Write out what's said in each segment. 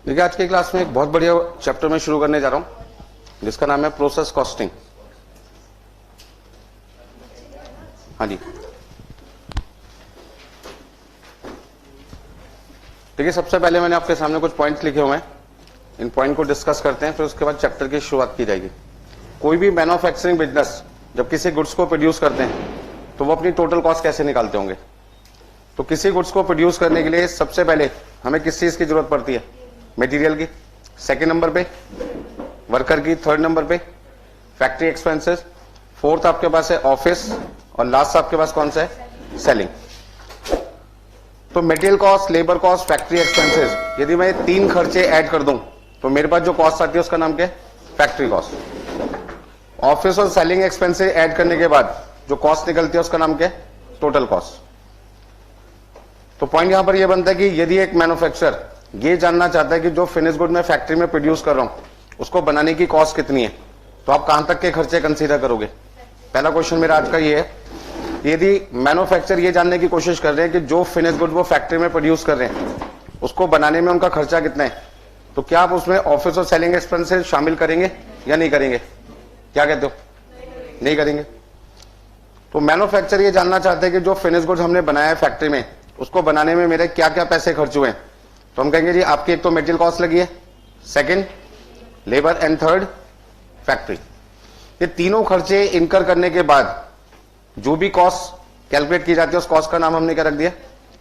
देखिए आज की क्लास में एक बहुत बढ़िया चैप्टर में शुरू करने जा रहा हूं जिसका नाम है प्रोसेस कॉस्टिंग। हाँ जी, देखिए सबसे पहले मैंने आपके सामने कुछ पॉइंट्स लिखे हुए हैं, इन पॉइंट को डिस्कस करते हैं, फिर उसके बाद चैप्टर की शुरुआत की जाएगी। कोई भी मैन्युफैक्चरिंग बिजनेस जब किसी गुड्स को प्रोड्यूस करते हैं तो वो अपनी टोटल कॉस्ट कैसे निकालते होंगे। तो किसी गुड्स को प्रोड्यूस करने के लिए सबसे पहले हमें किस चीज की जरूरत पड़ती है? मटेरियल की। सेकंड नंबर पे वर्कर की। थर्ड नंबर पे फैक्ट्री एक्सपेंसेस। फोर्थ आपके पास है ऑफिस और लास्ट आपके पास कौन सा है? सेलिंग। तो material cost, labour cost, factory expenses, यदि मैं तीन खर्चे ऐड कर दूं तो मेरे पास जो कॉस्ट आती है उसका नाम क्या है? Factory cost. ऑफिस और सेलिंग एक्सपेंसेस ऐड करने के बाद जो कॉस्ट निकलती है उसका नाम क्या है? Total cost. तो पॉइंट यहां पर यह बनता है कि यदि एक मैन्युफैक्चरर ये जानना चाहता है कि जो फिनिश गुड मैं फैक्ट्री में प्रोड्यूस कर रहा हूं उसको बनाने की कॉस्ट कितनी है, तो आप कहां तक के खर्चे कंसीडर करोगे? पहला क्वेश्चन मेरा आज का ये है, यदि मैन्युफैक्चरर ये जानने की कोशिश कर रहे हैं कि जो फिनिश गुड वो फैक्ट्री में प्रोड्यूस कर रहे हैं उसको बनाने में उनका खर्चा कितना है, तो क्या आप उसमें ऑफिस और सेलिंग एक्सपेंसेस शामिल करेंगे या नहीं करेंगे? क्या कहते हो? नहीं करेंगे। तो मैन्युफैक्चरर ये जानना चाहते हैं कि जो फिनिश गुड हमने बनाया है फैक्ट्री में उसको बनाने में मेरे क्या क्या पैसे खर्च हुए हैं। तो हम कहेंगे जी आपकी एक तो मटेरियल कॉस्ट लगी है, second labour and third factory. ये तीनों खर्चे इनकर करने के बाद जो भी कॉस्ट कैलकुलेट की जाती है उस कॉस्ट का नाम हमने क्या रख दिया?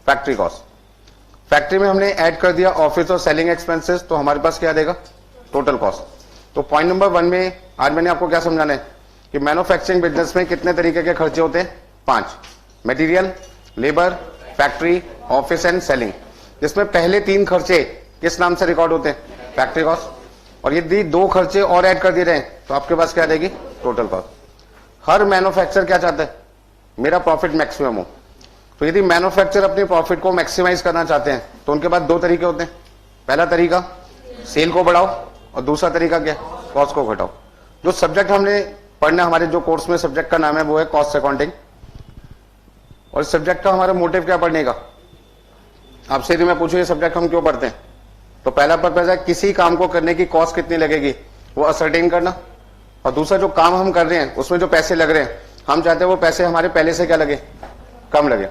Factory cost. फैक्ट्री में हमने ऐड कर दिया ऑफिस और सेलिंग एक्सपेंसेस, तो हमारे पास क्या देगा? Total cost. तो पॉइंट नंबर 1 में आज मैंने आपको क्या समझाना है कि मैन्युफैक्चरिंग बिजनेस में कितने तरीके के खर्चे होते हैं? 5। Material, labour, factory, office and selling, जिसमें पहले 3 खर्चे किस नाम से रिकॉर्ड होते हैं? Factory cost. और यदि 2 खर्चे और ऐड कर दिए रहे तो आपके पास क्या रहेगी? Total cost. हर मैन्युफैक्चरर क्या चाहता है? मेरा प्रॉफिट मैक्सिमम हो। तो यदि मैन्युफैक्चरर अपनी प्रॉफिट को मैक्सिमाइज करना चाहते हैं तो उनके पास 2 तरीके होते हैं। पहला तरीका सेल को बढ़ाओ और दूसरा तरीका क्या? कॉस्ट को घटाओ। जो सब्जेक्ट हमने पढ़ना, हमारे जो कोर्स में सब्जेक्ट का नाम है वो है कॉस्ट अकाउंटिंग। और इस सब्जेक्ट का हमारा मोटिव क्या पढ़ने का? आपसे यदि मैं पूछूं ये सब्जेक्ट हम क्यों पढ़ते हैं, तो पहला पर्पज है किसी काम को करने की कॉस्ट कितनी लगेगी वो असर्टेन करना, और दूसरा जो काम हम कर रहे हैं उसमें जो पैसे लग रहे हैं हम चाहते हैं वो पैसे हमारे पहले से क्या लगे? कम लगे।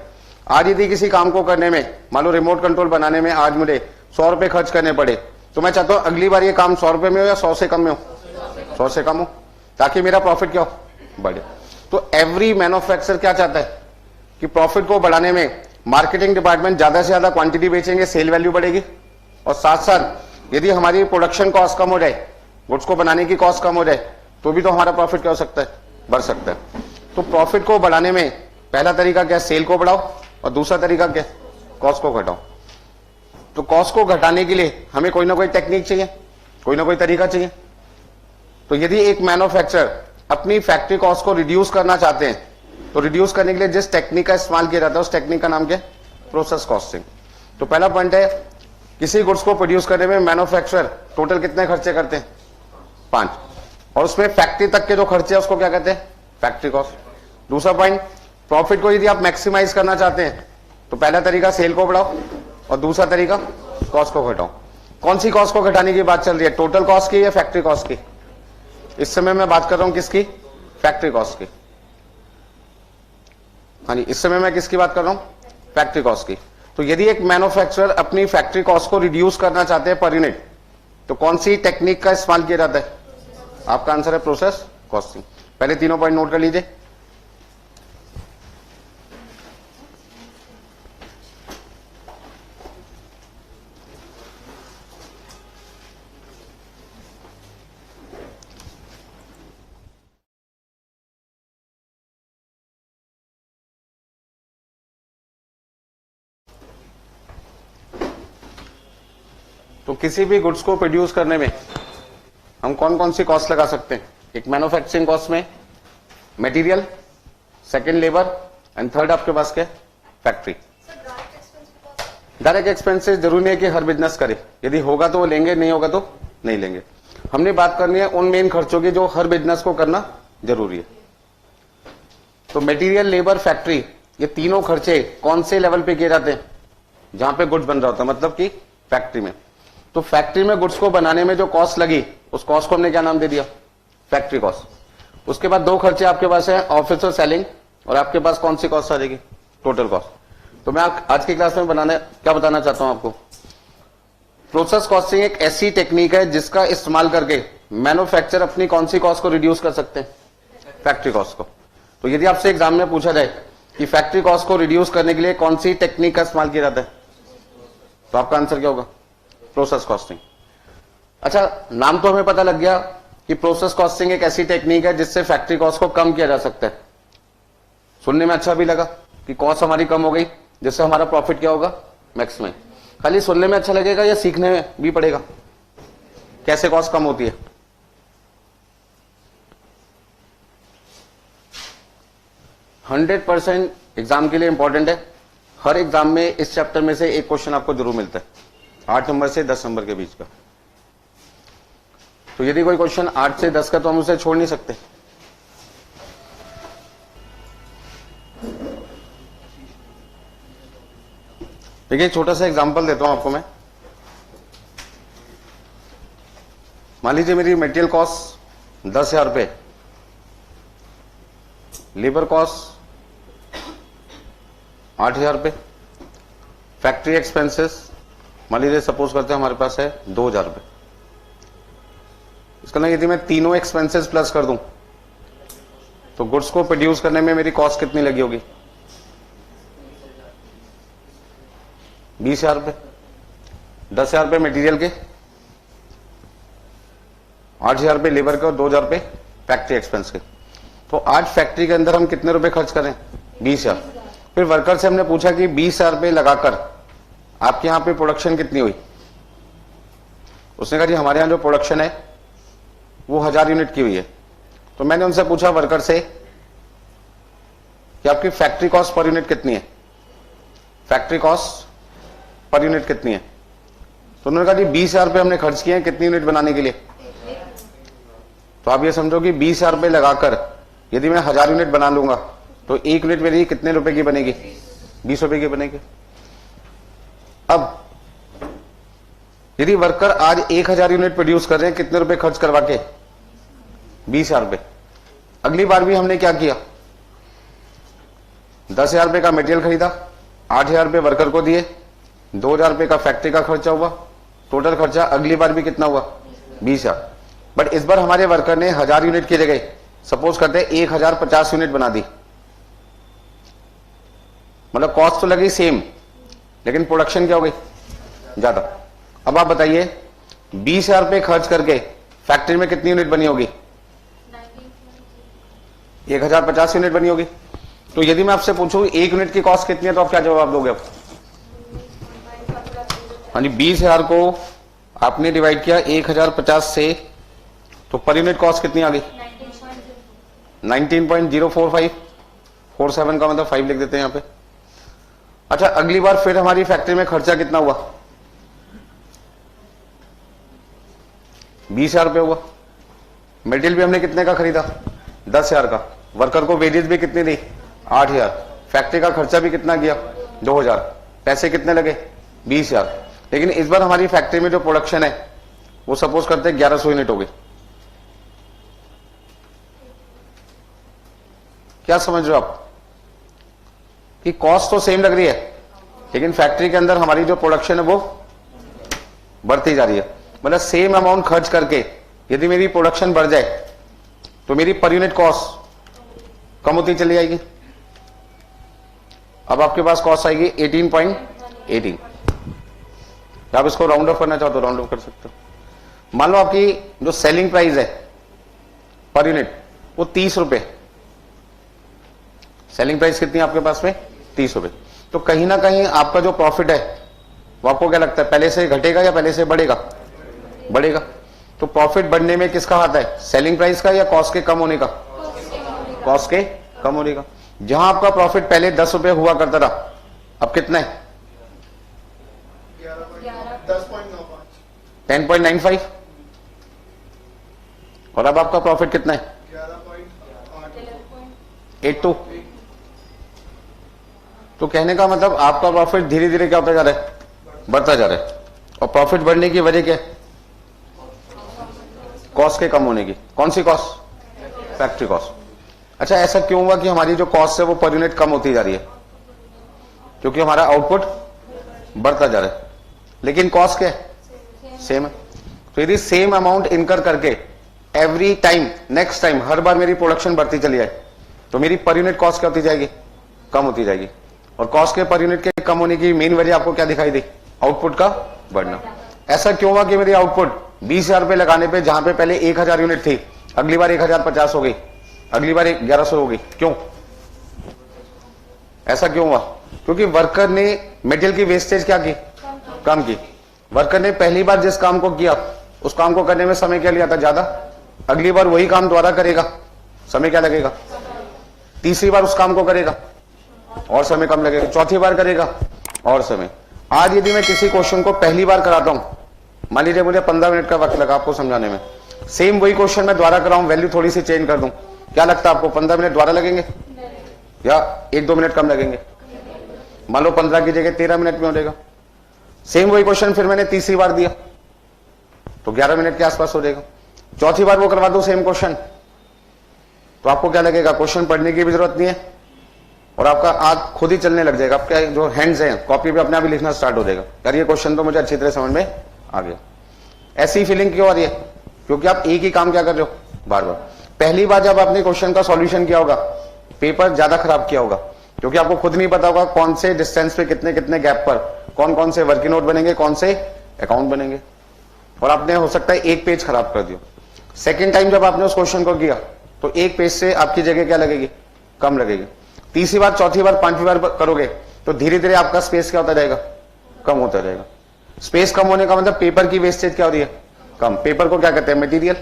आज यदि किसी काम को करने में, मान लो रिमोट कंट्रोल बनाने में आज मुझे 100 रुपए खर्च करने पड़े, तो मैं चाहता हूं अगली बार ये काम 100 रुपए में हो या 100 से कम में हो? 100 से कम हो, ताकि मेरा प्रॉफिट क्या हो? बढ़े। तो एवरी मैन्युफैक्चरर क्या चाहता है कि प्रॉफिट को बढ़ाने में मार्केटिंग डिपार्टमेंट ज्यादा से ज्यादा क्वांटिटी बेचेंगे, सेल वैल्यू बढ़ेगी, और साथ साथ यदि हमारी प्रोडक्शन कॉस्ट कम हो जाए, गुड्स को बनाने की कॉस्ट कम हो जाए, तो भी तो हमारा प्रॉफिट क्या हो सकता है? बढ़ सकता है। तो प्रॉफिट को बढ़ाने में पहला तरीका क्या? सेल को बढ़ाओ, और दूसरा तरीका क्या? कॉस्ट को घटाओ। तो कॉस्ट को घटाने के लिए हमें कोई ना कोई टेक्निक चाहिए, कोई ना कोई तरीका चाहिए। तो यदि एक मैन्युफैक्चरर अपनी फैक्ट्री कॉस्ट को रिड्यूस करना चाहते हैं तो रिड्यूस करने के लिए जिस टेक्निक का इस्तेमाल किया जाता है उस टेक्निक का नाम क्या है? Process costing. तो पहला पॉइंट है किसी गुड्स को प्रोड्यूस करने में मैन्युफैक्चरर टोटल कितने खर्चे करते हैं? 5। और उसमें फैक्ट्री तक के जो खर्चे हैं उसको क्या कहते हैं? Factory cost. दूसरा पॉइंट, प्रॉफिट को यदि आप मैक्सिमाइज करना चाहते हैं तो पहला तरीका सेल को बढ़ाओ और दूसरा तरीका कॉस्ट को घटाओ। कौन सी कॉस्ट को घटाने की बात चल रही है? टोटल कॉस्ट की या फैक्ट्री कॉस्ट की? इस समय मैं बात कर रहा हूं किसकी? फैक्ट्री कॉस्ट की। हाँ जी, इस समय मैं किसकी बात कर रहा हूं? फैक्ट्री कॉस्ट की। तो यदि एक मैन्युफैक्चरर अपनी फैक्ट्री कॉस्ट को रिड्यूस करना चाहते हैं पर यूनिट, तो कौन सी टेक्निक का इस्तेमाल किया जाता है? आपका आंसर है प्रोसेस कॉस्टिंग। पहले तीनों पॉइंट नोट कर लीजिए। तो किसी भी गुड्स को प्रोड्यूस करने में हम कौन कौन सी कॉस्ट लगा सकते हैं? एक मैन्युफैक्चरिंग कॉस्ट में material, second labour and third आपके पास क्या? फैक्ट्री। डायरेक्ट एक्सपेंसेस जरूरी नहीं है कि हर बिजनेस करे, यदि होगा तो वो लेंगे, नहीं होगा तो नहीं लेंगे। हमने बात करनी है उन मेन खर्चों की जो हर बिजनेस को करना जरूरी है। तो मटेरियल, लेबर, फैक्ट्री, ये तीनों खर्चे कौन से लेवल पे किए जाते हैं? जहां पे गुड्स बन रहा होता है, मतलब कि फैक्ट्री में। तो फैक्ट्री में गुड्स को बनाने में जो कॉस्ट लगी, उस कॉस्ट को हमने क्या नाम दे दिया? Factory cost. उसके बाद दो खर्चे आपके पास है, ऑफिस और सेलिंग, और आपके पास कौन सी कॉस्ट आ जाएगी? Total cost. तो मैं आज की क्लास में क्या बताना चाहता हूं आपको, प्रोसेस कॉस्टिंग एक ऐसी टेक्निक है जिसका इस्तेमाल करके मैन्युफैक्चरर अपनी कौन सी कॉस्ट को रिड्यूस कर सकते हैं? फैक्ट्री कॉस्ट को। तो यदि आपसे एग्जाम में पूछा जाए कि फैक्ट्री कॉस्ट को रिड्यूस करने के लिए कौन सी टेक्निक का इस्तेमाल किया जाता है, तो आपका आंसर क्या होगा? Process costing. अच्छा, नाम तो हमें पता लग गया कि प्रोसेस कॉस्टिंग एक ऐसी टेक्निक है जिससे फैक्ट्री कॉस्ट को कम किया जा सकता है। सुनने में अच्छा भी लगा कि कॉस्ट हमारी कम हो गई, जिससे हमारा प्रॉफिट क्या होगा? मैक्सिमम। खाली सुनने में अच्छा लगेगा या सीखने में भी पड़ेगा कैसे कॉस्ट कम होती है? 100% एग्जाम के लिए इंपॉर्टेंट है। हर एग्जाम में इस चैप्टर में से एक क्वेश्चन आपको जरूर मिलता है, 8 नंबर से 10 नंबर के बीच का। तो यदि कोई क्वेश्चन 8 से 10 का, तो हम उसे छोड़ नहीं सकते। देखिए, छोटा सा एग्जांपल देता हूं आपको मैं। मान लीजिए मेरी मटेरियल कॉस्ट 10,000 रुपए, लेबर कॉस्ट 8,000 रुपए, फैक्ट्री एक्सपेंसेस मान लीजिए सपोज करते हैं हमारे पास है 2,000 रुपए। इसका यदि मैं तीनों एक्सपेंसेस प्लस कर दूं तो गुड्स को प्रोड्यूस करने में मेरी कॉस्ट कितनी लगी होगी? 20,000 रुपए। 10,000 रुपए मटीरियल के, 8,000 रुपए लेबर के और 2,000 रुपए फैक्ट्री एक्सपेंस के। तो आज फैक्ट्री के अंदर हम कितने रुपए खर्च करें? 20,000। फिर वर्कर से हमने पूछा कि 20,000 रुपए लगाकर आपके यहां पे प्रोडक्शन कितनी हुई? उसने कहा जी हमारे यहां जो प्रोडक्शन है वो 1000 यूनिट की हुई है। तो मैंने उनसे पूछा वर्कर से कि आपकी फैक्ट्री कॉस्ट पर यूनिट कितनी है? फैक्ट्री कॉस्ट पर यूनिट कितनी है? तो उन्होंने कहा जी 20,000 रुपए हमने खर्च किए हैं कितनी यूनिट बनाने के लिए? तो आप ये समझो कि 20,000 रुपए लगाकर यदि मैं 1000 यूनिट बना लूंगा तो एक यूनिट मेरी कितने रुपए की बनेगी? 20 रुपए की बनेगी। अब यदि वर्कर आज 1000 यूनिट प्रोड्यूस कर रहे हैं कितने रुपए खर्च करवा के? 20,000 रुपए। अगली बार भी हमने क्या किया? 10,000 रुपए का मटेरियल खरीदा, 8,000 रुपए वर्कर को दिए, 2,000 रुपए का फैक्ट्री का खर्चा हुआ। टोटल खर्चा अगली बार भी कितना हुआ? 20,000। बट इस बार हमारे वर्कर ने 1000 यूनिट की जगह सपोज करते 1050 यूनिट बना दी। मतलब कॉस्ट तो लगी सेम, लेकिन प्रोडक्शन क्या हो गई? ज्यादा। अब आप बताइए 20,000 रुपए खर्च करके फैक्ट्री में कितनी यूनिट बनी होगी? 1050 यूनिट बनी होगी। तो यदि मैं आपसे पूछूं एक यूनिट की कॉस्ट कितनी है, तो आप क्या जवाब दोगे? अब हाँ जी, 20,000 को आपने डिवाइड किया 1050 से, तो पर यूनिट कॉस्ट कितनी आ गई? 19.045। 47 का मतलब 5 लिख देते हैं यहां पे। अच्छा, अगली बार फिर हमारी फैक्ट्री में खर्चा कितना हुआ? 20,000 रुपए हुआ। मटेरियल भी हमने कितने का खरीदा? 10,000 का। वर्कर को वेजेस भी कितनी दी? 8,000। फैक्ट्री का खर्चा भी कितना गया? 2,000। पैसे कितने लगे? 20,000। लेकिन इस बार हमारी फैक्ट्री में जो प्रोडक्शन है वो सपोज करते 1100 यूनिट हो गई। क्या समझ रहे हो आप कि कॉस्ट तो सेम लग रही है, लेकिन फैक्ट्री के अंदर हमारी जो प्रोडक्शन है वो बढ़ती जा रही है। मतलब सेम अमाउंट खर्च करके यदि मेरी प्रोडक्शन बढ़ जाए तो मेरी पर यूनिट कॉस्ट कम होती चली जाएगी। अब आपके पास कॉस्ट आएगी 18.18। आप इसको राउंड ऑफ करना चाहो तो राउंड ऑफ कर सकते हो। मान लो आपकी जो सेलिंग प्राइस है पर यूनिट वो 30 रुपए। सेलिंग प्राइस कितनी है आपके पास में? 30 रुपए। तो कहीं ना कहीं आपका जो प्रॉफिट है वो आपको क्या लगता है पहले से घटेगा या पहले से बढ़ेगा? बढ़ेगा। तो प्रॉफिट बढ़ने में किसका हाथ है? सेलिंग प्राइस का या कॉस्ट के कम होने का? कॉस्ट के कम होने का। जहां आपका प्रॉफिट पहले 10 रुपए हुआ करता था, अब कितना है? 10.95। और अब आपका प्रॉफिट कितना है? 11.82। तो कहने का मतलब आपका प्रॉफिट धीरे धीरे क्या होता जा रहा है? बढ़ता जा रहा है। और प्रॉफिट बढ़ने की वजह क्या है? कॉस्ट के कम होने की। कौन सी कॉस्ट? Factory cost. अच्छा, ऐसा क्यों हुआ कि हमारी जो कॉस्ट है वो पर यूनिट कम होती जा रही है? क्योंकि हमारा आउटपुट बढ़ता जा रहा है, लेकिन कॉस्ट क्या है? सेम है। तो यदि सेम अमाउंट इनकर करके एवरी टाइम, नेक्स्ट टाइम, हर बार मेरी प्रोडक्शन बढ़ती चली जाए, तो मेरी पर यूनिट कॉस्ट क्या होती जाएगी? कम होती जाएगी। और कॉस्ट के पर यूनिट के कम होने की मेन वजह आपको क्या दिखाई दी? आउटपुट का बढ़ना। ऐसा क्यों हुआ कि मेरी आउटपुट 20,000 रुपए लगाने पे, जहां पे पहले 1,000 यूनिट थी, अगली बार 1,050 हो गई, अगली बार 1,100 हो गई? क्यों? ऐसा क्यों हुआ? क्योंकि वर्कर ने मटेरियल की वेस्टेज क्या की? कम की। वर्कर ने पहली बार जिस काम को किया, उस काम को करने में समय क्या लिया था? ज्यादा। अगली बार वही काम दोबारा करेगा, समय क्या लगेगा? तीसरी बार उस काम को करेगा और समय कम लगेगा, चौथी बार करेगा और समय। आज यदि मैं किसी क्वेश्चन को पहली बार कराता हूं, मान लीजिए मुझे 15 मिनट का वक्त लगा आपको समझाने में, सेम वही क्वेश्चन मैं दोबारा कराऊं, वैल्यू थोड़ी सी चेंज कर दूं, क्या लगता है आपको? 15 मिनट दोबारा लगेंगे या 1-2 मिनट कम लगेंगे? मान लो 15 की जगह 13 मिनट में हो जाएगा। सेम वही क्वेश्चन फिर मैंने तीसरी बार दिया तो 11 मिनट के आसपास हो जाएगा। चौथी बार वो करवा दो सेम क्वेश्चन, तो आपको क्या लगेगा? क्वेश्चन पढ़ने की भी जरूरत नहीं है और आपका आंख खुद ही चलने लग जाएगा, आपके जो हैंड्स हैं कॉपी पे अपने आप ही लिखना स्टार्ट हो जाएगा, यार ये क्वेश्चन तो मुझे अच्छी तरह समझ में आ गया। ऐसी फीलिंग क्यों आ रही है? क्योंकि आप एक ही काम क्या कर रहे हो? बार बार। पहली बार जब आपने क्वेश्चन का सॉल्यूशन किया होगा, पेपर ज्यादा खराब किया होगा, क्योंकि आपको खुद नहीं पता होगा कौन से डिस्टेंस पे, कितने कितने गैप पर कौन कौन से वर्किंग नोट बनेंगे, कौन से अकाउंट बनेंगे, और आपने हो सकता है एक पेज खराब कर दिया। सेकेंड टाइम जब आपने उस क्वेश्चन को किया तो एक पेज से आपकी जगह क्या लगेगी? कम लगेगी। तीसरी बार, चौथी बार, पांचवी बार करोगे तो धीरे धीरे आपका स्पेस क्या होता जाएगा? कम होता जाएगा। स्पेस कम होने का मतलब पेपर की वेस्टेज क्या हो रही है? कम। पेपर को क्या कहते हैं? मटेरियल।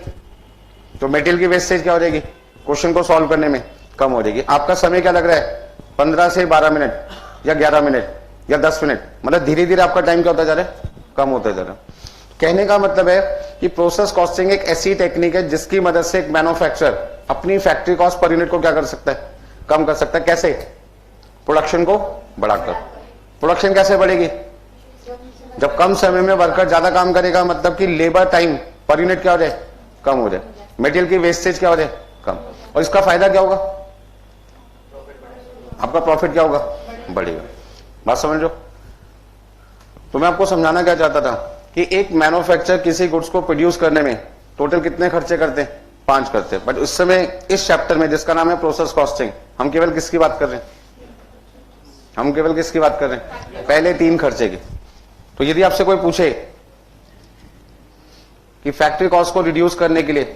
तो मटेरियल की वेस्टेज क्या हो जाएगी? क्वेश्चन को सॉल्व करने में कम हो जाएगी। आपका समय क्या लग रहा है? 15 से 12 मिनट या 11 मिनट या 10 मिनट, मतलब धीरे धीरे आपका टाइम क्या होता जा रहा है? कम होता जा रहा है। कहने का मतलब है कि प्रोसेस कॉस्टिंग एक ऐसी टेक्निक है जिसकी मदद से एक मैन्युफैक्चरर अपनी फैक्ट्री कॉस्ट पर यूनिट को क्या कर सकता है? कम कर सकता है। कैसे? प्रोडक्शन को बढ़ाकर। प्रोडक्शन कैसे बढ़ेगी? जब कम समय में वर्कर ज्यादा काम करेगा, मतलब कि लेबर टाइम पर यूनिट क्या हो जाए? कम हो जाए। मटेरियल की वेस्टेज क्या हो जाए? कम। और इसका फायदा क्या होगा? आपका प्रॉफिट क्या होगा? बढ़ेगा। बात समझ लो। तो मैं आपको समझाना क्या चाहता था कि एक मैन्युफैक्चरर किसी गुड्स को प्रोड्यूस करने में टोटल कितने खर्चे करते हैं? 5 करते हैं। बट इस समय इस चैप्टर में जिसका नाम है प्रोसेस कॉस्टिंग, हम केवल किसकी बात कर रहे हैं? हम केवल किसकी बात कर रहे हैं? पहले 3 खर्चे की। तो यदि आपसे कोई पूछे कि फैक्ट्री कॉस्ट को रिड्यूस करने के लिए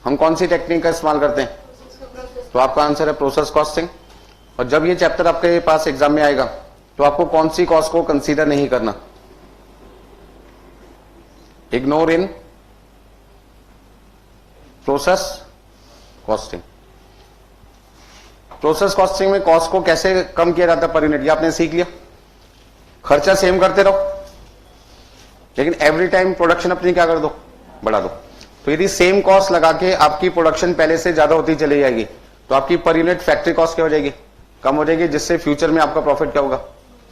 हम कौन सी टेक्निक का इस्तेमाल करते हैं, तो आपका आंसर है प्रोसेस कॉस्टिंग। और जब ये चैप्टर आपके पास एग्जाम में आएगा तो आपको कौन सी कॉस्ट को कंसीडर नहीं करना? Ignore in process costing. Process costing में कॉस्ट को कैसे कम किया जाता है पर यूनिट, ये आपने सीख लिया। खर्चा सेम करते रहो, लेकिन एवरी टाइम प्रोडक्शन अपनी क्या कर दो? बढ़ा दो। तो यदि सेम कॉस्ट लगा के आपकी प्रोडक्शन पहले से ज्यादा होती चली जाएगी तो आपकी पर यूनिट फैक्ट्री कॉस्ट क्या हो जाएगी? कम हो जाएगी, जिससे फ्यूचर में आपका प्रॉफिट क्या होगा?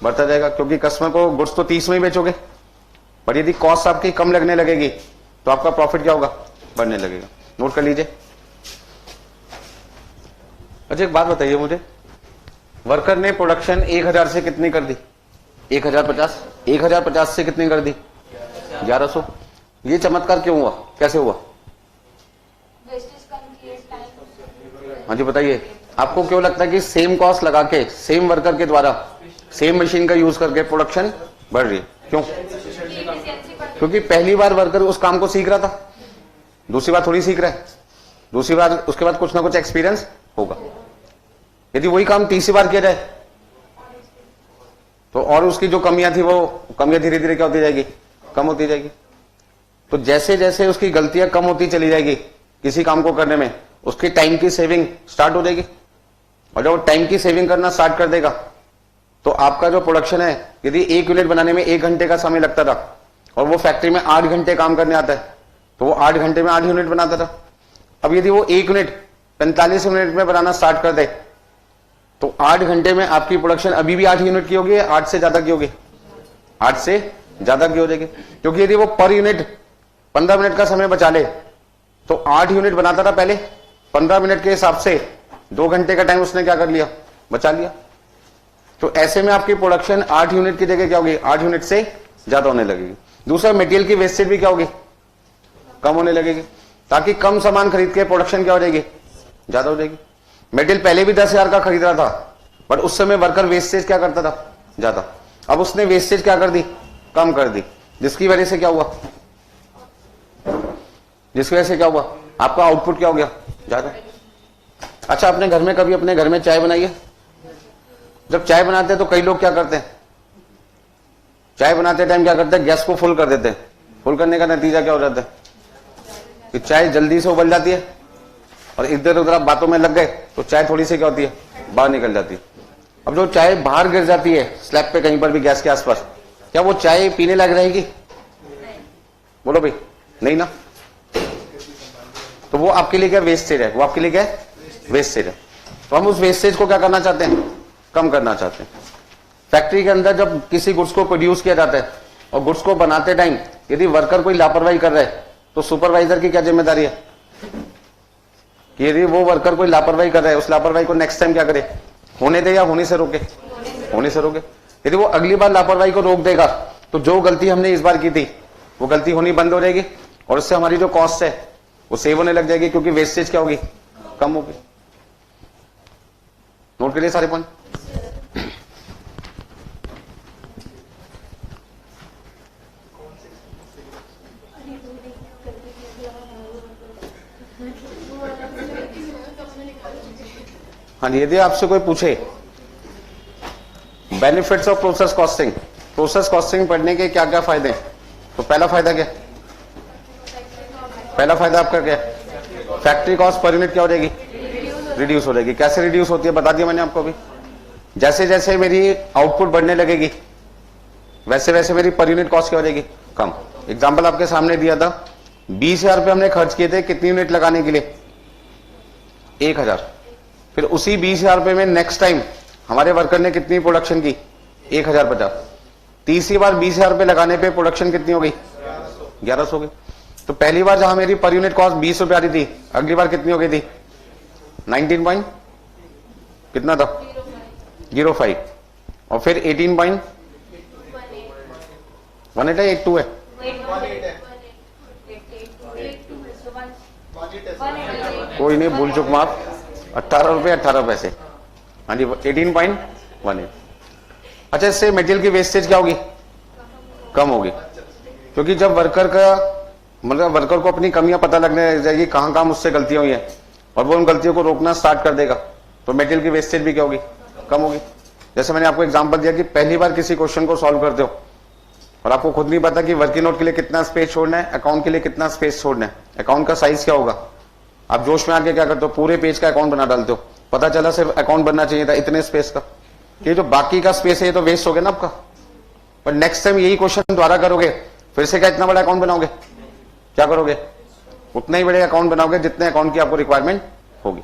बढ़ता जाएगा, क्योंकि कस्टमर को गुड्स तो 30 में ही बेचोगे। पर यदि कॉस्ट आपकी कम लगने लगेगी तो आपका प्रॉफिट क्या होगा? बढ़ने लगेगा। नोट कर लीजिए। अच्छा, एक बात बताइए मुझे, वर्कर ने प्रोडक्शन 1000 से कितनी कर दी? 1050। 1050 से कितनी कर दी? 1100। ये चमत्कार क्यों हुआ? कैसे हुआ? हाँ जी बताइए। आपको क्यों लगता है कि सेम कॉस्ट लगा के सेम वर्कर के द्वारा सेम मशीन का यूज करके प्रोडक्शन बढ़ रही है? क्यों? क्योंकि पहली बार वर्कर उस काम को सीख रहा था, दूसरी बार थोड़ी सीख रहा है, दूसरी बार उसके बाद कुछ ना कुछ एक्सपीरियंस होगा। यदि वही काम तीसरी बार किया जाए तो और उसकी जो कमियां थी वो कमियां धीरे धीरे क्या होती जाएगी? कम होती जाएगी। तो जैसे जैसे उसकी गलतियां कम होती चली जाएगी किसी काम को करने में, उसकी टाइम की सेविंग स्टार्ट हो जाएगी। और जब वो टाइम की सेविंग करना स्टार्ट कर देगा तो आपका जो प्रोडक्शन है, यदि 1 यूनिट बनाने में 1 घंटे का समय लगता था और वो फैक्ट्री में 8 घंटे काम करने आता है तो वो 8 घंटे में 8 यूनिट बनाता था। अब यदि वो 1 यूनिट 45 मिनट में बनाना स्टार्ट कर दे तो 8 घंटे में आपकी प्रोडक्शन अभी भी 8 यूनिट की होगी या 8 से ज्यादा की होगी? 8 से ज्यादा की हो जाएगी, क्योंकि यदि वो पर यूनिट 15 मिनट का समय बचा ले तो 8 यूनिट बनाता था पहले, 15 मिनट के हिसाब से 2 घंटे का टाइम उसने क्या कर लिया, बचा लिया। तो ऐसे में आपकी प्रोडक्शन 8 यूनिट की जगह क्या होगी, 8 यूनिट से ज्यादा होने लगेगी। दूसरा, मटेरियल की वेस्टेज भी क्या होगी, कम होने लगेगी, ताकि कम सामान खरीद के प्रोडक्शन क्या हो जाएगी, ज्यादा हो जाएगी। मटेरियल पहले भी 10,000 का खरीद रहा था, बट उस समय वर्कर वेस्टेज क्या करता था, ज्यादा। अब उसने वेस्टेज क्या कर दी, कम कर दी, जिसकी वजह से क्या हुआ, जिसकी वजह से क्या हुआ, आपका आउटपुट क्या हो गया, ज्यादा। अच्छा, अपने घर में कभी अपने घर में चाय बनाई है? जब चाय बनाते हैं तो कई लोग क्या करते हैं, चाय बनाते टाइम क्या करते हैं, गैस को फुल कर देते हैं। फुल करने का नतीजा क्या हो जाता है कि चाय जल्दी से उबल जाती है, और इधर उधर आप बातों में लग गए तो चाय थोड़ी सी क्या होती है, बाहर निकल जाती है। अब जो चाय बाहर गिर जाती है स्लैब पे कहीं पर भी गैस के आसपास, क्या वो चाय पीने लायक रहेगी? बोलो भाई, नहीं ना। तो वो आपके लिए क्या वेस्टेज है, वो आपके लिए क्या वेस्टेज है। तो हम उस वेस्टेज को क्या करना चाहते हैं, कम करना चाहते हैं। फैक्ट्री के अंदर जब किसी गुड्स को प्रोड्यूस किया जाता है और गुड्स को बनाते टाइम यदि वर्कर कोई लापरवाही कर रहा है तो सुपरवाइजर की क्या जिम्मेदारी है कि यदि वो वर्कर कोई लापरवाही कर रहा है, उस लापरवाही को नेक्स्ट टाइम क्या करे, होने दे या होने से रोके, होने से रोके। यदि वो अगली बार लापरवाही को रोक देगा तो जो गलती हमने इस बार की थी वो गलती होनी बंद हो जाएगी, और उससे हमारी जो कॉस्ट है वो सेव होने लग जाएगी, क्योंकि वेस्टेज क्या होगी, कम होगी। नोट के लिए सारे पॉइंट। हाँ, यदि आपसे कोई पूछे benefits of process costing, process costing पढ़ने के क्या क्या फायदे हैं, तो पहला फायदा क्या, पहला फायदा आपका क्या, फैक्ट्री कॉस्ट पर यूनिट क्या हो जाएगी, रिड्यूस हो जाएगी। कैसे रिड्यूस होती है बता दिया मैंने आपको अभी। जैसे जैसे मेरी आउटपुट बढ़ने लगेगी वैसे वैसे मेरी पर यूनिट कॉस्ट क्या हो जाएगी, कम। एग्जांपल आपके सामने दिया था, 20,000 रुपए हमने खर्च किए थे कितनी यूनिट लगाने के लिए, 1,000। फिर उसी 20,000 रुपए में नेक्स्ट टाइम हमारे वर्कर ने कितनी प्रोडक्शन की, 1,050। तीसरी बार 20,000 रुपए लगाने पे प्रोडक्शन कितनी हो गई, 1100 हो गई। तो पहली बार जहां मेरी पर यूनिट कॉस्ट 20 रुपए आ रही थी, अगली बार कितनी हो गई थी, 19 पॉइंट कितना था, 05। और फिर 18 पॉइंट 18 है, 82 है, कोई नहीं, भूल चुक माफ, 18 रुपए 18 पैसे। हाँ जी, 18.18। अच्छा, इससे मटेरियल की वेस्टेज क्या होगी, कम होगी, क्योंकि जब वर्कर का मतलब वर्कर को अपनी कमियां पता लगने लग जाएगी, कहां कहां मुझसे गलतियां हुई हैं, और वो उन गलतियों को रोकना स्टार्ट कर देगा, तो मटेरियल की वेस्टेज भी क्या होगी, कम होगी। जैसे मैंने आपको एग्जांपल दिया कि पहली बार किसी क्वेश्चन को सॉल्व करते हो और आपको खुद नहीं पता कि वर्किंग नोट के लिए कितना स्पेस छोड़ना है, अकाउंट के लिए कितना स्पेस छोड़ना है, अकाउंट का साइज क्या होगा, आप जोश में आके क्या करते हो, पूरे पेज का अकाउंट बना डालते हो, पता चला सिर्फ अकाउंट बनना चाहिए था इतने स्पेस का, ये जो बाकी का स्पेस है ये तो वेस्ट हो गया ना आपका। पर नेक्स्ट टाइम यही क्वेश्चन दोबारा करोगे, फिर से क्या इतना बड़ा अकाउंट बनाओगे, क्या करोगे, उतना ही बड़े अकाउंट बनाओगे जितने अकाउंट की आपको रिक्वायरमेंट होगी।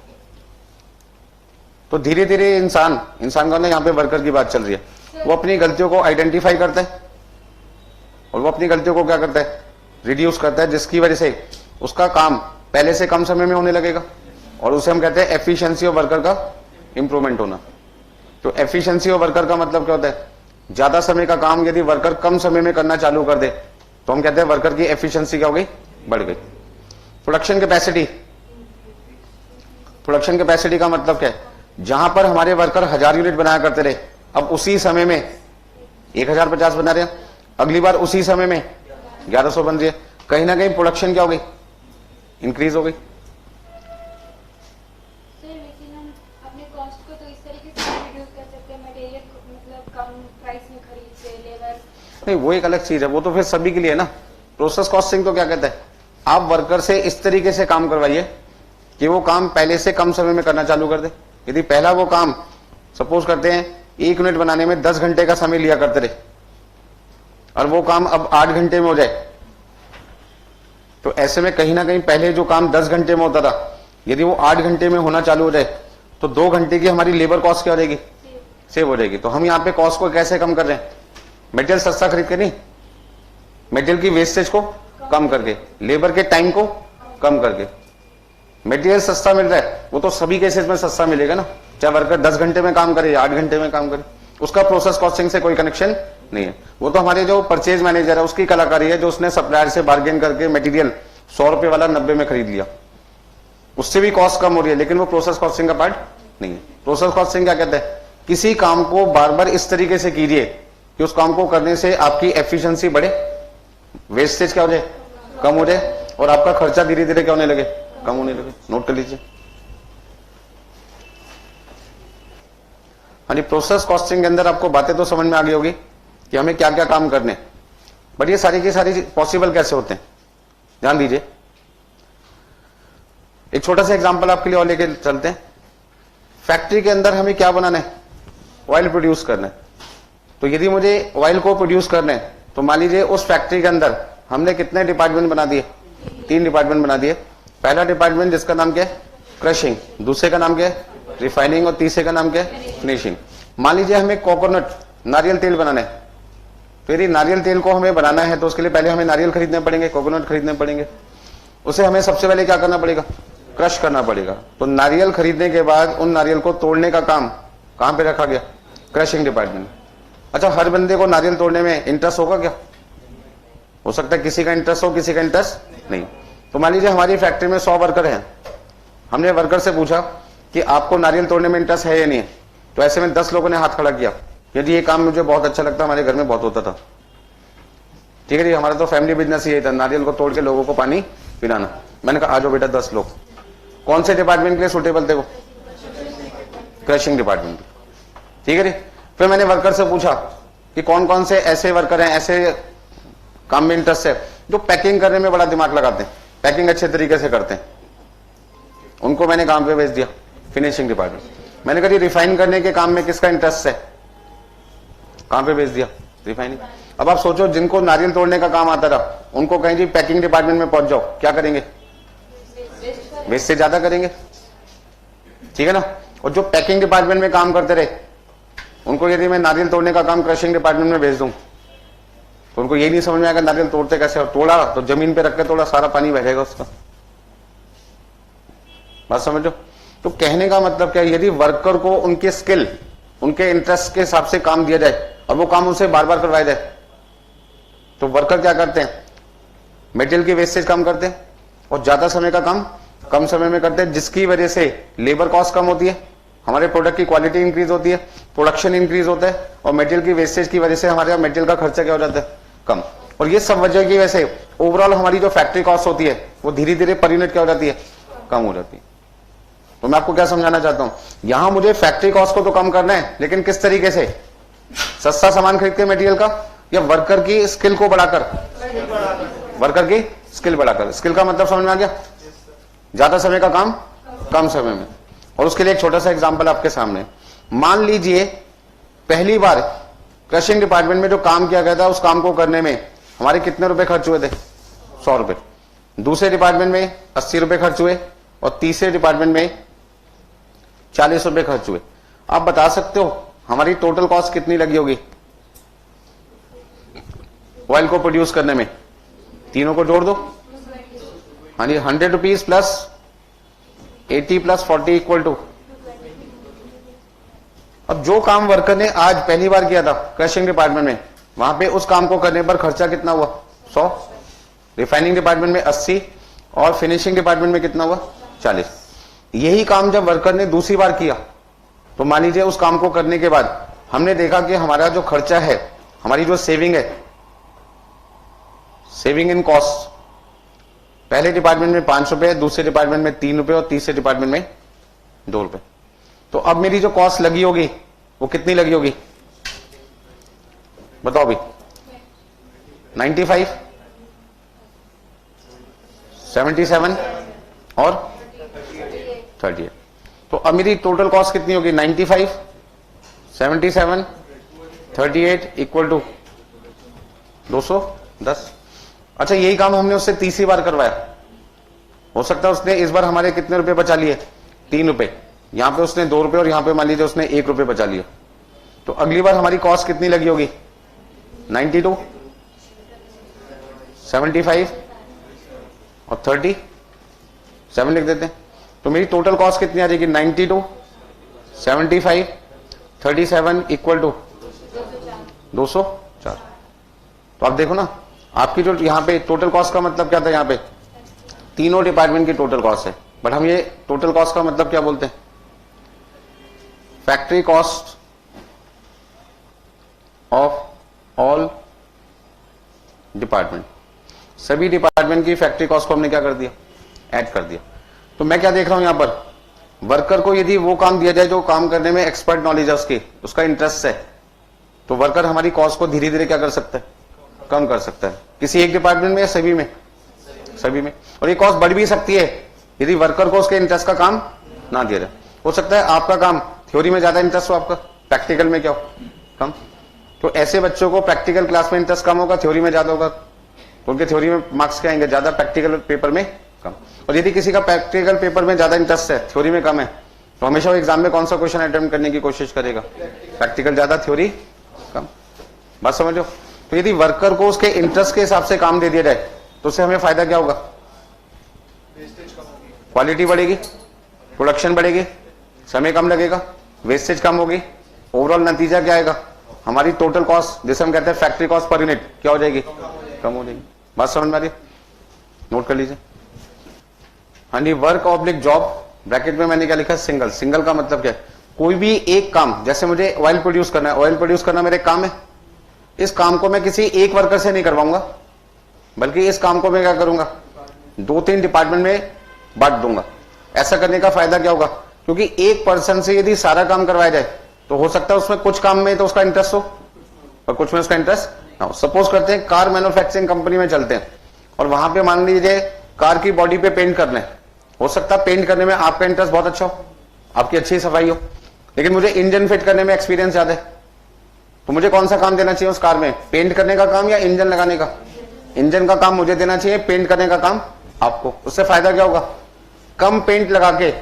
तो धीरे धीरे इंसान का ना, यहाँ पे वर्कर की बात चल रही है, वो अपनी गलतियों को आइडेंटिफाई करता है और वो अपनी गलतियों को क्या करता है, रिड्यूस करता है, जिसकी वजह से उसका काम पहले से कम समय में होने लगेगा, और उसे हम कहते हैं एफिशिएंसी ऑफ वर्कर का इंप्रूवमेंट होना। तो एफिशिएंसी ऑफ वर्कर का मतलब क्या होता है, ज्यादा समय का काम यदि वर्कर कम समय में करना चालू कर दे तो हम कहते हैं वर्कर की एफिशिएंसी क्या हो गई, बढ़ गई। प्रोडक्शन कैपेसिटी, प्रोडक्शन कैपेसिटी का मतलब क्या है, जहां पर हमारे वर्कर 1000 यूनिट बनाया करते रहे, अब उसी समय में 1050 बना रहे हैं, अगली बार उसी समय में 1100 बन रही है, कहीं ना कहीं प्रोडक्शन क्या हो गई, इंक्रीज हो गई। लेकिन हम अपने कॉस्ट को तो इस तरीके से रिड्यूस कर सकते हैं, मटेरियल मतलब कम प्राइस में खरीद से, लेबर नहीं, वो एक अलग चीज है, वो तो फिर सभी के लिए है ना। प्रोसेस कॉस्टिंग तो क्या कहता है, आप वर्कर से इस तरीके से काम करवाइए कि वो काम पहले से कम समय में करना चालू कर दे। यदि पहला वो काम सपोज करते हैं 1 यूनिट बनाने में 10 घंटे का समय लिया करते रहे और वो काम अब 8 घंटे में हो जाए, तो ऐसे में कहीं ना कहीं पहले जो काम 10 घंटे में होता था, यदि वो 8 घंटे में होना चालू हो जाए तो 2 घंटे की हमारी लेबर कॉस्ट क्या हो जाएगी, सेव हो जाएगी। तो हम यहाँ पे कॉस्ट को कैसे कम कर रहे हैं, मटेरियल सस्ता खरीद के नहीं, मटेरियल की वेस्टेज को कम करके, लेबर के टाइम को कम करके। मटेरियल सस्ता मिल रहा है, वो तो सभी केसेस में सस्ता मिलेगा ना, चाहे वर्कर 10 घंटे में काम करे या 8 घंटे में काम करे, उसका प्रोसेस कॉस्टिंग से कोई कनेक्शन नहीं है। वो तो हमारे जो परचेज मैनेजर है उसकी कलाकारी है, जो उसने सप्लायर से बार्गेन करके मटेरियल 100 रुपए वाला 90 में खरीद लिया, उससे भी कॉस्ट कम हो रही है, लेकिन वो प्रोसेस कॉस्टिंग का पार्ट नहीं है। प्रोसेस कॉस्टिंग क्या कहते हैं, किसी काम को बार बार इस तरीके से कीजिए कि उस काम को करने से आपकी एफिशिएंसी बढ़े, वेस्टेज क्या हो जाए, कम हो जाए, और आपका खर्चा धीरे धीरे क्या होने लगे, कम होने लगे। नोट कर लीजिए। हाँ जी, प्रोसेस कॉस्टिंग के अंदर आपको बातें तो समझ में आ गई होगी कि हमें क्या क्या काम करने, बट ये सारी की सारी पॉसिबल कैसे होते हैं, ध्यान दीजिए। एक छोटा सा एग्जांपल आपके लिए और लेके चलते हैं। फैक्ट्री के अंदर हमें क्या बनाना है, ऑयल प्रोड्यूस करना है। तो यदि मुझे ऑयल को प्रोड्यूस करना है, तो मान लीजिए उस फैक्ट्री के अंदर हमने कितने डिपार्टमेंट बना दिए, 3 डिपार्टमेंट बना दिए। पहला डिपार्टमेंट जिसका नाम क्या है, क्रशिंग, दूसरे का नाम क्या है, रिफाइनिंग, और तीसरे का नाम क्या है, फिनिशिंग। मान लीजिए हमें कोकोनट, नारियल तेल बनाना है, तो यदि नारियल तेल को हमें बनाना है तो उसके लिए पहले हमें नारियल खरीदने पड़ेंगे, कोकोनट खरीदने पड़ेंगे, उसे हमें सबसे पहले क्या करना पड़ेगा, क्रश करना पड़ेगा। तो नारियल खरीदने के बाद उन नारियल को तोड़ने का काम कहां पे रखा गया, क्रशिंग डिपार्टमेंट। अच्छा, हर बंदे को नारियल तोड़ने में इंटरेस्ट होगा क्या, हो सकता है किसी का इंटरेस्ट हो, किसी का इंटरेस्ट नहीं। तो मान लीजिए हमारी फैक्ट्री में 100 वर्कर हैं, हमने वर्कर से पूछा कि आपको नारियल तोड़ने में इंटरेस्ट है या नहीं है, तो ऐसे में 10 लोगों ने हाथ खड़ा किया, यदि ये काम मुझे बहुत अच्छा लगता, हमारे घर में बहुत होता था, ठीक है जी, हमारा तो फैमिली बिजनेस यही था, नारियल को तोड़ के लोगों को पानी पिलाना। मैंने कहा आ जाओ बेटा 10 लोग। कौन से डिपार्टमेंट के लिए सुटेबल थे वो, क्रशिंग डिपार्टमेंट, ठीक है जी। फिर मैंने वर्कर से पूछा कि कौन कौन से ऐसे वर्कर हैं, ऐसे काम में इंटरेस्ट है, जो पैकिंग करने में बड़ा दिमाग लगाते हैं, पैकिंग अच्छे तरीके से करते हैं, उनको मैंने काम पे भेज दिया, फिनिशिंग डिपार्टमेंट। मैंने कहा रिफाइन करने के काम में किसका इंटरेस्ट है, कहां पे भेज दिया, रिफाइनिंग। अब आप सोचो, जिनको नारियल तोड़ने का काम आता था, उनको कहें जी पैकिंग डिपार्टमेंट में पहुंच जाओ, क्या करेंगे, वेस्ट से ज्यादा करेंगे, ठीक है ना। और जो पैकिंग डिपार्टमेंट में काम करते रहे, उनको यदि मैं नारियल तोड़ने का काम क्रशिंग डिपार्टमेंट में भेज दूं, तो उनको यही नहीं समझ में आएगा नारियल तोड़ते कैसे, और तोड़ा तो जमीन पे रख के तोड़ा, सारा पानी बहेगा उसका, बात समझो। तो कहने का मतलब क्या है, यदि वर्कर को उनके स्किल, उनके इंटरेस्ट के हिसाब से काम दिया जाए और वो काम उनसे बार बार करवाया जाए, तो वर्कर क्या करते हैं, मटेरियल की वेस्टेज कम करते हैं और ज्यादा समय का काम कम समय में करते हैं, जिसकी वजह से लेबर कॉस्ट कम होती है, हमारे प्रोडक्ट की क्वालिटी इंक्रीज होती है, प्रोडक्शन इंक्रीज होता है, और मटेरियल की वेस्टेज की वजह से हमारे मटेरियल का खर्चा क्या हो जाता है, कम। और ये सब वजह की वजह से ओवरऑल हमारी जो फैक्ट्री कॉस्ट होती है वो धीरे धीरे पर यूनिट क्या हो जाती है, कम हो जाती है। तो मैं आपको क्या समझाना चाहता हूं, यहां मुझे फैक्ट्री कॉस्ट को तो कम करना है, लेकिन किस तरीके से, सस्ता सामान खरीद के मटेरियल का, या वर्कर की स्किल को बढ़ाकर, वर्कर की स्किल बढ़ाकर। स्किल का मतलब समझ में आ गया, ज्यादा समय का काम कम समय में। और उसके लिए एक छोटा सा एग्जांपल आपके सामने, मान लीजिए पहली बार क्रशिंग डिपार्टमेंट में जो काम किया गया था, उस काम को करने में हमारे कितने रुपए खर्च हुए थे, 100 रुपए। दूसरे डिपार्टमेंट में 80 रुपए खर्च हुए, और तीसरे डिपार्टमेंट में 40 रुपए खर्च हुए। आप बता सकते हो हमारी टोटल कॉस्ट कितनी लगी होगी ऑयल को प्रोड्यूस करने में, तीनों को जोड़ दो, हाँ जी, 100 rupees plus 80 plus 40 equal to. अब जो काम वर्कर ने आज पहली बार किया था क्रशिंग डिपार्टमेंट में, वहां पे उस काम को करने पर खर्चा कितना हुआ, 100। रिफाइनिंग डिपार्टमेंट में 80 और फिनिशिंग डिपार्टमेंट में कितना हुआ, 40। यही काम जब वर्कर ने दूसरी बार किया, तो मान लीजिए उस काम को करने के बाद हमने देखा कि हमारा जो खर्चा है, हमारी जो सेविंग है, सेविंग इन कॉस्ट, पहले डिपार्टमेंट में 5 रुपए, दूसरे डिपार्टमेंट में 3 रुपए, और तीसरे डिपार्टमेंट में 2 रुपए। तो अब मेरी जो कॉस्ट लगी होगी वो कितनी लगी होगी, बताओ भी, 95, 77 और 38। तो अब मेरी टोटल कॉस्ट कितनी होगी, 95, 77, 38 इक्वल टू 210। अच्छा, यही काम हमने उससे तीसरी बार करवाया, हो सकता है उसने इस बार हमारे कितने रुपए बचा लिए, 3 रुपए, यहां पे उसने 2 रुपए, और यहां पे मान लीजिए उसने 1 रुपए बचा लिया। तो अगली बार हमारी कॉस्ट कितनी लगी होगी, 92, 75 और 37 लिख देते हैं। तो मेरी टोटल कॉस्ट कितनी आ जाएगी? 92, 75, 37 इक्वल टू 204। तो आप देखो ना, आपकी जो यहाँ पे टोटल कॉस्ट का मतलब क्या था? यहाँ पे तीनों डिपार्टमेंट की टोटल कॉस्ट है, बट हम ये टोटल कॉस्ट का मतलब क्या बोलते हैं? Factory cost of all department. सभी डिपार्टमेंट की फैक्ट्री कॉस्ट को हमने क्या कर दिया? ऐड कर दिया। तो मैं क्या देख रहा हूं यहां पर? वर्कर को यदि वो काम दिया जाए जो काम करने में एक्सपर्ट नॉलेज है उसकी, उसका इंटरेस्ट है, तो वर्कर हमारी कॉस्ट को धीरे धीरे क्या कर सकता है? कम कर सकता है। किसी एक डिपार्टमेंट में या सभी में? सभी में। और ये कॉस्ट बढ़ भी सकती है यदि वर्कर को उसके इंटरेस्ट का काम ना दिया जाए। हो सकता है आपका काम थ्योरी में ज्यादा इंटरेस्ट हो, आपका प्रैक्टिकल में क्या हो? कम। तो ऐसे बच्चों को प्रैक्टिकल क्लास में इंटरेस्ट कम होगा, थ्योरी में ज्यादा होगा, तो उनके थ्योरी में मार्क्स क्या आएंगे? ज्यादा, प्रैक्टिकल पेपर में कम। और यदि किसी का प्रैक्टिकल पेपर में ज्यादा इंटरेस्ट है, थ्योरी में कम है, तो हमेशा वो एग्जाम में कौन सा क्वेश्चन अटेम्प्ट करने की कोशिश करेगा? प्रैक्टिकल ज्यादा, थ्योरी कम। बात समझो? तो यदि वर्कर को उसके इंटरेस्ट के हिसाब से काम दे दिया जाए तो उससे हमें फायदा क्या होगा? क्वालिटी बढ़ेगी, प्रोडक्शन बढ़ेगी, समय कम लगेगा, वेस्टेज कम होगी। ओवरऑल नतीजा क्या आएगा? हमारी टोटल कॉस्ट, जिसे हम कहते हैं फैक्ट्री कॉस्ट पर यूनिट, क्या हो जाएगी? कम हो जाएगी। बात समझ में आ रही? नोट कर लीजिए। हाँ जी, वर्क ऑब्लिक जॉब, ब्रैकेट में मैंने क्या लिखा? सिंगल। सिंगल का मतलब क्या है? कोई भी एक काम, जैसे मुझे ऑयल प्रोड्यूस करना है, ऑयल प्रोड्यूस करना मेरा काम है, इस काम को मैं किसी एक वर्कर से नहीं करवाऊंगा, बल्कि इस काम को मैं क्या करूंगा? 2-3 डिपार्टमेंट में बांट दूंगा। ऐसा करने का फायदा क्या होगा? क्योंकि एक पर्सन से यदि सारा काम करवाया जाए तो हो सकता है उसमें कुछ काम में तो उसका इंटरेस्ट हो और कुछ में उसका इंटरेस्ट ना हो। सपोज करते हैं कार मैन्युफैक्चरिंग कंपनी में चलते हैं और वहां पे मान लीजिए कार की बॉडी पे पेंट करना है। हो सकता है पेंट करने में आपका इंटरेस्ट बहुत अच्छा हो, आपकी अच्छी सफाई हो, लेकिन मुझे इंजन फिट करने में एक्सपीरियंस ज्यादा है, तो मुझे कौन सा काम देना चाहिए उस कार में? पेंट करने का काम या इंजन लगाने का? इंजन का काम मुझे देना चाहिए, पेंट करने का काम आपको। उससे फायदा क्या होगा? कम पेंट लगा के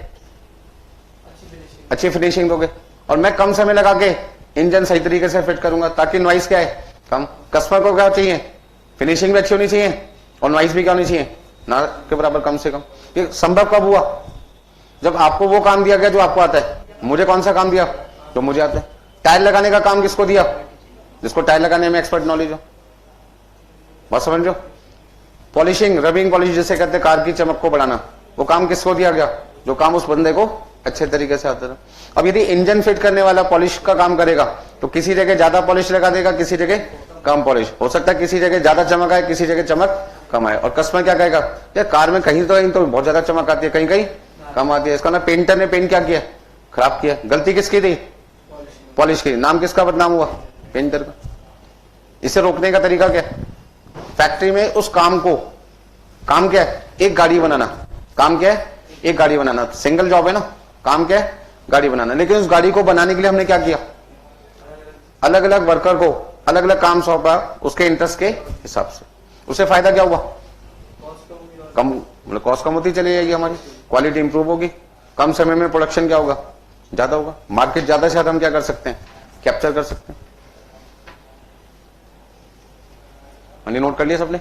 अच्छी फिनिशिंग दोगे, और मैं कम समय लगा के इंजन सही तरीके से फिट करूंगा, ताकि नॉइस क्या है? कम। कस्टमर को क्या चाहिए? फिनिशिंग भी अच्छी होनी चाहिए और नॉइस भी क्या होनी चाहिए? ना के बराबर, कम से कम। ये संभव कब हुआ? जब आपको वो काम दिया गया जो आपको आता है। मुझे कौन सा काम दिया? जो मुझे आता है। टायर लगाने का काम किसको दिया? जिसको टायर लगाने में एक्सपर्ट नॉलेज हो। बात समझ रहे हो? पॉलिशिंग, रबिंग पॉलिश जिसे कहते हैं, कार की चमक को बढ़ाना, वो काम किसको दिया गया? जो काम उस बंदे को अच्छे तरीके से आता था। अब यदि इंजन फिट करने वाला पॉलिश का काम करेगा तो किसी जगह ज्यादा पॉलिश लगा देगा, किसी जगह कम पॉलिश। हो सकता है किसी जगह ज्यादा चमक आए, किसी जगह चमक कम आए, और कस्टमर क्या कहेगा? यार कार में कहीं तो बहुत ज्यादा चमक आती है, कहीं कहीं कम आती है। इसका ना पेंटर ने पेंट क्या किया? खराब किया। गलती किसकी थी? पॉलिश की। नाम किसका बदनाम हुआ? पेंटर का। इसे रोकने का तरीका क्या है? फैक्ट्री में उस काम को, काम क्या है? एक गाड़ी बनाना। काम क्या है? एक गाड़ी बनाना। सिंगल जॉब है ना, काम क्या है? गाड़ी बनाना। लेकिन उस गाड़ी को बनाने के लिए हमने क्या किया? अलग अलग वर्कर को अलग अलग काम सौंपा, उसके इंटरेस्ट के हिसाब से। उससे फायदा क्या हुआ? कम, मतलब कॉस्ट कम होती चली जाएगी, हमारी क्वालिटी इंप्रूव होगी, कम समय में प्रोडक्शन क्या होगा? ज्यादा होगा। मार्केट ज्यादा से ज्यादा हम क्या कर सकते हैं? कैप्चर कर सकते हैं। मैंने नोट कर लिया सबने?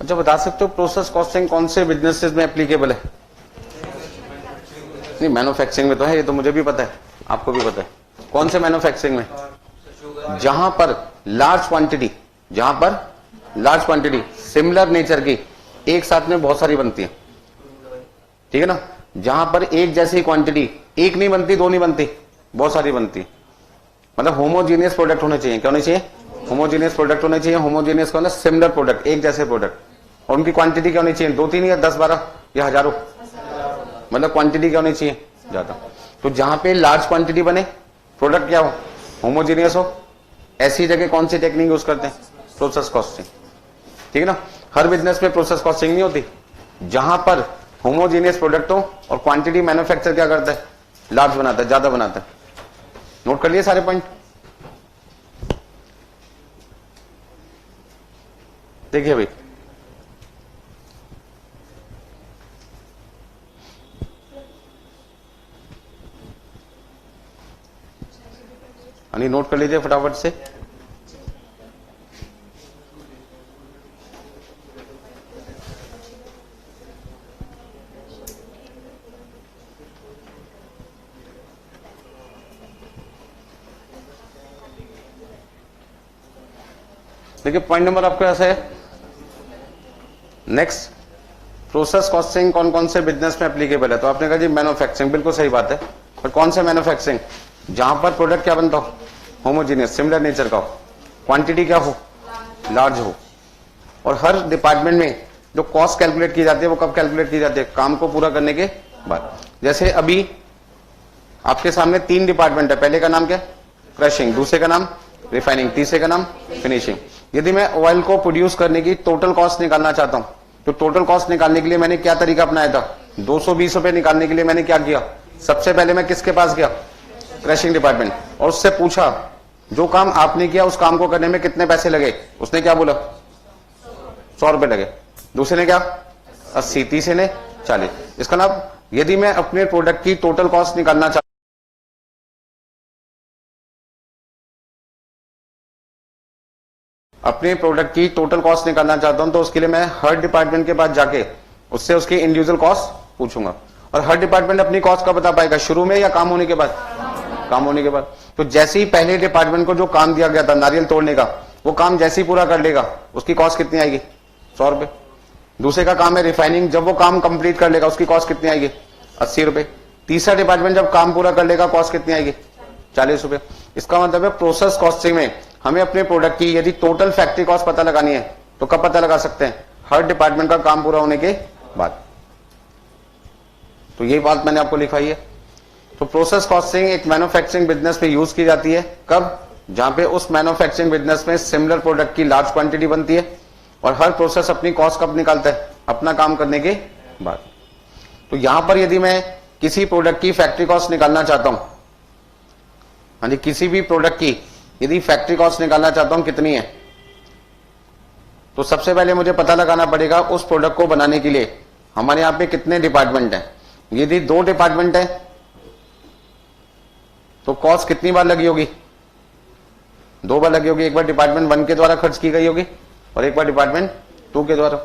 अच्छा, बता सकते हो प्रोसेस कॉस्टिंग कौन से बिजनेसेस में एप्लीकेबल है? नहीं, मैन्युफैक्चरिंग में तो है, ये तो मुझे भी पता है, आपको भी पता है। कौन से मैन्युफैक्चरिंग में? जहां पर लार्ज क्वांटिटी, जहां पर लार्ज क्वांटिटी सिमिलर नेचर की एक साथ में बहुत सारी बनती है, ठीक है ना? जहां पर एक जैसी क्वांटिटी, एक नहीं बनती, दो नहीं बनती, बहुत सारी बनती है। मतलब होमोजीनियस प्रोडक्ट होने चाहिए। क्या होने चाहिए? होमोजीनियस प्रोडक्ट होने चाहिए। होमोजीनियस का मतलब सिमिलर प्रोडक्ट, एक जैसे प्रोडक्ट, और उनकी क्वांटिटी क्या होनी चाहिए? 2-3 या 10-12 या हजारों, मतलब क्वांटिटी क्या होनी चाहिए? ज्यादा। तो जहां पे लार्ज क्वांटिटी बने, प्रोडक्ट क्या हो? होमोजीनियस हो, ऐसी जगह कौन सी टेक्निक यूज करते हैं? प्रोसेस कॉस्टिंग, ठीक है ना? हर बिजनेस में प्रोसेस कॉस्टिंग नहीं होती। जहां पर होमोजीनियस प्रोडक्ट हो और क्वांटिटी मैन्युफैक्चर क्या करता है, लार्ज बनाता है, ज्यादा बनाता है। नोट कर लिए सारे पॉइंट। देखिए भाई, यानी नोट कर लीजिए फटाफट से। देखिए पॉइंट नंबर आपके पास है नेक्स्ट, प्रोसेस कॉस्टिंग कौन कौन से बिजनेस में एप्लीकेबल है। तो आपने कहा जी मैन्युफैक्चरिंग, बिल्कुल सही बात है, पर कौन से मैन्युफैक्चरिंग, जहां पर प्रोडक्ट क्या बनता हो, होमोजीनियस सिमिलर नेचर का हो, क्वांटिटी क्या हो, लार्ज हो, और हर डिपार्टमेंट में जो कॉस्ट कैलकुलेट की जाती है वो कब कैलकुलेट की जाती है, काम को पूरा करने के बाद। जैसे अभी आपके सामने 3 डिपार्टमेंट है, पहले का नाम क्या, क्रशिंग, दूसरे का नाम रिफाइनिंग, तीसरे का नाम फिनिशिंग। यदि मैं ऑयल को प्रोड्यूस करने की टोटल कॉस्ट निकालना चाहता हूं, तो टोटल कॉस्ट निकालने के लिए मैंने क्या तरीका अपनाया था, 220 रुपए निकालने के लिए मैंने क्या किया, सबसे पहले मैं किसके पास गया, क्रशिंग डिपार्टमेंट, और उससे पूछा जो काम आपने किया उस काम को करने में कितने पैसे लगे। उसने क्या बोला, 100 रुपए लगे। दूसरे ने क्या, 80, तीसरे ने 40। इसका मतलब यदि मैं अपने प्रोडक्ट की टोटल कॉस्ट निकालना चाहता हूं तो उसके लिए मैं हर डिपार्टमेंट के पास जाके उससे उसकी इंडिविजुअल कॉस्ट पूछूंगा। और हर डिपार्टमेंट अपनी कॉस्ट का बता पाएगा, शुरू में या काम होने के बाद, काम होने के बाद। तो जैसे ही पहले डिपार्टमेंट को जो काम दिया गया था नारियल तोड़ने का, वो काम जैसे ही पूरा कर लेगा उसकी कॉस्ट कितनी आएगी, 100 रुपए। दूसरे का काम है रिफाइनिंग, जब वो काम कंप्लीट कर लेगा उसकी कॉस्ट कितनी आएगी, 80 रुपए। तीसरा डिपार्टमेंट जब काम पूरा कर लेगा कॉस्ट कितनी आएगी, 40 रुपए। इसका मतलब है प्रोसेस कॉस्टिंग में हमें अपने प्रोडक्ट की यदि टोटल फैक्ट्री कॉस्ट पता लगानी है तो कब पता लगा सकते हैं, हर डिपार्टमेंट का काम पूरा होने के बाद। तो यही बात मैंने आपको लिखाई है। तो प्रोसेस कॉस्टिंग एक मैन्युफैक्चरिंग बिजनेस में यूज की जाती है, कब, जहां पे उस मैन्युफैक्चरिंग बिजनेस में सिमिलर प्रोडक्ट की लार्ज क्वांटिटी बनती है और हर प्रोसेस अपनी कॉस्ट कब निकालता है, अपना काम करने के बाद। तो यहां पर यदि मैं किसी प्रोडक्ट की फैक्ट्री कॉस्ट निकालना चाहता हूं, हाँ जी, किसी भी प्रोडक्ट की यदि फैक्ट्री कॉस्ट निकालना चाहता हूं कितनी है, तो सबसे पहले मुझे पता लगाना पड़ेगा उस प्रोडक्ट को बनाने के लिए हमारे यहां पे कितने डिपार्टमेंट हैं। यदि 2 डिपार्टमेंट है तो कॉस्ट कितनी बार लगी होगी, 2 बार लगी होगी। एक बार डिपार्टमेंट 1 के द्वारा खर्च की गई होगी और एक बार डिपार्टमेंट 2 के द्वारा।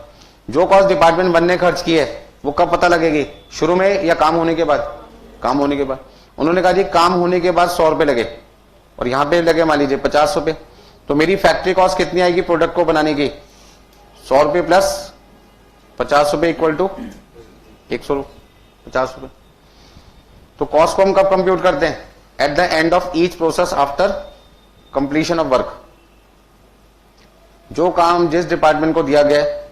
जो कॉस्ट डिपार्टमेंट 1 ने खर्च की है वो कब पता लगेगी, शुरू में या काम होने के बाद, काम होने के बाद। उन्होंने कहा जी काम होने के बाद 100 रुपए लगे और यहां पे लगे मान लीजिए 50 रुपए, तो मेरी फैक्ट्री कॉस्ट कितनी आएगी प्रोडक्ट को बनाने की, 100 रुपए प्लस 50 रुपए इक्वल टू 150 रुपए। तो कॉस्ट को हम कब कंप्यूट करते हैं, at the end of each process after completion of work. जो काम जिस डिपार्टमेंट को दिया गया है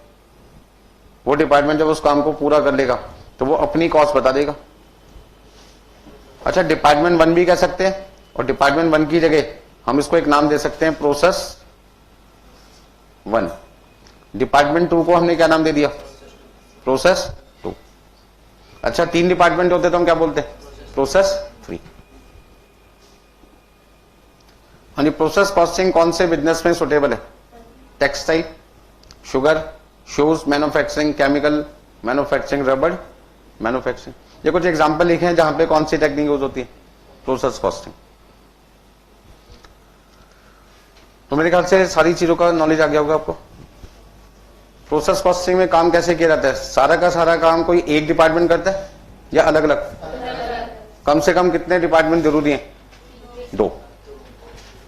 वो डिपार्टमेंट जब उस काम को पूरा कर लेगा तो वो अपनी कॉस्ट बता देगा। अच्छा, डिपार्टमेंट 1 भी कह सकते हैं और डिपार्टमेंट 1 की जगह हम इसको एक नाम दे सकते हैं प्रोसेस 1। डिपार्टमेंट 2 को हमने क्या नाम दे दिया, प्रोसेस 2। अच्छा, 3 डिपार्टमेंट होते तो हम क्या बोलते, प्रोसेस 3। हाँ, प्रोसेस कॉस्टिंग कौन से बिजनेस में सुटेबल है, textile, sugar, shoes manufacturing, chemical manufacturing, रबड़ मैन्युफैक्चरिंग। ये कुछ एग्जांपल लिखे हैं जहां पे कौन सी टेक्निक यूज होती है, प्रोसेस कॉस्टिंग। तो मेरे ख्याल से सारी चीजों का नॉलेज आ गया होगा आपको। प्रोसेस कॉस्टिंग में काम कैसे किया जाता है, सारा का सारा काम कोई एक डिपार्टमेंट करता है या अलग अलग, कम से कम कितने डिपार्टमेंट जरूरी है, 2,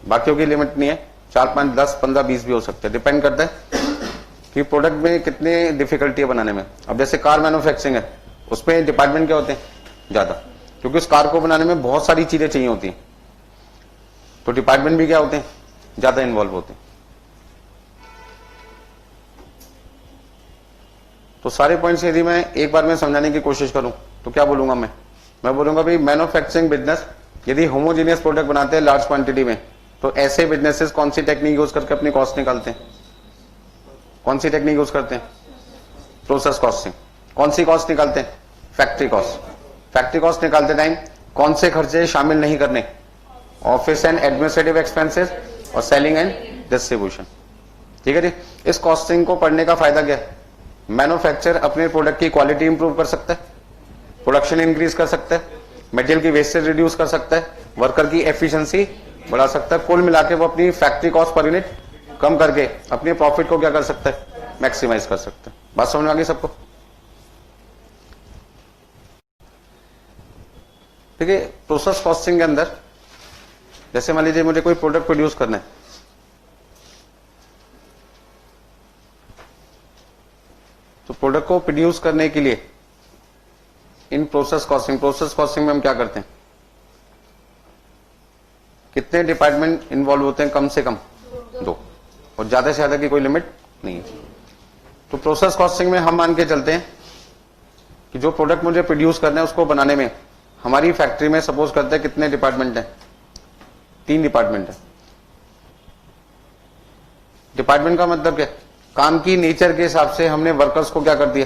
बाकियों की लिमिट नहीं है, 4, 5, 10, 15, 20 भी हो सकते हैं, डिपेंड करता है कि प्रोडक्ट में कितनी डिफिकल्टी है बनाने में। अब जैसे कार मैन्युफैक्चरिंग है, उसमें डिपार्टमेंट क्या होते हैं, ज्यादा, क्योंकि उस कार को बनाने में बहुत सारी चीजें चाहिए होती हैं, तो डिपार्टमेंट भी क्या होते हैं, ज्यादा इन्वॉल्व होते हैं। तो सारे पॉइंट्स यदि मैं एक बार में समझाने की कोशिश करूं तो क्या बोलूंगा मैं बोलूंगा भाई मैन्युफैक्चरिंग बिजनेस यदि होमोजीनियस प्रोडक्ट बनाते हैं लार्ज क्वांटिटी में, तो ऐसे बिजनेसेस कौन सी टेक्निक यूज करके अपनी कॉस्ट निकालते हैं, कौन सी टेक्निक यूज करते हैं, प्रोसेस कॉस्टिंग। कौन सी कॉस्ट निकालते हैं? Factory cost. फैक्ट्री कॉस्ट निकालते टाइम कौन से खर्चे शामिल नहीं करने? ऑफिस एंड एडमिनिस्ट्रेटिव एक्सपेंसेस और सेलिंग एंड डिस्ट्रीब्यूशन। ठीक है जी। इस कॉस्टिंग को पढ़ने का फायदा क्या है? मैन्युफैक्चरर अपने प्रोडक्ट की क्वालिटी इंप्रूव कर सकता है, प्रोडक्शन इंक्रीज कर सकता है, मटेरियल की वेस्टेज रिड्यूस कर सकता है, वर्कर की एफिशिएंसी बढ़ा सकता है। कुल मिलाकर वो अपनी फैक्ट्री कॉस्ट पर यूनिट कम करके अपने प्रॉफिट को क्या कर सकता है? मैक्सिमाइज कर सकता है। बात समझ में आ गई सबको? ठीक है। प्रोसेस कॉस्टिंग के अंदर जैसे मान लीजिए मुझे कोई प्रोडक्ट प्रोड्यूस करना है, तो प्रोडक्ट को प्रोड्यूस करने के लिए इन प्रोसेस कॉस्टिंग में हम क्या करते हैं? कितने डिपार्टमेंट इन्वॉल्व होते हैं? कम से कम 2, और ज्यादा से ज्यादा की कोई लिमिट नहीं है। तो प्रोसेस कॉस्टिंग में हम मान के चलते हैं कि जो प्रोडक्ट मुझे प्रोड्यूस करना है उसको बनाने में हमारी फैक्ट्री में सपोज करते हैं कितने डिपार्टमेंट हैं? 3 डिपार्टमेंट है। डिपार्टमेंट का मतलब क्या? काम की नेचर के हिसाब से हमने वर्कर्स को क्या कर दिया?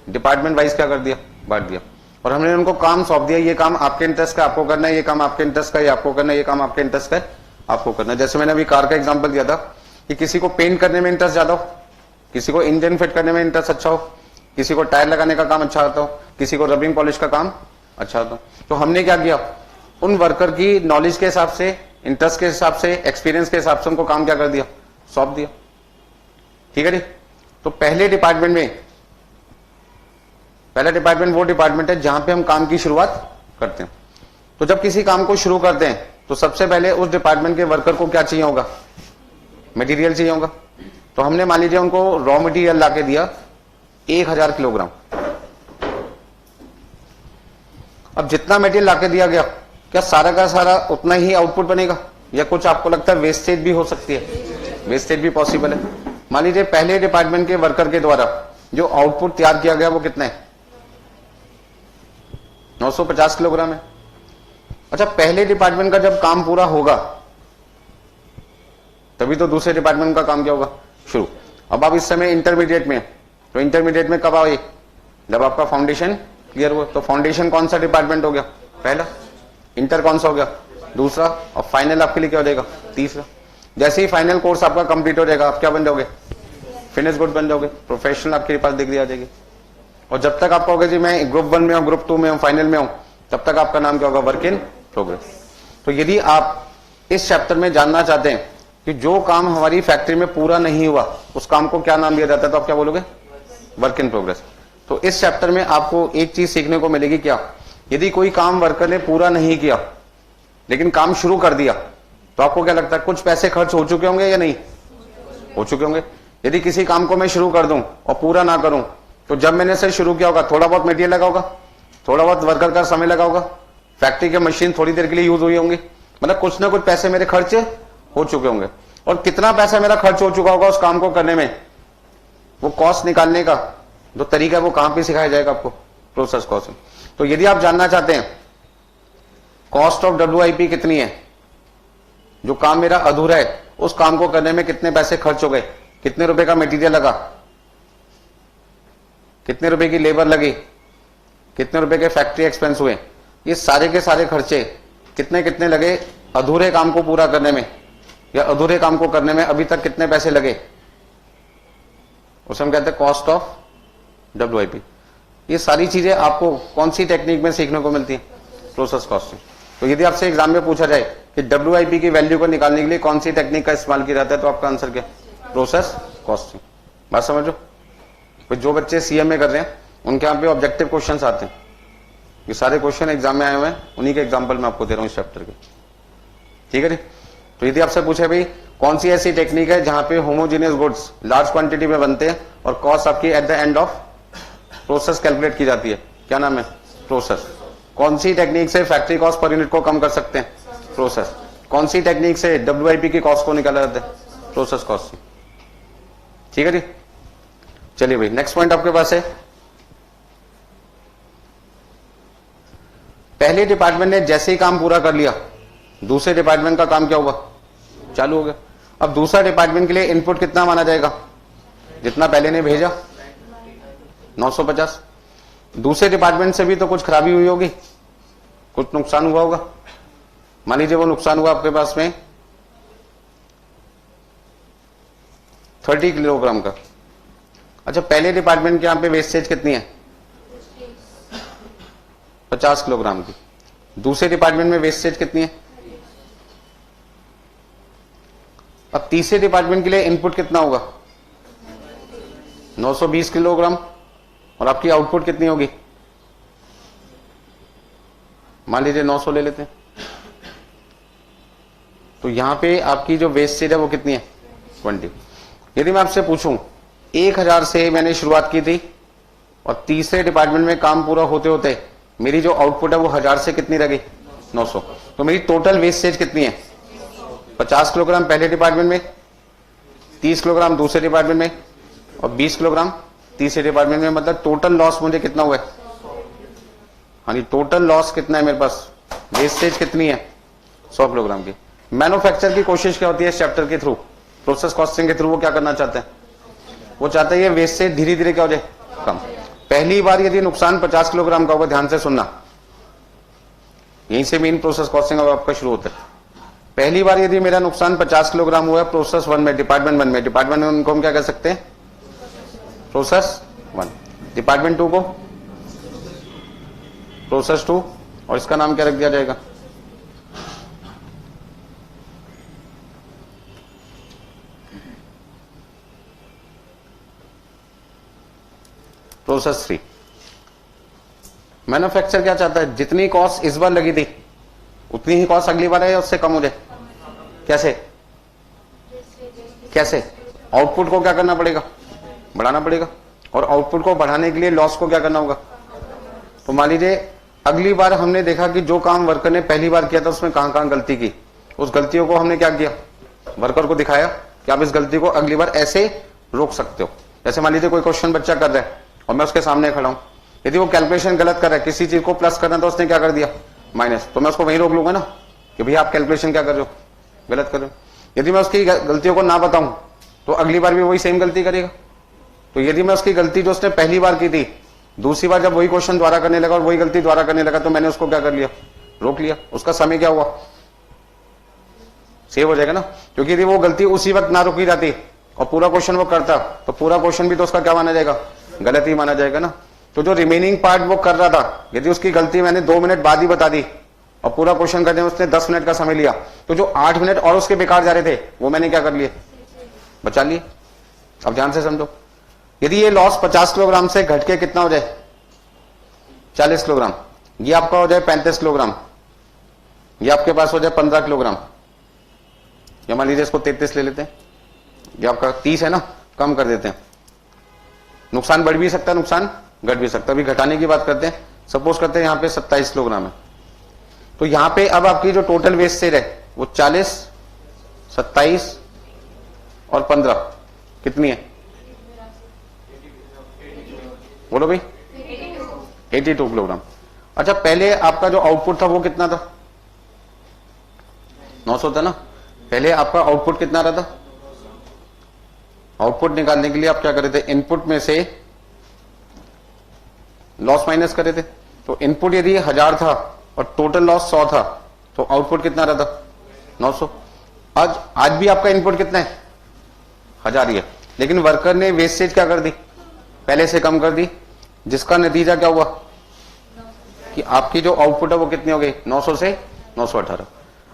डिपार्टमेंट वाइज क्या कर दिया? बांट दिया। और हमने उनको काम सौंप दिया, ये काम आपके इंटरेस्ट का आपको करना है, ये काम आपके इंटरेस्ट का ये आपको करना है, ये काम आपके इंटरेस्ट का है आपको करना है। जैसे मैंने अभी कार का एग्जांपल दिया था कि किसी को पेंट करने में इंटरेस्ट ज्यादा हो, किसी को इंजन फिट करने में इंटरेस्ट अच्छा हो, किसी को टायर लगाने का काम अच्छा होता हो, किसी को रबिंग पॉलिश का काम अच्छा होता हो। तो हमने क्या किया? उन वर्कर की नॉलेज के हिसाब से, इंटरेस्ट के हिसाब से, एक्सपीरियंस के हिसाब से उनको काम क्या कर दिया? सौंप दिया। ठीक है जी। तो पहला डिपार्टमेंट वो डिपार्टमेंट है जहां पे हम काम की शुरुआत करते हैं। तो जब किसी काम को शुरू करते हैं तो सबसे पहले उस डिपार्टमेंट के वर्कर को क्या चाहिए होगा? मटेरियल चाहिए होगा। तो हमने मान लीजिए उनको रॉ मटेरियल लाके दिया 1000 किलोग्राम। अब जितना मटेरियल लाके दिया गया, क्या सारा का सारा उतना ही आउटपुट बनेगा, या कुछ आपको लगता है वेस्टेज भी हो सकती है? वेस्टेज भी पॉसिबल है। मान लीजिए पहले डिपार्टमेंट के वर्कर के द्वारा जो आउटपुट तैयार किया गया वो कितना है? 950 किलोग्राम है। अच्छा, पहले डिपार्टमेंट का जब काम पूरा होगा तभी तो दूसरे डिपार्टमेंट का काम क्या होगा? शुरू। अब आप इस समय इंटरमीडिएट में, तो इंटरमीडिएट में कब आए? जब आपका फाउंडेशन क्लियर हुआ। तो फाउंडेशन कौन सा डिपार्टमेंट हो गया? पहला। इंटर कौन सा हो गया? दूसरा। और फाइनल आपके लिए क्या हो जाएगा? तीसरा। जैसे ही फाइनल कोर्स आपका कंप्लीट हो जाएगा आप क्या बन जाओगे? फिनिश गुड बन जाओगे, प्रोफेशनल आपके पास डिग्री आ जाएगी। और जब तक आप कहोगे जी मैं ग्रुप 1 में हूं, ग्रुप 2 में हूं, फाइनल में हूं, तब तक आपका नाम क्या होगा? Work in progress. तो यदि आप इस चैप्टर में जानना चाहते हैं कि जो काम हमारी फैक्ट्री में पूरा नहीं हुआ उस काम को क्या नाम दिया जाता है, तो आप क्या बोलोगे? Work in progress. तो इस चैप्टर में आपको एक चीज सीखने को मिलेगी, क्या? यदि कोई काम वर्कर ने पूरा नहीं किया लेकिन काम शुरू कर दिया, तो आपको क्या लगता है कुछ पैसे खर्च हो चुके होंगे या नहीं हो चुके होंगे? यदि किसी काम को मैं शुरू कर दूं और पूरा ना करूं, तो जब मैंने से शुरू किया होगा थोड़ा बहुत मटेरियल लगा होगा, थोड़ा बहुत वर्कर का समय लगा होगा, फैक्ट्री की मशीन थोड़ी देर के लिए यूज हुई होंगी, मतलब कुछ ना कुछ पैसे मेरे खर्च हो चुके होंगे। और कितना पैसा मेरा खर्च हो चुका होगा उस काम को करने में, वो कॉस्ट निकालने का जो तरीका है वो कहां पे सिखाया जाएगा आपको? Process cost. तो यदि आप जानना चाहते हैं कॉस्ट ऑफ WIP कितनी है, जो काम मेरा अधूरा है उस काम को करने में कितने पैसे खर्च हो गए, कितने रुपए का मटेरियल लगा, कितने रुपए की लेबर लगी, कितने रुपए के फैक्ट्री एक्सपेंस हुए, ये सारे के सारे खर्चे कितने कितने लगे अधूरे काम को पूरा करने में, या अधूरे काम को करने में अभी तक कितने पैसे लगे, उसे हम कहते हैं कॉस्ट ऑफ WIP। ये सारी चीजें आपको कौन सी टेक्निक में सीखने को मिलती है? Process costing. तो यदि आपसे एग्जाम में पूछा जाए कि WIP की वैल्यू को निकालने के लिए कौन सी टेक्निक का इस्तेमाल किया जाता है, तो आपका आंसर क्या? Process costing. बात समझो। जो बच्चे CMA कर रहे हैं उनके यहाँ पे ऑब्जेक्टिव क्वेश्चंस आते हैं, ये सारे क्वेश्चन एग्जाम में आए हुए हैं, उन्हीं के एग्जाम्पल मैं आपको दे रहा हूँ इस चैप्टर के। ठीक है जी। तो यदि आपसे पूछे भाई कौन सी ऐसी टेक्निक है जहां पे होमोजेनियस गुड्स लार्ज क्वांटिटी में बनते हैं और कॉस्ट आपकी at the end of process calculate की जाती है, क्या नाम है? प्रोसेस। कौन सी टेक्निक से फैक्ट्री कॉस्ट पर यूनिट को कम कर सकते हैं? प्रोसेस। कौन सी टेक्निक से WIP की कॉस्ट को निकाला जाता है? Process cost. ठीक है जी। चलिए भाई नेक्स्ट पॉइंट आपके पास है, पहले डिपार्टमेंट ने जैसे ही काम पूरा कर लिया दूसरे डिपार्टमेंट का काम क्या हुआ? चालू हो गया। अब दूसरा डिपार्टमेंट के लिए इनपुट कितना माना जाएगा? जितना पहले ने भेजा। 950। दूसरे डिपार्टमेंट से भी तो कुछ खराबी हुई होगी, कुछ नुकसान हुआ होगा। मान लीजिए वो नुकसान हुआ आपके पास में 30 किलोग्राम का। अच्छा, पहले डिपार्टमेंट के यहां पे वेस्टेज कितनी है? 50 किलोग्राम की। दूसरे डिपार्टमेंट में वेस्टेज कितनी है? अब तीसरे डिपार्टमेंट के लिए इनपुट कितना होगा? 920 किलोग्राम। और आपकी आउटपुट कितनी होगी? मान लीजिए 900 ले लेते हैं। तो यहां पे आपकी जो वेस्टेज है वो कितनी है? 20। यदि मैं आपसे पूछूं 1000 से मैंने शुरुआत की थी और तीसरे डिपार्टमेंट में काम पूरा होते होते मेरी जो आउटपुट है वो 1000 से कितनी रह गई? 900। तो मेरी टोटल वेस्टेज कितनी है? 50 किलोग्राम पहले डिपार्टमेंट में, 30 किलोग्राम दूसरे डिपार्टमेंट में और 20 किलोग्राम तीसरे डिपार्टमेंट में। मतलब टोटल लॉस मुझे कितना हुआ है? हाँ जी, टोटल लॉस कितना है मेरे पास? वेस्टेज कितनी है? 100 किलोग्राम की। मैन्युफैक्चर की कोशिश क्या होती है इस चैप्टर के थ्रू, प्रोसेस कॉस्टिंग के थ्रू? वो क्या करना चाहते हैं? वो चाहते हैं ये वेस्टेज धीरे धीरे क्या हो जाए? कम। पहली बार यदि नुकसान 50 किलोग्राम का होगा, ध्यान से सुनना, यहीं से मेन प्रोसेस कॉस्टिंग अब आपका शुरू होता है। पहली बार यदि मेरा नुकसान 50 किलोग्राम हुआ है प्रोसेस 1 में, डिपार्टमेंट 1 में, डिपार्टमेंट 1 को हम क्या कह सकते हैं? प्रोसेस 1। डिपार्टमेंट 2 को प्रोसेस 2, और इसका नाम क्या रख दिया जाएगा? प्रोसेस 3। मैन्युफैक्चर क्या चाहता है? जितनी कॉस्ट इस बार लगी थी उतनी ही कॉस्ट अगली बार है या उससे कम हो जाए? कैसे? कैसे? आउटपुट को क्या करना पड़ेगा? बढ़ाना पड़ेगा। और आउटपुट को बढ़ाने के लिए लॉस को क्या करना होगा? तो मान लीजिए अगली बार हमने देखा कि जो काम वर्कर ने पहली बार किया था उसमें कहां कहां गलती की, उस गलतियों को हमने क्या किया? वर्कर को दिखाया कि आप इस गलती को अगली बार ऐसे रोक सकते हो। जैसे मान लीजिए कोई क्वेश्चन बच्चा कर रहा है और मैं उसके सामने खड़ा हूं, यदि वो कैलकुलेशन गलत कर रहा है, किसी चीज को प्लस करना तो उसने क्या कर दिया? माइनस। तो मैं उसको वहीं रोक लूंगा ना कि भैया आप कैलकुलेशन क्या कर रहे हो? गलत कर रहे हो। यदि मैं उसकी गलतियों को ना बताऊं तो अगली बार भी वही सेम गलती करेगा। तो यदि मैं उसकी गलती जो उसने पहली बार की थी, दूसरी बार जब वही क्वेश्चन दोबारा करने लगा और वही गलती दोबारा करने लगा, तो मैंने उसको क्या कर लिया? रोक लिया। उसका समय क्या हुआ? सेव हो जाएगा ना। क्योंकि यदि वो गलती उसी वक्त ना रोकी जाती और पूरा क्वेश्चन वो करता तो पूरा क्वेश्चन भी तो उसका क्या माना जाएगा? गलत ही माना जाएगा ना। तो जो रिमेनिंग पार्ट वो कर रहा था, यदि उसकी गलती मैंने 2 मिनट बाद ही बता दी और पूरा क्वेश्चन करने में उसने 10 मिनट का समय लिया, तो जो 8 मिनट और उसके बेकार जा रहे थे वो मैंने क्या कर लिए? बचा लिए। अब ध्यान से समझो, यदि ये लॉस 50 किलोग्राम से घट के कितना हो जाए? 40 किलोग्राम, ये आपका हो जाए 35 किलोग्राम, ये आपके पास हो जाए 15 किलोग्राम, या मान लीजिए इसको 33 ले लेते हैं, ये आपका 30 है ना, कम कर देते हैं। नुकसान बढ़ भी सकता है, नुकसान घट भी सकता है। अभी घटाने की बात करते हैं। सपोज करते हैं यहां पे 27 किलोग्राम है, तो यहां पे अब आपकी जो टोटल वेस्टेज है वो 40, 27 और 15 कितनी है? बोलो भाई। 82 किलोग्राम। अच्छा, पहले आपका जो आउटपुट था वो कितना था? 900 था ना। पहले आपका आउटपुट कितना रहा था? आउटपुट निकालने के लिए आप क्या कर रहे थे? इनपुट में से लॉस माइनस कर रहे थे। तो इनपुट यदि 1000 था और टोटल लॉस 100 था, तो आउटपुट कितना रहा था? 900। आज भी आपका इनपुट कितना है? 1000 ही है, लेकिन वर्कर ने वेस्टेज क्या कर दी? पहले से कम कर दी, जिसका नतीजा क्या हुआ कि आपकी जो आउटपुट है वो कितनी हो गई? 900 से 918।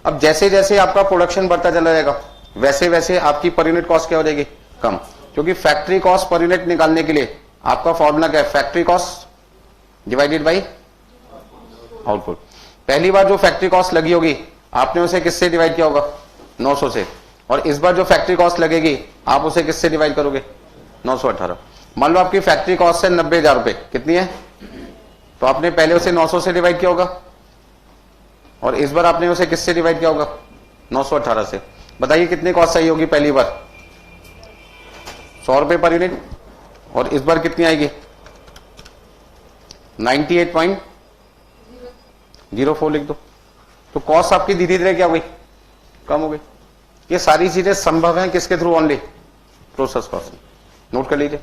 अब जैसे जैसे आपका प्रोडक्शन बढ़ता चला जाएगा वैसे वैसे आपकी पर यूनिट कॉस्ट क्या हो जाएगी? कम। क्योंकि फैक्ट्री कॉस्ट पर यूनिट निकालने के लिए आपका फॉर्मूला क्या है? Factory cost divided by output. पहली बार जो फैक्ट्री कॉस्ट लगी होगी आपने उसे किससे डिवाइड किया होगा? 900 से। और इस बार जो फैक्ट्री कॉस्ट लगेगी आप उसे किससे डिवाइड करोगे? 918। मान लो आपकी फैक्ट्री कॉस्ट है 90,000 रुपए, कितनी है? तो आपने पहले उसे 900 से डिवाइड किया होगा और इस बार आपने उसे किससे डिवाइड किया होगा? 918 से। बताइए कितनी कॉस्ट आई होगी पहली बार? 100 रुपए पर यूनिट। और इस बार कितनी आएगी? 98.04 लिख दो। तो कॉस्ट आपकी धीरे धीरे क्या हो गई? कम हो गई। ये सारी चीजें संभव है किसके through? Only process cost. Note कर लीजिए।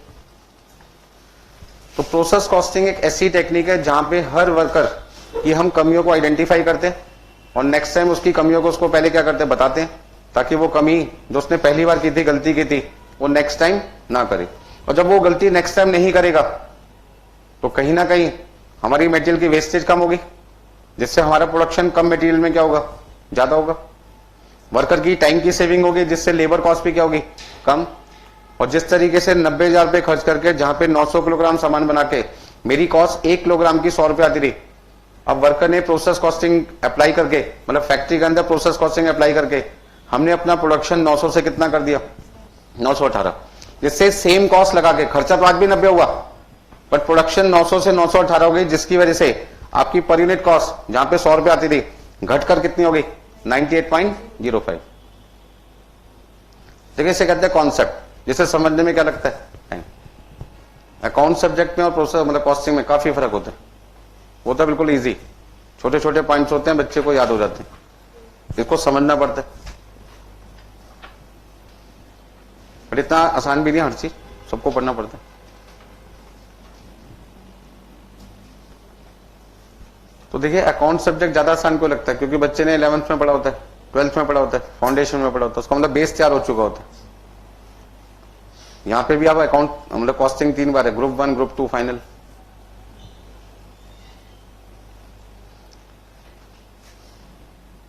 तो प्रोसेस कॉस्टिंग एक ऐसी टेक्निक है जहां पे हर वर्कर की हम कमियों को आइडेंटिफाई करते हैं और नेक्स्ट टाइम उसकी कमियों को उसको पहले क्या करते हैं, बताते हैं, ताकि वो कमी जो उसने पहली बार की थी, गलती की थी, वो नेक्स्ट टाइम ना करे। और जब वो गलती नेक्स्ट टाइम नहीं करेगा तो कहीं ना कहीं हमारी मटेरियल की वेस्टेज कम होगी, जिससे हमारा प्रोडक्शन कम मटेरियल में क्या होगा, ज्यादा होगा। वर्कर की टाइम की सेविंग होगी, जिससे लेबर कॉस्ट भी क्या होगी, कम। और जिस तरीके से 90,000 रुपए खर्च करके जहां पे 900 किलोग्राम सामान बना के मेरी कॉस्ट 1 किलोग्राम की 100 रुपए आती थी, अब वर्कर ने प्रोसेस कॉस्टिंग अप्लाई करके, मतलब फैक्ट्री के अंदर प्रोसेस कॉस्टिंग अप्लाई करके हमने अपना प्रोडक्शन 900 से कितना कर दिया, 918, जिससे सेम कॉस्ट लगा के, खर्चा तो आज भी 90 हुआ बट प्रोडक्शन 900 से 918 हो गई, जिसकी वजह से आपकी पर यूनिट कॉस्ट जहां पे 100 रुपए आती थी घटकर कितनी हो गई, 98.05। देखिए इसे कहते हैं कॉन्सेप्ट, जिसे समझने में क्या लगता है, टाइम। अकाउंट सब्जेक्ट में और प्रोसेस मतलब कॉस्टिंग में काफी फर्क होता है। वो तो बिल्कुल इजी, छोटे छोटे पॉइंट्स होते हैं, बच्चे को याद हो जाते हैं, इसको समझना पड़ता है। पर इतना आसान भी नहीं, हर चीज सबको पढ़ना पड़ता है। तो देखिए अकाउंट सब्जेक्ट ज्यादा आसान क्यों लगता है, क्योंकि बच्चे ने 11th में पढ़ा होता है, 12th में पढ़ा होता है, फाउंडेशन में पढ़ा होता है, उसका मतलब बेस तैयार हो चुका होता है। यहां पे भी आप अकाउंट मतलब कॉस्टिंग 3 बार है, ग्रुप 1, ग्रुप 2, फाइनल।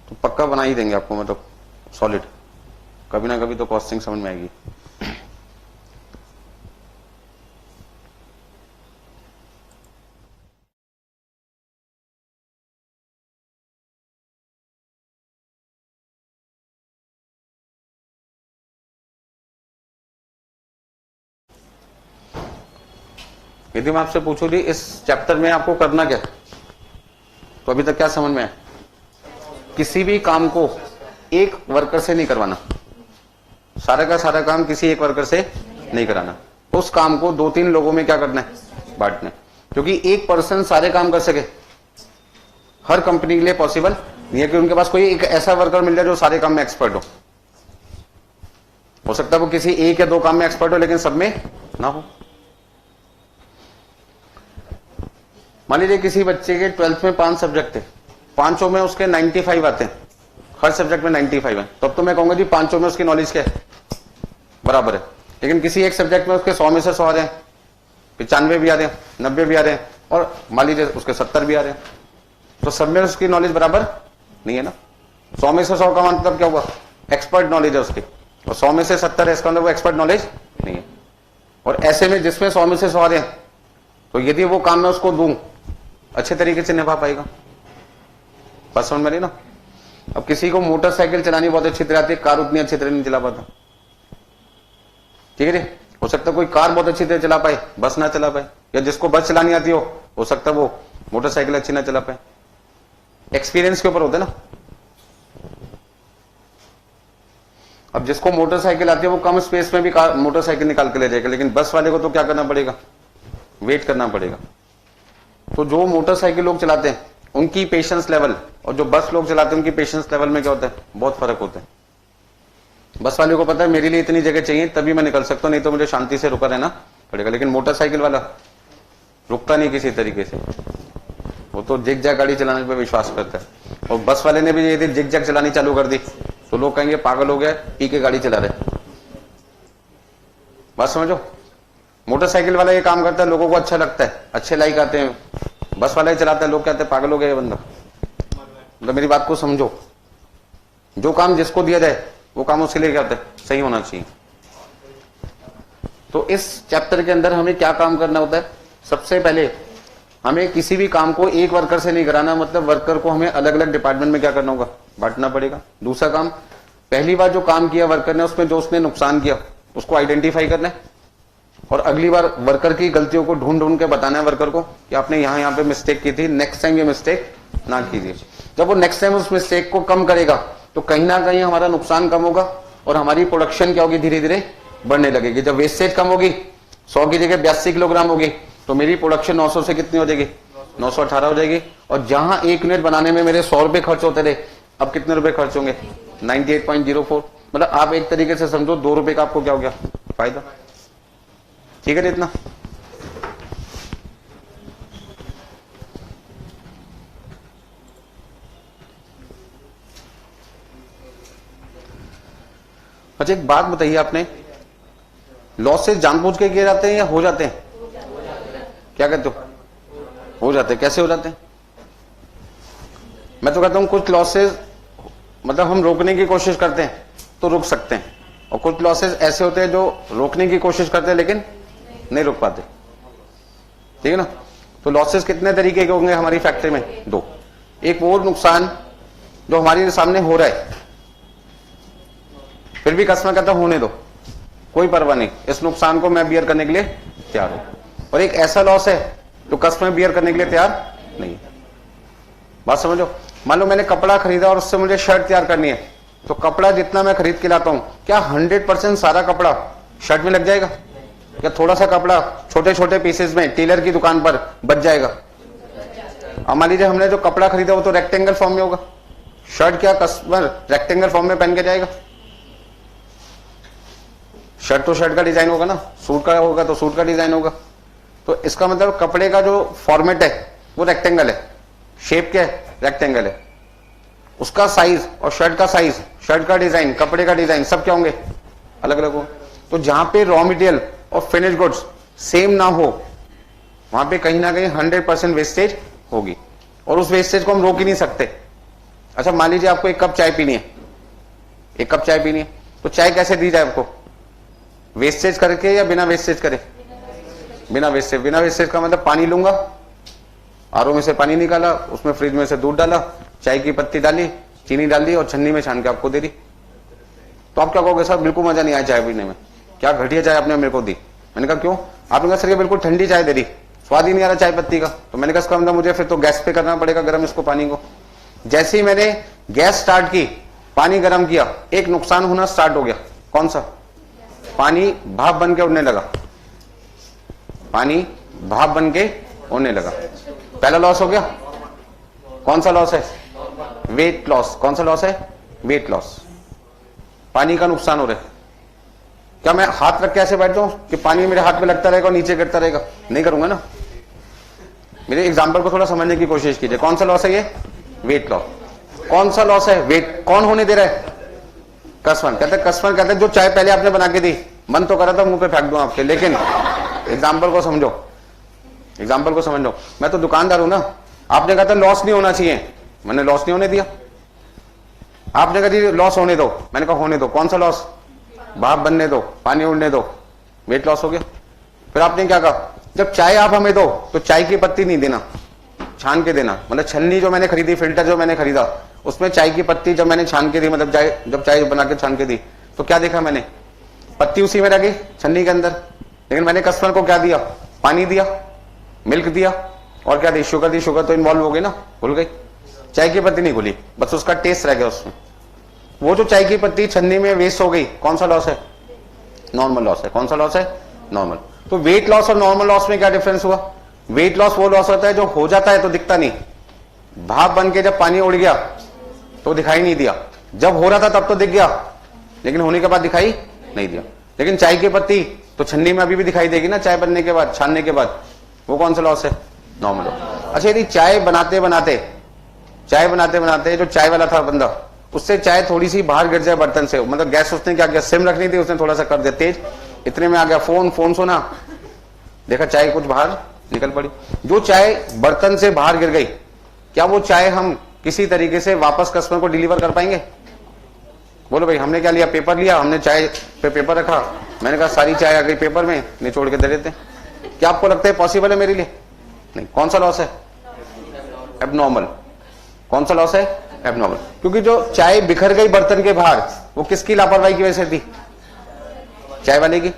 तो पक्का बना ही देंगे आपको, मतलब सॉलिड, कभी ना कभी तो कॉस्टिंग समझ में आएगी। यदि मैं आपसे पूछूं कि इस चैप्टर में आपको करना क्या, तो अभी तक क्या समझ में है, किसी भी काम को एक वर्कर से नहीं करवाना, सारा का सारा काम किसी एक वर्कर से नहीं कराना, उस काम को 2-3 लोगों में क्या करना है, बांटना है। क्योंकि एक पर्सन सारे काम कर सके हर कंपनी के लिए पॉसिबल नहीं है कि उनके पास कोई एक ऐसा वर्कर मिल जाए जो सारे काम में एक्सपर्ट हो सकता है वो किसी 1 या 2 काम में एक्सपर्ट हो लेकिन सब में ना हो। मान लीजिए किसी बच्चे के 12th में 5 सब्जेक्ट थे, 5 में उसके 95 आते हैं, हर सब्जेक्ट में 95 है, तब तो मैं कहूंगा जी 5 में उसकी नॉलेज क्या है, बराबर है। लेकिन किसी एक सब्जेक्ट में उसके 100 में से 100 आ रहे हैं, 95 भी आ रहे हैं, 90 भी आ रहे हैं, और मान लीजिए उसके 70 भी आ रहे हैं, तो सब में उसकी नॉलेज बराबर नहीं है ना। 100 में से 100 का मतलब क्या हुआ, एक्सपर्ट नॉलेज है उसकी, और 100 में से 70 है, इसका मतलब वो एक्सपर्ट नॉलेज नहीं है। और ऐसे में जिसमें 100 में से 100 आ रहे हैं, तो यदि वो काम मैं उसको दूं अच्छे तरीके से निभा पाएगा, बात समझ में रही ना। अब किसी को मोटरसाइकिल चलानी बहुत अच्छी तरह आती है, कार उतनी अच्छी तरह नहीं चला पाता, ठीक है जी। हो सकता है कोई कार बहुत अच्छी तरह चला पाए, बस ना चला पाए, या जिसको बस चलानी आती हो सकता है वो मोटरसाइकिल अच्छी ना चला पाए। एक्सपीरियंस के ऊपर होता है ना। अब जिसको मोटरसाइकिल आती है वो कम स्पेस में भी मोटरसाइकिल निकाल के ले जाएगा, लेकिन बस वाले को तो क्या करना पड़ेगा, वेट करना पड़ेगा। तो जो मोटरसाइकिल लोग चलाते हैं उनकी पेशेंस लेवल और जो बस लोग चलाते हैं उनकी पेशेंस लेवल में क्या होता है, बहुत फर्क होता है। बस वाले को पता है मेरे लिए इतनी जगह चाहिए तभी मैं निकल सकता हूं, नहीं तो मुझे शांति से रुका रहना पड़ेगा। लेकिन मोटरसाइकिल वाला रुकता नहीं किसी तरीके से, वो तो जिग जैग गाड़ी चलाने पर विश्वास करता है। और बस वाले ने भी यदि जिग जैग चलानी चालू कर दी तो लोग कहेंगे पागल हो गया, पी के गाड़ी चला रहे। बात समझो, मोटरसाइकिल वाला ये काम करता है, लोगों को अच्छा लगता है, अच्छे लाइक आते हैं। बस वाला ही चलाता है, लोग कहते हैं पागल हो गया ये बंदा। मतलब मेरी बात को समझो, जो काम जिसको दिया जाए वो काम उसके लिए क्या होता है, सही होना चाहिए। तो इस चैप्टर के अंदर हमें क्या काम करना होता है, सबसे पहले हमें किसी भी काम को एक वर्कर से नहीं कराना, मतलब वर्कर को हमें अलग अलग डिपार्टमेंट में क्या करना होगा, बांटना पड़ेगा। दूसरा काम, पहली बार जो काम किया वर्कर ने उसमें जो उसने नुकसान किया उसको आइडेंटिफाई करना है, और अगली बार वर्कर की गलतियों को ढूंढ ढूंढ के बताना है वर्कर को कि आपने यहाँ पे मिस्टेक की थी, नेक्स्ट टाइम ये मिस्टेक ना कीजिए। जब वो नेक्स्ट टाइम उस मिस्टेक को कम करेगा तो कहीं ना कहीं हमारा नुकसान कम होगा और हमारी प्रोडक्शन क्या होगी, धीरे धीरे बढ़ने लगेगी। जब वेस्टेज कम होगी, 100 की जगह 82 किलोग्राम होगी, तो मेरी प्रोडक्शन 900 से कितनी हो जाएगी, 918 हो जाएगी। और जहां 1 यूनिट बनाने में मेरे 100 रुपए खर्च होते थे, अब कितने रुपए खर्च होंगे, 98.04। मतलब आप एक तरीके से समझो 2 रुपए का आपको क्या हो गया, फायदा। ठीक है इतना। अच्छा एक बात बताइए, आपने लॉसेस जानबूझ के किए जाते हैं या हो जाते हैं? क्या कहते हो? हो जाते हैं। कैसे हो जाते हैं? मैं तो कहता हूं कुछ लॉसेस मतलब हम रोकने की कोशिश करते हैं तो रुक सकते हैं, और कुछ लॉसेस ऐसे होते हैं जो रोकने की कोशिश करते हैं लेकिन नहीं रुक पाते। ठीक है ना? तो लॉसेस कितने तरीके के होंगे हमारी फैक्ट्री में? दो। एक वो नुकसान जो हमारे सामने हो रहा है, फिर भी कस्टमर कहता है होने दो, कोई परवाह नहीं, इस नुकसान को मैं बियर करने के लिए तैयार हूं। और एक ऐसा लॉस है जो कस्टमर बियर करने के लिए तैयार नहीं है। बात समझो? मान लो मैंने कपड़ा खरीदा और उससे मुझे शर्ट तैयार करनी है, तो कपड़ा जितना मैं खरीद के लाता हूं, क्या 100% सारा कपड़ा शर्ट में लग जाएगा? क्या थोड़ा सा कपड़ा छोटे छोटे पीसेस में टेलर की दुकान पर बच जाएगा? अब मान लीजिए हमने जो कपड़ा खरीदा वो तो रेक्टेंगल फॉर्म में होगा, शर्ट क्या कस्टमर रेक्टेंगल फॉर्म में पहन के जाएगा? शर्ट तो शर्ट का डिजाइन होगा ना, सूट का होगा तो सूट का डिजाइन होगा। तो इसका मतलब कपड़े का जो फॉर्मेट है वो रेक्टेंगल है, शेप क्या है? रेक्टेंगल है। उसका साइज और शर्ट का साइज, शर्ट का डिजाइन, कपड़े का डिजाइन सब क्या होंगे? अलग अलग होंगे। तो जहां पे रॉ मटेरियल और फिनिश गुड्स सेम ना हो, वहां पे कहीं ना कहीं 100% वेस्टेज होगी, और उस वेस्टेज को हम रोक ही नहीं सकते। अच्छा मान लीजिए आपको एक कप चाय पीनी है, एक कप चाय पीनी है, तो चाय कैसे दी जाए आपको? वेस्टेज करके या बिना वेस्टेज करे? बिना वेस्टेज। बिना वेस्टेज का मतलब पानी लूंगा, आरओ में से पानी निकाला, उसमें फ्रिज में से दूध डाला, चाय की पत्ती डाली, चीनी डाल दी और छन्नी में छान के आपको दे दी। तो आप क्या कहोगे? सर बिल्कुल मजा नहीं आया चाय पीने में, क्या घटिया चाय आपने मेरे को दी। मैंने कहा क्यों? आपने कहा सर ये बिल्कुल ठंडी चाय दे दी, स्वाद ही नहीं आ रहा चाय पत्ती का। तो मैंने कहा इसका मतलब मुझे फिर तो गैस पे करना पड़ेगा गर्म इसको, पानी को। जैसे ही मैंने गैस स्टार्ट की, पानी गर्म किया, एक नुकसान होना स्टार्ट हो गया। कौन सा? पानी भाप बन के उड़ने लगा, पानी भाप बन के उड़ने लगा। पहला लॉस हो गया। कौन सा लॉस है? Weight loss. कौन सा लॉस है? Weight loss. पानी का नुकसान हो रहा है। क्या मैं हाथ रख के ऐसे बैठ जाऊं कि पानी मेरे हाथ में लगता रहेगा और नीचे गिरता रहेगा? नहीं करूंगा ना। मेरे एग्जाम्पल को थोड़ा समझने की कोशिश कीजिए। कौन सा लॉस है ये? Weight loss. कौन सा लॉस है? वेट। कौन होने दे रहा है? कस्टमर। कस्टमर कहते हैं जो चाय पहले आपने बना के दी, मन तो करा था मुंह पे फेंक दूं आपके, लेकिन एग्जाम्पल को समझो, एग्जाम्पल को समझ लो। मैं तो दुकानदार हूं ना, आपने कहा था लॉस नहीं होना चाहिए, मैंने लॉस नहीं होने दिया। आपने कहा जी लॉस होने दो, मैंने कहा होने दो। कौन सा लॉस? भाप बनने दो, पानी उड़ने दो, वेट लॉस हो गया। फिर आपने क्या कहा? जब चाय आप हमें दो तो चाय की पत्ती नहीं देना, छान के देना। मतलब छन्नी जो मैंने खरीदी, फिल्टर जो मैंने खरीदा, उसमें चाय की पत्ती जब मैंने छान के दी, मतलब जब चाय बना के छान के दी, तो क्या देखा मैंने? पत्ती उसी में रह गई छन्नी के अंदर। लेकिन मैंने कस्टमर को क्या दिया? पानी दिया, मिल्क दिया, और क्या दी? शुगर दी। शुगर तो इन्वॉल्व हो गई ना, घुल गई। चाय की पत्ती नहीं घुली, बस उसका टेस्ट रह गया उसमें। वो जो चाय की पत्ती छन्नी में वेस्ट हो गई, कौन सा लॉस है? नॉर्मल लॉस है। कौन सा लॉस है? नॉर्मल। तो वेट लॉस और नॉर्मल लॉस में क्या डिफरेंस हुआ? वेट लॉस वो लॉस होता है जो हो जाता है तो दिखता नहीं, भाप बन के जब पानी उड़ गया तो दिखाई नहीं दिया, जब हो रहा था तब तो दिख गया, लेकिन होने के बाद दिखाई नहीं दिया। लेकिन चाय की पत्ती तो छन्नी में अभी भी दिखाई देगी ना, चाय बनने के बाद, छानने के बाद। वो कौन सा लॉस है? Normal loss. अच्छा यदि चाय बनाते बनाते जो चाय वाला था बंदा, उससे चाय थोड़ी सी बाहर गिर जाए बर्तन से, मतलब गैस उसने क्या किया, सिम रखनी थी, उसने थोड़ा सा कर दिया तेज, इतने में आ गया फोन सुना, देखा चाय कुछ बाहर निकल पड़ी। जो चाय बर्तन से बाहर गिर गई, क्या वो चाय हम किसी तरीके से वापस कस्टमर को डिलीवर कर पाएंगे? बोलो भाई, हमने क्या लिया? पेपर लिया, हमने चाय पे पेपर रखा, मैंने कहा सारी चाय आ गई पेपर में, निचोड़ के दे देते। क्या आपको लगता है पॉसिबल है मेरे लिए? नहीं। कौन सा लॉस है? एबनॉर्मल। कौन सा लॉस है? एबनॉर्मल। क्योंकि जो चाय बिखर गई बर्तन के बाहर, वो किसकी लापरवाही की वजह से थी? चाय वाले की।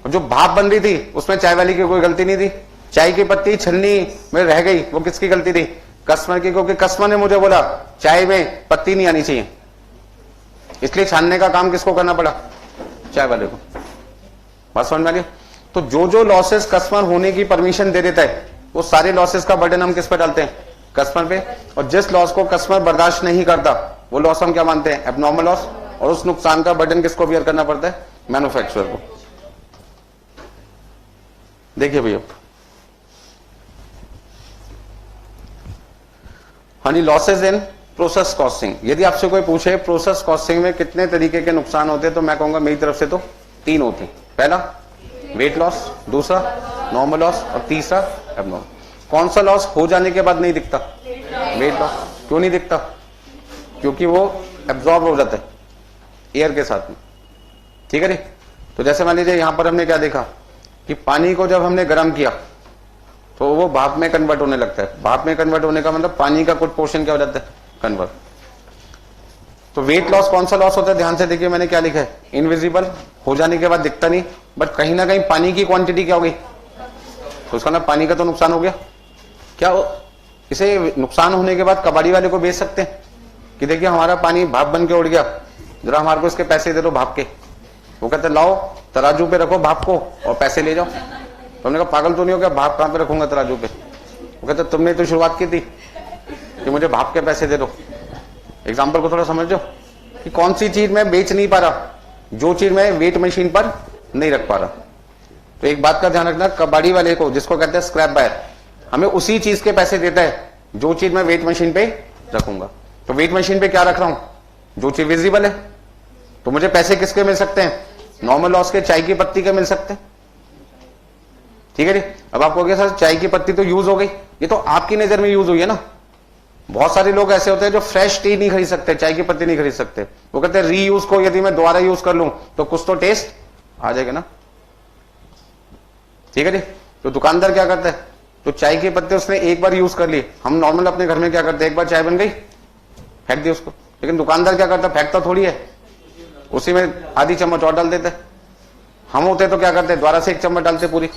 जो भाप बन रही थी उसमें चाय वाली की कोई गलती नहीं थी। चाय की पत्ती छन्नी में रह गई, वो किसकी गलती थी? कस्टमर की, क्योंकि कस्टमर ने मुझे बोला चाय में पत्ती नहीं आनी चाहिए, इसलिए छानने का काम किसको करना पड़ा? चाय वाले को। बात समझ में आ गई? तो जो लॉसेस कस्टमर होने की परमिशन दे देता है, वो सारे लॉसेस का बर्डन हम किस पे डालते हैं? कस्टमर पे। और जिस लॉस को कस्टमर बर्दाश्त नहीं करता, वो लॉस हम क्या मानते हैं? Abnormal loss. और उस नुकसान का बर्डन किसको बियर करना पड़ता है? मैन्युफैक्चरर को। देखिए भैया, हाँ जी, लॉसेस इन प्रोसेस कॉस्टिंग। यदि आपसे कोई पूछे प्रोसेस कॉस्टिंग में कितने तरीके के नुकसान होते हैं, तो मैं कहूंगा मेरी तरफ से तो 3 होते हैं। पहला वेट लॉस, दूसरा नॉर्मल लॉस और तीसरा एबनॉर्मल। कौन सा लॉस हो जाने के बाद नहीं दिखता? Weight loss. क्यों नहीं दिखता? क्योंकि वो एब्जॉर्ब हो जाता है एयर के साथ में। ठीक है जी। तो जैसे मान लीजिए यहां पर हमने क्या देखा कि पानी को जब हमने गर्म किया तो वो भाप में कन्वर्ट होने लगता है। भाप में कन्वर्ट होने का मतलब पानी का कुछ पोर्शन क्या हो जाता है? कन्वर्ट। तो वेट लॉस कौन सा लॉस होता है? ध्यान से देखिए मैंने क्या लिखा है, इनविजिबल, हो जाने के बाद दिखता नहीं, बट कहीं ना कहीं पानी की क्वांटिटी क्या हो गई, तो उसका ना पानी का तो नुकसान हो गया। क्या इसे नुकसान होने के बाद कबाड़ी वाले को बेच सकते हैं कि देखिए हमारा पानी भाप बन के उड़ गया, जरा हमारे को इसके पैसे दे दो भाप के। वो कहते लाओ तराजू पे रखो भाप को और पैसे ले जाओ। तो हमने कहा पागल तो नहीं हो गया, भाप कहां पे रखूंगा तराजू पे? वो कहते तुमने तो शुरुआत की थी कि मुझे भाप के पैसे दे दो। एग्जाम्पल को थोड़ा समझो कि कौन सी चीज मैं बेच नहीं पा रहा, जो चीज मैं वेट मशीन पर नहीं रख पा रहा। तो एक बात का ध्यान रखना, कबाड़ी वाले को जिसको कहते हैं स्क्रैप बायर, हमें उसी चीज के पैसे देता है जो चीज मैं वेट मशीन पे रखूंगा। तो वेट मशीन पे क्या रख रहा हूं? जो चीज विजिबल है। तो मुझे पैसे किसके मिल सकते हैं? नॉर्मल लॉस के, चाय की पत्ती के मिल सकते हैं। ठीक है जी। अब आपको क्या सर चाय की पत्ती तो यूज हो गई, ये तो आपकी नजर में यूज हुई है ना। बहुत सारे लोग ऐसे होते हैं जो फ्रेश टी नहीं खरीद सकते, चाय की पत्ती नहीं खरीद सकते। वो कहते हैं रीयूज को यदि मैं दोबारा यूज कर लूं तो कुछ तो टेस्ट आ जाएगा ना। ठीक है जी। तो दुकानदार क्या करता है, तो चाय की पत्ती उसने एक बार यूज कर ली। हम नॉर्मल अपने घर में क्या करते हैं, एक बार चाय बन गई फेंक दी उसको, लेकिन दुकानदार क्या करता है, फेंकता थोड़ी है, उसी में आधी चम्मच और डाल देते। हम होते तो क्या करते, दोबारा से 1 चम्मच डालते पूरी।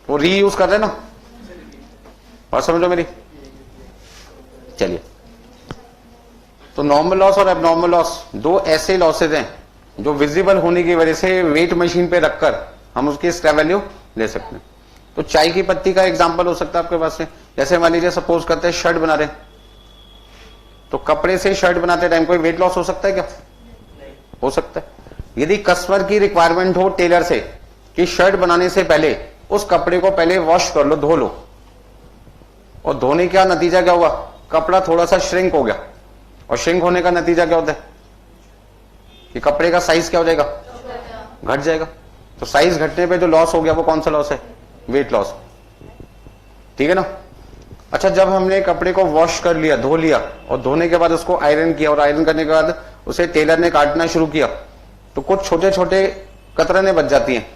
वो रीयूज कर रहे ना। बात समझो मेरी। चलिए, तो नॉर्मल लॉस और एबनॉर्मल लॉस दो ऐसे लॉसेज हैं जो विजिबल होने की वजह से वेट मशीन पे रखकर हम उसकी स्क्रैप वैल्यू ले सकते हैं। तो चाय की पत्ती का एग्जांपल हो सकता है आपके पास में। जैसे मान लीजिए सपोज करते हैं शर्ट बना रहे, तो कपड़े से शर्ट बनाते टाइम कोई वेट लॉस हो सकता है क्या? हो सकता है। यदि कस्टमर की रिक्वायरमेंट हो टेलर से कि शर्ट बनाने से पहले उस कपड़े को पहले वॉश कर लो, धो लो, और धोने का नतीजा क्या हुआ, कपड़ा थोड़ा सा श्रिंक हो गया, और श्रिंक होने का नतीजा क्या होता है कि कपड़े का साइज क्या हो जाएगा, घट जाएगा। तो साइज घटने पे जो लॉस हो गया वो कौन सा लॉस है? Weight loss. ठीक है ना। अच्छा, जब हमने कपड़े को वॉश कर लिया, धो लिया, और धोने के बाद उसको आयरन किया, और आयरन करने के बाद उसे टेलर ने काटना शुरू किया, तो कुछ छोटे छोटे कतरने बच जाती हैं।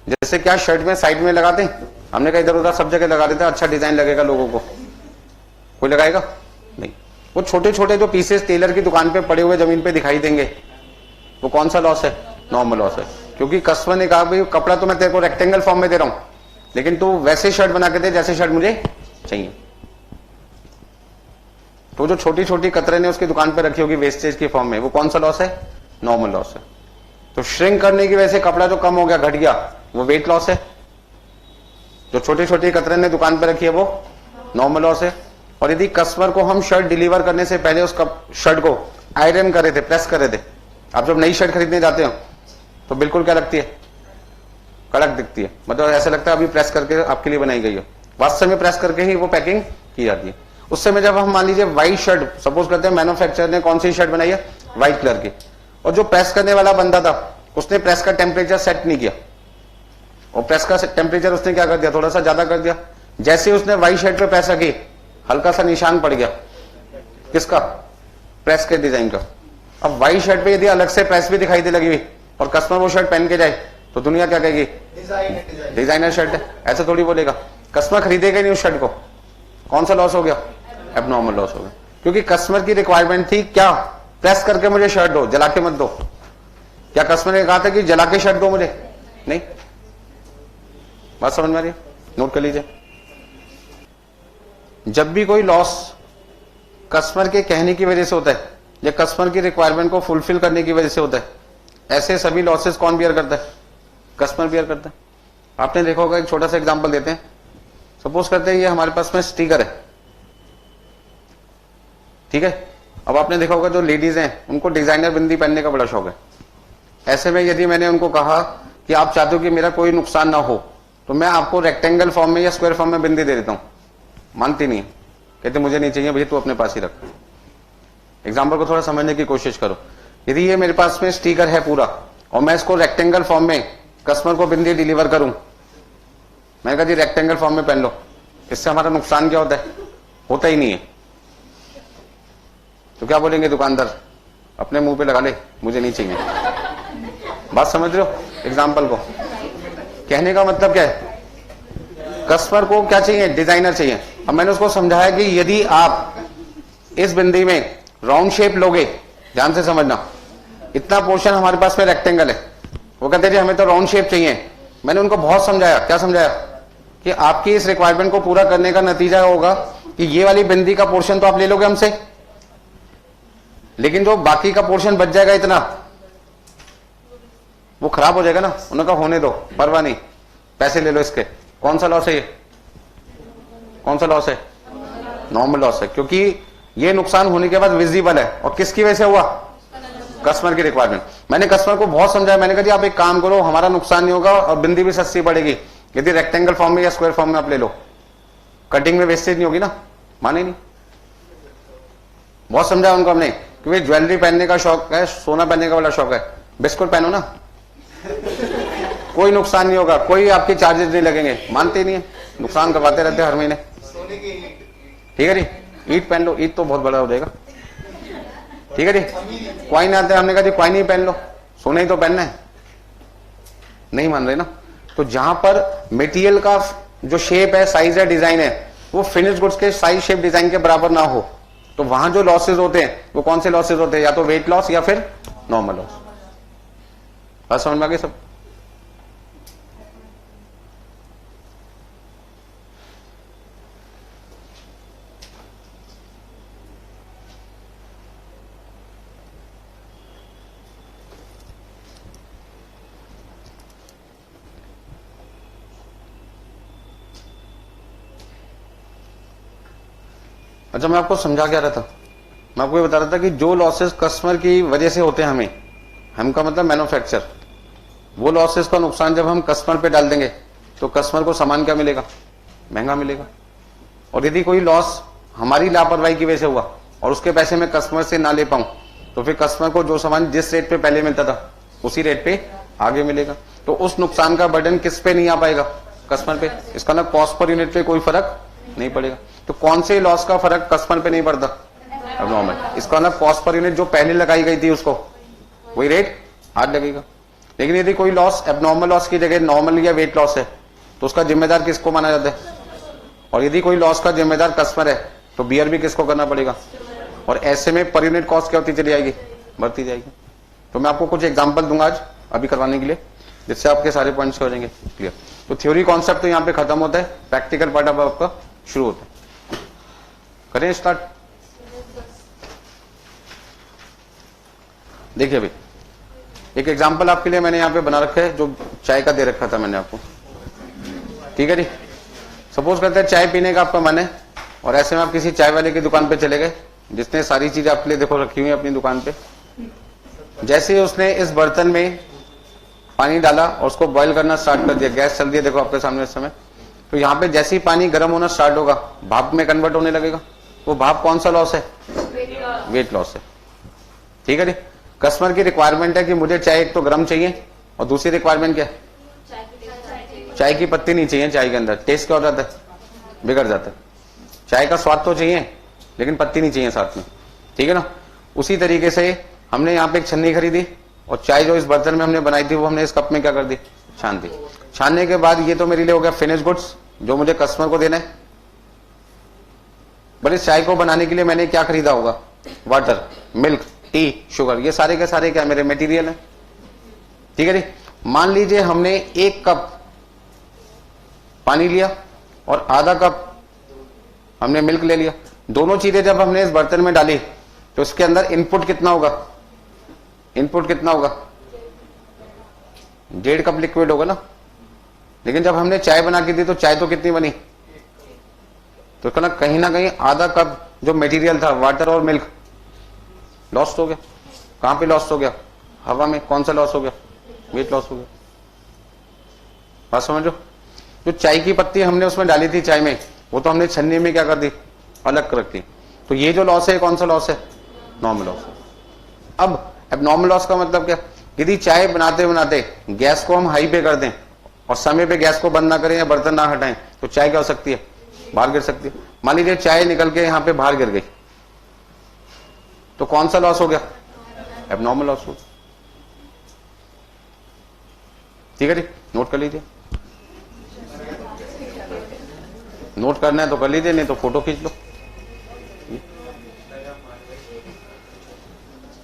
जैसे क्या शर्ट में साइड में लगाते हैं, हमने कहा इधर उधर सब जगह लगा देते हैं, अच्छा डिजाइन लगेगा लोगों को, कोई लगाएगा नहीं। वो छोटे छोटे जो पीसेस टेलर की दुकान पे पड़े हुए जमीन पे दिखाई देंगे, वो कौन सा लॉस है? नॉर्मल लॉस है। क्योंकि कस्टमर ने कहा भाई कपड़ा तो मैं तेरे को रेक्टेंगल फॉर्म में दे रहा हूं, लेकिन तू वैसे शर्ट बना के दे जैसे शर्ट मुझे चाहिए। तो जो छोटी छोटी कतरे ने उसकी दुकान पे रखी होगी वेस्टेज की फॉर्म में, वो कौन सा लॉस है? नॉर्मल लॉस है। तो श्रिंक करने की वजह से कपड़ा जो कम हो गया, घट गया, वो वेट लॉस है। जो छोटी छोटी कतरे ने दुकान पे रखी है वो नॉर्मल लॉस है। और यदि कस्टमर को हम शर्ट डिलीवर करने से पहले उस शर्ट को आयरन कर रहे थे, प्रेस कर रहे थे, आप जब नई शर्ट खरीदने जाते हो तो बिल्कुल क्या लगती है, कड़क दिखती है, मतलब ऐसा लगता है अभी प्रेस करके आपके लिए बनाई गई हो। वास्तव में प्रेस करके ही वो पैकिंग की जाती है। उस समय जब हम मान लीजिए व्हाइट शर्ट, सपोज करते हैं मैन्युफैक्चरर ने कौन सी शर्ट बनाई है, व्हाइट कलर की, और जो प्रेस करने वाला बंदा था उसने प्रेस का टेम्परेचर सेट नहीं किया, और प्रेस का टेम्परेचर उसने क्या कर दिया, थोड़ा सा ज्यादा कर दिया। जैसे उसने व्हाइट शर्ट पे प्रेस रखी, हल्का सा निशान पड़ गया, किसका? प्रेस के डिजाइन का। अब व्हाइट शर्ट पे यदि अलग से प्रेस भी दिखाई दे लगी हुई और कस्टमर वो शर्ट पहन के जाए तो दुनिया क्या कहेगी, डिजाइनर शर्ट है। ऐसा थोड़ी बोलेगा, कस्टमर खरीदेगा नहीं उस शर्ट को। कौन सा लॉस हो गया? एबनॉर्मल लॉस हो गया। क्योंकि कस्टमर की रिक्वायरमेंट थी क्या, प्रेस करके मुझे शर्ट दो, जला के मत दो। क्या कस्टमर ने कहा था कि जला के शर्ट दो मुझे? नहीं। बात समझ में आ रही है? नोट कर लीजिए। जब भी कोई लॉस कस्टमर के कहने की वजह से होता है या कस्टमर की रिक्वायरमेंट को फुलफिल करने की वजह से होता है, ऐसे सभी लॉसेस कौन बियर करता है? कस्टमर बियर करता है। आपने देखा होगा, एक छोटा सा एग्जांपल देते हैं। सपोज करते हैं ये हमारे पास में स्टिकर है, ठीक है। अब आपने देखा होगा जो लेडीज हैं उनको डिजाइनर बिंदी पहनने का बड़ा शौक है। ऐसे में यदि मैंने उनको कहा कि आप चाहते हो कि मेरा कोई नुकसान ना हो, तो मैं आपको रेक्टेंगल फॉर्म में या स्क्वायर फॉर्म में बिंदी दे देता हूं, मानती नहीं है, कहते मुझे नहीं चाहिए भैया, तू अपने पास ही रख। एग्जाम्पल को थोड़ा समझने की कोशिश करो। यदि ये मेरे पास में स्टिकर है पूरा और मैं इसको रेक्टेंगल फॉर्म में कस्टमर को बिंदी डिलीवर करूं, मैंने कहा जी रेक्टेंगल फॉर्म में पहन लो, इससे हमारा नुकसान क्या होता है? होता ही नहीं है। तो क्या बोलेंगे दुकानदार? अपने मुंह पे लगा ले, मुझे नहीं चाहिए। बात समझ रहे हो एग्जाम्पल को? कहने का मतलब क्या है? कस्टमर को क्या चाहिए? डिजाइनर चाहिए। अब मैंने उसको समझाया कि यदि आप इस बिंदी में राउंड शेप लोगे, ध्यान से समझना, इतना पोर्शन हमारे पास में रेक्टेंगल है, वो कहते जी हमें तो राउंड शेप चाहिए। मैंने उनको बहुत समझाया। क्या समझाया? कि आपकी इस रिक्वायरमेंट को पूरा करने का नतीजा होगा कि ये वाली बिंदी का पोर्शन तो आप ले लोगे हमसे, लेकिन जो बाकी का पोर्शन बच जाएगा इतना, वो खराब हो जाएगा ना। उन्होंने कहा होने दो, परवाह नहीं, पैसे ले लो इसके। कौन सा लॉस है ये? कौन सा लॉस है? नॉर्मल लॉस है, क्योंकि ये नुकसान होने के बाद विजिबल है। और किसकी वजह से हुआ? कस्टमर की रिक्वायरमेंट। मैंने कस्टमर को बहुत समझाया। मैंने कहा जी आप एक काम करो, हमारा नुकसान नहीं होगा और बिंदी भी सस्ती पड़ेगी यदि रेक्टेंगल फॉर्म में या स्क्वायर फॉर्म में आप ले लो, कटिंग में वेस्टेज नहीं होगी ना। माने नहीं, बहुत समझाया उनको हमने, क्योंकि ज्वेलरी पहनने का शौक है, सोना पहनने का बड़ा शौक है। बिस्कुट पहनो ना, कोई नुकसान नहीं होगा, कोई आपके चार्जेस नहीं लगेंगे। मानते ही नहीं है, नुकसान करवाते रहते हर महीने। ठीक है जी, ईट पहन लो, ईट तो बहुत बड़ा हो जाएगा। ठीक है जी, क्वाइन आते हैं, हमने कहा जी क्वाइन ही पहन लो, सोना ही तो पहनना है। नहीं मान रहे ना। तो जहां पर मटेरियल का जो शेप है, साइज है, डिजाइन है, वो फिनिश गुड्स के साइज, शेप, डिजाइन के बराबर ना हो, तो वहां जो लॉसेज होते हैं वो कौन से लॉसेज होते हैं? या तो वेट लॉस या फिर नॉर्मल लॉस। बात समझ में आ गई सब? अच्छा, मैं आपको समझा क्या रहा था? मैं आपको ये बता रहा था कि जो लॉसेस कस्टमर की वजह से होते हैं हमें, हम का मतलब मैन्युफैक्चर, वो लॉसेस का नुकसान जब हम कस्टमर पे डाल देंगे तो कस्टमर को सामान क्या मिलेगा? महंगा मिलेगा। और यदि कोई लॉस हमारी लापरवाही की वजह से हुआ और उसके पैसे मैं कस्टमर से ना ले पाऊं, तो फिर कस्टमर को जो सामान जिस रेट पे पहले मिलता था उसी रेट पे आगे मिलेगा। तो उस नुकसान का बर्डन किस पे नहीं आ पाएगा? कस्टमर पे। इसका ना कॉस्ट पर यूनिट पे कोई फर्क नहीं पड़ेगा। तो कौन से लॉस का फर्क कस्टमर पे नहीं पड़ता? एब्नॉर्मल। इसका ना कॉस्ट पर यूनिट जो पहले लगाई गई थी उसको वही रेट आज लगेगा। लेकिन यदि कोई लॉस एब्नॉर्मल लॉस की जगह नॉर्मल या वेट लॉस है तो उसका जिम्मेदार किसको माना जाता है? और यदि कोई लॉस का जिम्मेदार कस्टमर है तो बियर भी किसको करना पड़ेगा? और ऐसे में पर यूनिट कॉस्ट क्या होती चली जाएगी? बढ़ती जाएगी। तो मैं आपको कुछ एग्जांपल दूंगा आज अभी करवाने के लिए, जिससे आपके सारे पॉइंट्स हो जाएंगे क्लियर। तो थ्योरी कॉन्सेप्ट तो यहाँ पे खत्म होता है, प्रैक्टिकल पार्ट अब आपका शुरू होता है। करें स्टार्ट। देखिए अभी एक एग्जांपल आपके लिए मैंने यहाँ पे बना रखा है, जो चाय का दे रखा था मैंने आपको। ठीक है जी, सपोज करते हैं चाय पीने का आपका मन है और ऐसे में आप किसी चाय वाले की दुकान पे चले गए, जिसने सारी चीजें आपके लिए देखो रखी हुई है अपनी दुकान पे। जैसे ही उसने इस बर्तन में पानी डाला और उसको बॉईल करना स्टार्ट कर दिया, गैस चल रही है देखो आपके सामने इस समय, तो यहाँ पे जैसे ही पानी गर्म होना स्टार्ट होगा भाप में कन्वर्ट होने लगेगा। वो भाप कौन सा लॉस है? वेट लॉस है। ठीक है जी, कस्टमर की रिक्वायरमेंट है कि मुझे चाय एक तो गर्म चाहिए और दूसरी रिक्वायरमेंट क्या है? चाय की पत्ती नहीं चाहिए। चाय के अंदर टेस्ट क्या हो जाता है? बिगड़ जाता है। चाय का स्वाद तो चाहिए लेकिन पत्ती नहीं चाहिए साथ में। ठीक है ना। उसी तरीके से हमने यहाँ पे एक छन्नी खरीदी और चाय जो इस बर्तन में हमने बनाई थी वो हमने इस कप में क्या कर दी? छान दी। छानने के बाद ये तो मेरे लिए हो गया फिनिश गुड्स जो मुझे कस्टमर को देना है। बट इस चाय को बनाने के लिए मैंने क्या खरीदा होगा? वाटर, मिल्क, टी, शुगर, ये सारे के सारे क्या मेरे मटेरियल है। ठीक है जी। मान लीजिए हमने एक कप पानी लिया और आधा कप हमने मिल्क ले लिया। दोनों चीजें जब हमने इस बर्तन में डाली तो इसके अंदर इनपुट कितना होगा? इनपुट कितना होगा? 1.5 कप लिक्विड होगा ना। लेकिन जब हमने चाय बना के दी तो चाय तो कितनी बनी? तो कहना कहीं ना कहीं आधा कप जो मटेरियल था वाटर और मिल्क लॉस्ट हो गया। कहां पे लॉस्ट हो गया? हवा में। कौन सा लॉस हो गया? वेट लॉस हो गया। बात समझो। जो चाय की पत्ती हमने उसमें डाली थी चाय में, वो तो हमने छन्नी में क्या कर दी? अलग कर रखती है। तो ये जो लॉस है कौन सा लॉस है? Normal loss. अब एबनॉर्मल लॉस का मतलब क्या? यदि चाय बनाते बनाते गैस को हम हाई पे कर दें और समय पे गैस को बंद ना करें या बर्तन ना हटाएं तो चाय क्या हो सकती है? बाहर गिर सकती है। मान लीजिए चाय निकल के यहां पे बाहर गिर गई तो कौन सा लॉस हो गया? एबनॉर्मल लॉस हो। ठीक है जी, नोट कर लीजिए। नोट करना है तो कर लीजिए, नहीं तो फोटो खींच लो।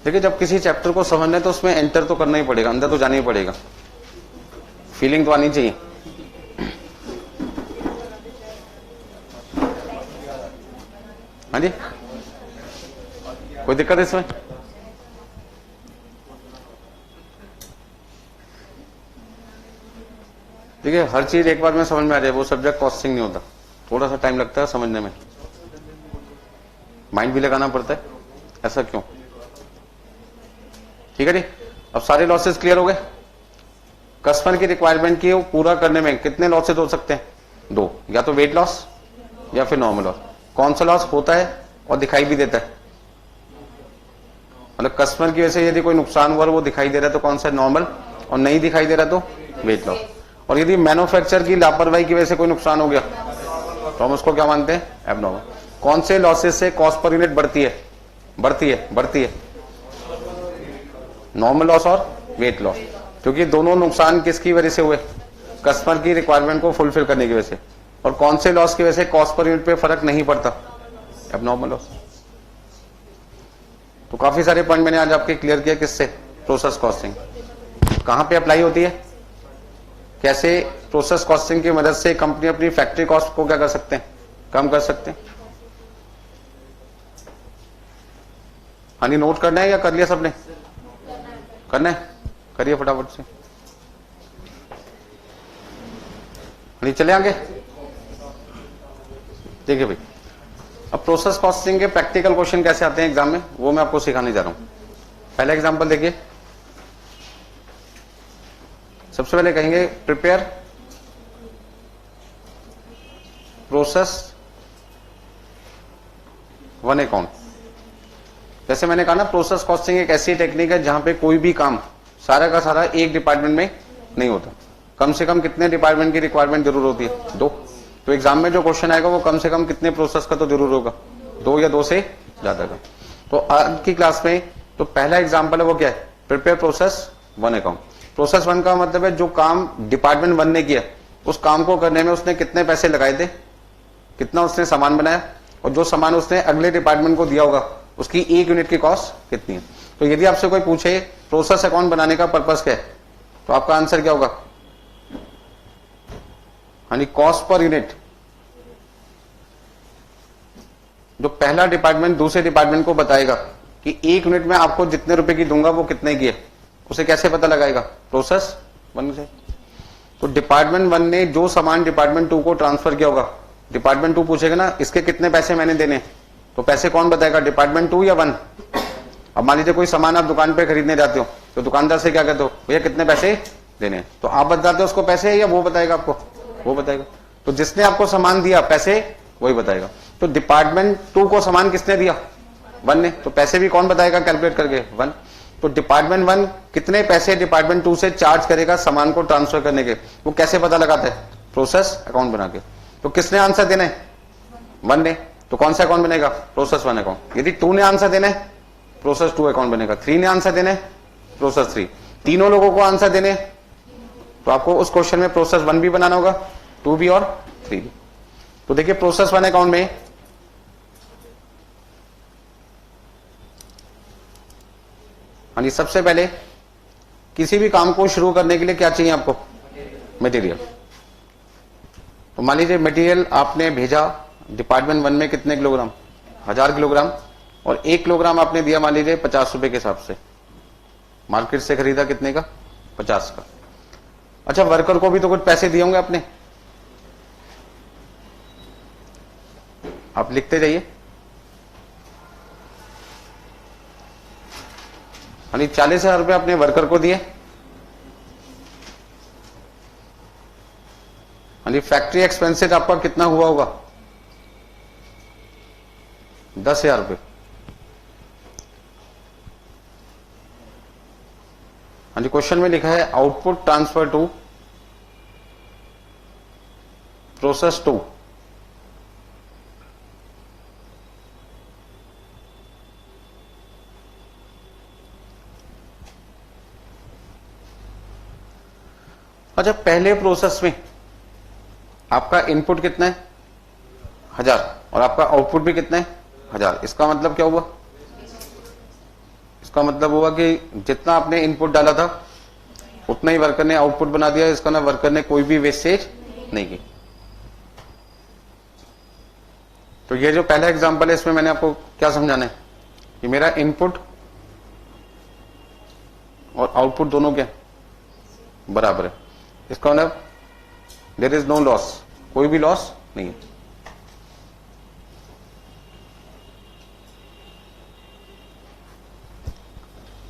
देखिए जब किसी चैप्टर को समझना है तो उसमें एंटर तो करना ही पड़ेगा, अंदर तो जाना ही पड़ेगा, फीलिंग तो आनी चाहिए। हाँ जी, कोई दिक्कत है इसमें? देखिए हर चीज एक बार में समझ में आ जाए वो सब्जेक्ट कॉस्टिंग नहीं होता, थोड़ा सा टाइम लगता है समझने में, माइंड भी लगाना पड़ता है। ऐसा क्यों? ठीक है जी, अब सारे लॉसेस क्लियर हो गए। कस्टमर की रिक्वायरमेंट की पूरा करने में कितने लॉसेस हो सकते हैं? दो, या तो वेट लॉस या फिर नॉर्मल लॉस। कौन सा लॉस होता है और दिखाई भी देता है? मतलब कस्टमर की वजह से यदि कोई नुकसान हुआ वो दिखाई दे रहा है तो कौन सा? नॉर्मल। और नहीं दिखाई दे रहा तो वेट लॉस। और यदि मैन्युफैक्चर की लापरवाही की वजह से कोई नुकसान हो गया तो हम उसको क्या मानते हैं? एबनॉर्मल। कौन से लॉसेस से कॉस्ट पर यूनिट बढ़ती है? बढ़ती है नॉर्मल लॉस और वेट लॉस, क्योंकि दोनों नुकसान किसकी वजह से हुए? कस्टमर की रिक्वायरमेंट को फुलफिल करने की वजह से। और कौन से लॉस की वजह से कॉस्ट पर यूनिट पे फर्क नहीं पड़ता? Abnormal loss. तो काफी सारे पॉइंट मैंने आज आपके क्लियर किया। किससे? Process costing. कहां पे अप्लाई होती है? कैसे प्रोसेस कॉस्टिंग की मदद से कंपनी अपनी फैक्ट्री कॉस्ट को क्या कर सकते हैं? कम कर सकते हैं। हानि नोट करना है या कर लिया सबने? करना है, करिए फटाफट से। हानि चले आगे। देखिए भाई, अब प्रोसेस कॉस्टिंग के प्रैक्टिकल क्वेश्चन कैसे आते हैं एग्जाम में वो मैं आपको सिखाने जा रहा हूं। पहला एग्जांपल देखिए। सबसे पहले कहेंगे प्रिपेयर प्रोसेस वन अकाउंट। जैसे मैंने कहा ना, प्रोसेस कॉस्टिंग एक ऐसी टेक्निक है जहां पे कोई भी काम सारा का सारा एक डिपार्टमेंट में नहीं होता। कम से कम कितने डिपार्टमेंट की रिक्वायरमेंट जरूर होती है? दो। तो एग्जाम में जो क्वेश्चन आएगा वो कम से कम कितने प्रोसेस का तो जरूर होगा? दो या दो से ज्यादा का। तो आज की क्लास में तो पहला एग्जाम्पल है वो क्या है? Prepare process one account. Process one का मतलब है जो काम डिपार्टमेंट वन ने किया उस काम को करने में उसने कितने पैसे लगाए थे, कितना उसने सामान बनाया, और जो सामान उसने अगले डिपार्टमेंट को दिया होगा उसकी एक यूनिट की कॉस्ट कितनी है। तो यदि आपसे कोई पूछे प्रोसेस अकाउंट बनाने का पर्पस क्या है तो आपका आंसर क्या होगा? यानी कॉस्ट पर यूनिट। जो पहला डिपार्टमेंट दूसरे डिपार्टमेंट को बताएगा कि एक यूनिट में आपको जितने रुपए की दूंगा वो कितने की है, उसे कैसे पता लगाएगा? प्रोसेस वन से। तो डिपार्टमेंट वन ने जो सामान डिपार्टमेंट टू को ट्रांसफर किया होगा, डिपार्टमेंट टू पूछेगा ना इसके कितने पैसे मैंने देने, तो पैसे कौन बताएगा? डिपार्टमेंट टू या वन? अब मान लीजिए कोई सामान आप दुकान पे खरीदने जाते हो तो दुकानदार से क्या कहते हो? भैया कितने पैसे देने? तो आप बताते हो उसको पैसे या वो बताएगा आपको? वो बताएगा। तो जिसने आपको सामान दिया पैसे वही बताएगा। तो डिपार्टमेंट टू को सामान किसने दिया? वन ने। तो पैसे भी कौन बताएगा कैलकुलेट करके? वन। तो डिपार्टमेंट वन कितने पैसे डिपार्टमेंट टू से चार्ज करेगा सामान को ट्रांसफर करने के, वो कैसे पता लगाता है? प्रोसेस अकाउंट बना के। तो किसने आंसर देना है? वन ने। तो कौन सा अकाउंट बनेगा? Process one account. यदि टू ने आंसर देना है प्रोसेस टू अकाउंट बनेगा। थ्री ने आंसर देना है प्रोसेस थ्री। तीनों लोगों को आंसर देने तो आपको उस क्वेश्चन में प्रोसेस वन भी बनाना होगा, टू भी और थ्री भी। तो देखिए प्रोसेस वन अकाउंट में यानी सबसे पहले किसी भी काम को शुरू करने के लिए क्या चाहिए आपको? मटेरियल। तो मान लीजिए मटेरियल आपने भेजा डिपार्टमेंट वन में कितने किलोग्राम? 1000 किलोग्राम। और 1 किलोग्राम आपने दिया मान लीजिए 50 रुपए के हिसाब से, मार्केट से खरीदा कितने का? 50 का। अच्छा, वर्कर को भी तो कुछ पैसे दिए होंगे आपने, आप लिखते जाइए। यानी 40,000 रुपए अपने वर्कर को दिए। यानी फैक्ट्री एक्सपेंसेस आपका कितना हुआ होगा? 10,000 रुपये। हाँ जी, क्वेश्चन में लिखा है आउटपुट ट्रांसफर टू प्रोसेस 2। अच्छा, पहले प्रोसेस में आपका इनपुट कितना है 1000 और आपका आउटपुट भी कितना है 1000। इसका मतलब क्या हुआ? इसका मतलब हुआ कि जितना आपने इनपुट डाला था उतना ही वर्कर ने आउटपुट बना दिया। इसका ना वर्कर ने कोई भी वेस्टेज नहीं की। तो ये जो पहला एग्जांपल है इसमें मैंने आपको क्या समझाना है कि मेरा इनपुट और आउटपुट दोनों क्या बराबर है। इसका मतलब देयर इज नो लॉस, कोई भी लॉस नहीं है।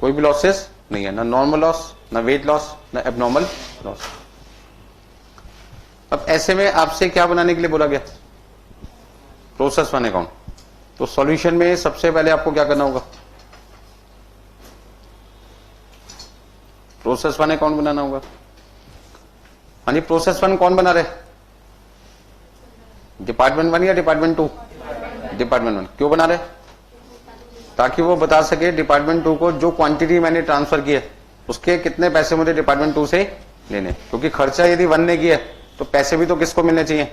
कोई भी लॉसेस नहीं है, ना नॉर्मल लॉस, ना वेट लॉस, ना एबनॉर्मल लॉस। अब ऐसे में आपसे क्या बनाने के लिए बोला गया? Process one account. तो सॉल्यूशन में सबसे पहले आपको क्या करना होगा? प्रोसेस वन अकाउंट बनाना होगा। हाँ जी, प्रोसेस वन कौन बना रहे? डिपार्टमेंट 1 या डिपार्टमेंट 2? डिपार्टमेंट 1। क्यों बना रहे? ताकि वो बता सके डिपार्टमेंट 2 को जो क्वांटिटी मैंने ट्रांसफर की है उसके कितने पैसे मुझे डिपार्टमेंट 2 से लेने। क्योंकि खर्चा यदि 1 ने किया है तो पैसे भी तो किसको मिलने चाहिए?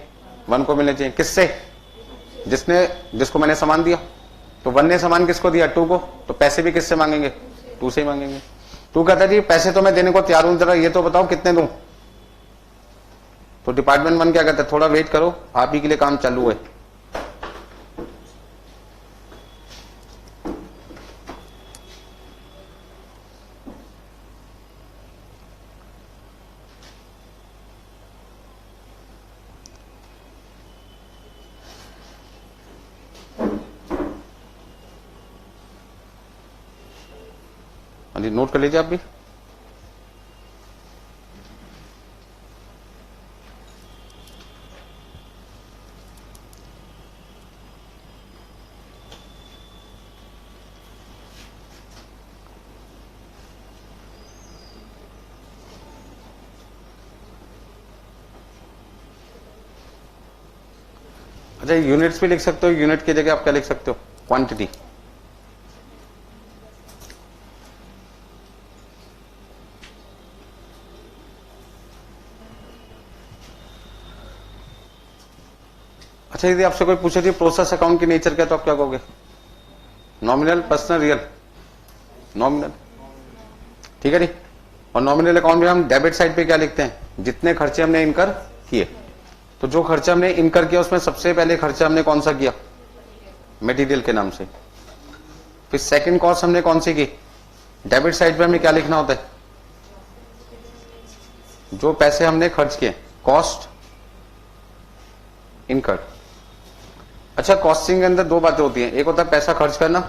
1 को मिलने चाहिए। किससे? जिसको मैंने सामान दिया। तो 1 ने सामान किसको दिया? 2 को। तो पैसे भी किससे मांगेंगे? 2 से ही मांगेंगे। 2 कहता है जी पैसे तो मैं देने को तैयार हूं, जरा ये तो बताओ कितने दूं। तो डिपार्टमेंट 1 क्या कहता है? थोड़ा वेट करो, आप ही के लिए काम चालू है। नोट कर लीजिए आप भी। अच्छा, यूनिट्स भी लिख सकते हो। यूनिट की जगह आप क्या लिख सकते हो? क्वांटिटी। अच्छा, यदि आपसे कोई पूछे थी प्रोसेस अकाउंट की नेचर क्या, तो आप क्या कहोगे? Nominal, personal, real? नॉमिनल, ठीक है जी। और नॉमिनल अकाउंट में हम डेबिट साइड पे क्या लिखते हैं? जितने खर्चे हमने इनकर किए। तो जो खर्चा हमने इनकर किया उसमें सबसे पहले खर्चा हमने कौन सा किया? मटेरियल के नाम से। फिर सेकंड कॉस्ट हमने कौन सी की? डेबिट साइड पे हमें क्या लिखना होता है? जो पैसे हमने खर्च किए, कॉस्ट इनकर्ड। अच्छा, कॉस्टिंग के अंदर 2 बातें होती हैं। एक होता है पैसा खर्च करना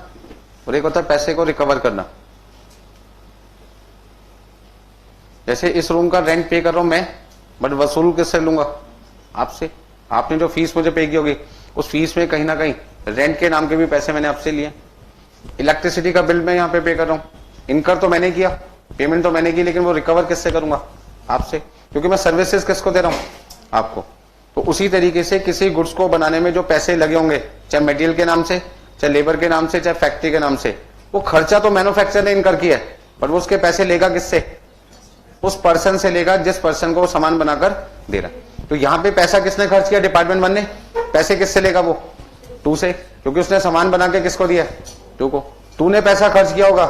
और एक होता है पैसे को रिकवर करना। जैसे इस रूम का रेंट पे कर रहा हूं मैं, बट वसूल किससे लूंगा? आपसे। आपने जो फीस मुझे पे की होगी उस फीस में कहीं ना कहीं रेंट के नाम के भी पैसे मैंने आपसे लिए। इलेक्ट्रिसिटी का बिल मैं यहाँ पे कर रहा हूं, इनकर तो मैंने किया, पेमेंट तो मैंने की, लेकिन वो रिकवर किससे करूंगा? आपसे, क्योंकि मैं सर्विसेज किसको दे रहा हूं? आपको। तो उसी तरीके से किसी गुड्स को बनाने में जो पैसे लगे होंगे, चाहे मटेरियल के नाम से, चाहे लेबर के नाम से, चाहे फैक्ट्री के नाम से, वो खर्चा तो मैन्युफैक्चरर ने इनकर किया है, पर वो उसके पैसे लेगा किससे? उस पर्सन से लेगा जिस पर्सन को वो सामान बनाकर दे रहा है। तो यहां पे पैसा किसने खर्च किया? डिपार्टमेंट 1 ने। पैसे किससे लेगा वो? 2 से, क्योंकि उसने सामान बना के किसको दिया? 2 को। 2 ने पैसा खर्च किया होगा,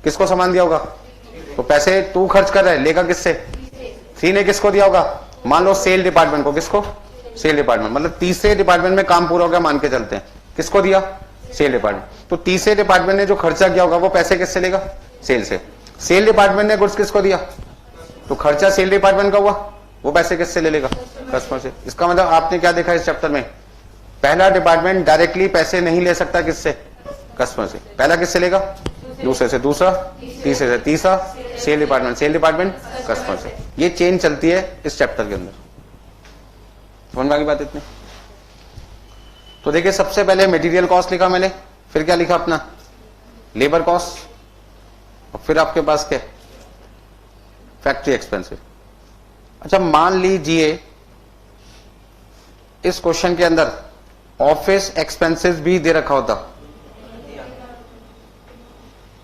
किसको सामान दिया होगा? तो पैसे 2 खर्च कर रहा है, लेगा किससे? 3 ने किसको दिया होगा? मान लो सेल डिपार्टमेंट को। किसको? Sale department. मतलब तीसरे डिपार्टमेंट में काम पूरा हो गया मान के चलते हैं। किसको दिया? Sale department. तो तीसरे डिपार्टमेंट ने जो खर्चा किया होगा वो पैसे किससे लेगा? सेल से। सेल डिपार्टमेंट ने गुड्स किसको दिया? तो खर्चा सेल डिपार्टमेंट का हुआ, वो पैसे किससे ले लेगा? कस्टमर से। इसका मतलब आपने क्या देखा इस चैप्टर में? पहला डिपार्टमेंट डायरेक्टली पैसे नहीं ले सकता, किससे? कस्टमर से। पहला किससे लेगा? दूसरे से। दूसरा तीसरे से। तीसरा sale department. Sale department customer से। ये चेन चलती है इस चैप्टर के अंदर। समझ में आ गई बात? इतनी तो देखिए सबसे पहले मटेरियल कॉस्ट लिखा मैंने, फिर क्या लिखा अपना लेबर कॉस्ट, और फिर आपके पास क्या फैक्ट्री एक्सपेंसिव। अच्छा मान लीजिए इस क्वेश्चन के अंदर ऑफिस एक्सपेंसेस भी दे रखा होता,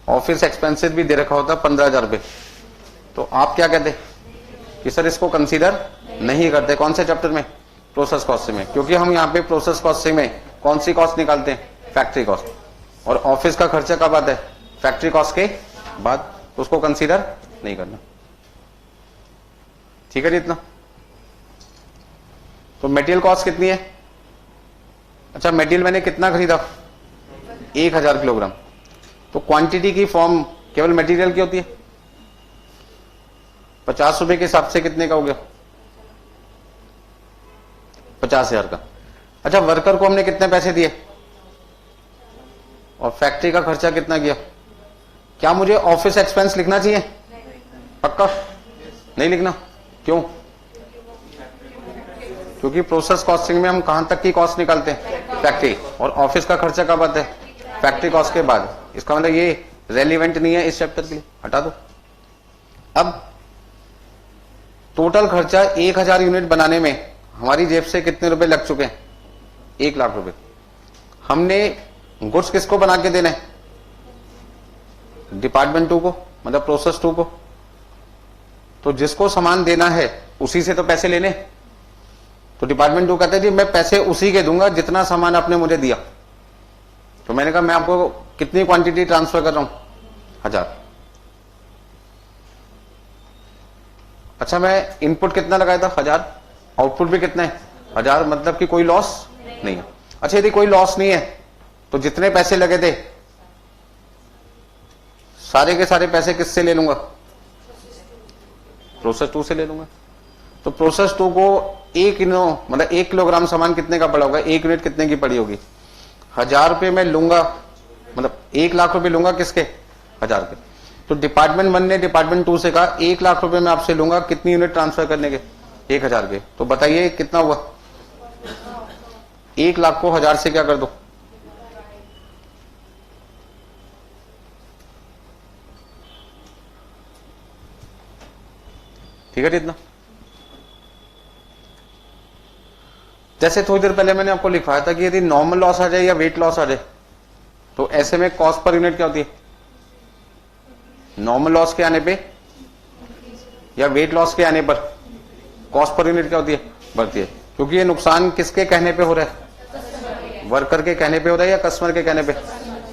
ऑफिस एक्सपेंसेस भी दे रखा होता 15,000 रुपए, तो आप क्या कहते कि सर इसको कंसीडर नहीं करते। कौन से चैप्टर में? प्रोसेस कॉस्टिंग में, क्योंकि हम यहाँ पे प्रोसेस कॉस्टिंग में कौन सी कॉस्ट निकालते हैं? फैक्ट्री कॉस्ट, और ऑफिस का खर्चा कब आता है? फैक्ट्री कॉस्ट के बाद, उसको कंसीडर नहीं करना। ठीक है जी इतना। तो मटेरियल कॉस्ट कितनी है? अच्छा मटेरियल मैंने कितना खरीदा? 1000 किलोग्राम। तो क्वांटिटी की फॉर्म केवल मटेरियल की होती है। 50 रुपए के हिसाब से कितने का हो गया? 50,000 का। अच्छा वर्कर को हमने कितने पैसे दिए और फैक्ट्री का खर्चा कितना किया? क्या मुझे ऑफिस एक्सपेंस लिखना चाहिए? पक्का नहीं लिखना? क्यों? क्योंकि प्रोसेस कॉस्टिंग में हम कहां तक की कॉस्ट निकालते हैं? फैक्ट्री, और ऑफिस का खर्चा कब आता है? फैक्ट्री कॉस्ट के बाद। इसका मतलब ये रेलिवेंट नहीं है इस चैप्टर के लिए, हटा दो। अब टोटल खर्चा 1000 यूनिट बनाने में हमारी जेब से कितने रुपए लग चुके हैं? 1 लाख रुपए। हमने गुड्स किसको बना के देना है? डिपार्टमेंट 2 को, मतलब प्रोसेस 2 को। तो जिसको सामान देना है उसी से तो पैसे लेने। तो डिपार्टमेंट 2 कहते हैं जी मैं पैसे उसी के दूंगा जितना सामान आपने मुझे दिया। तो मैंने कहा मैं आपको कितनी क्वांटिटी ट्रांसफर कर रहा हूं? 1000। अच्छा मैं इनपुट कितना लगाया था? 1000। आउटपुट भी कितना है? 1000, मतलब कि कोई लॉस नहीं है। अच्छा यदि कोई लॉस नहीं है तो जितने पैसे लगे थे सारे के सारे पैसे किससे ले लूंगा? प्रोसेस 2 से ले लूंगा। तो प्रोसेस 2 को 1 किलोग्राम सामान कितने का पड़ा होगा? 1 यूनिट कितने की पड़ी होगी? 1000 रुपए में लूंगा, मतलब 1 लाख रुपए लूंगा किसके? 1000 के। तो डिपार्टमेंट 1 ने डिपार्टमेंट 2 से कहा 1 लाख रुपए में आपसे लूंगा, कितनी यूनिट ट्रांसफर करने के? 1000 के। तो बताइए कितना हुआ? 1 लाख को 1000 से क्या कर दो? ठीक है इतना। जैसे थोड़ी देर पहले मैंने आपको लिखवाया था कि यदि नॉर्मल लॉस आ जाए या वेट लॉस आ जाए तो ऐसे में कॉस्ट पर यूनिट क्या होती है? नॉर्मल लॉस के आने पे या वेट लॉस के आने पर कॉस्ट पर यूनिट क्या होती है? बढ़ती है। क्योंकि ये नुकसान किसके कहने पे हो रहा है? वर्कर के कहने पे हो रहा है या कस्टमर के कहने पे?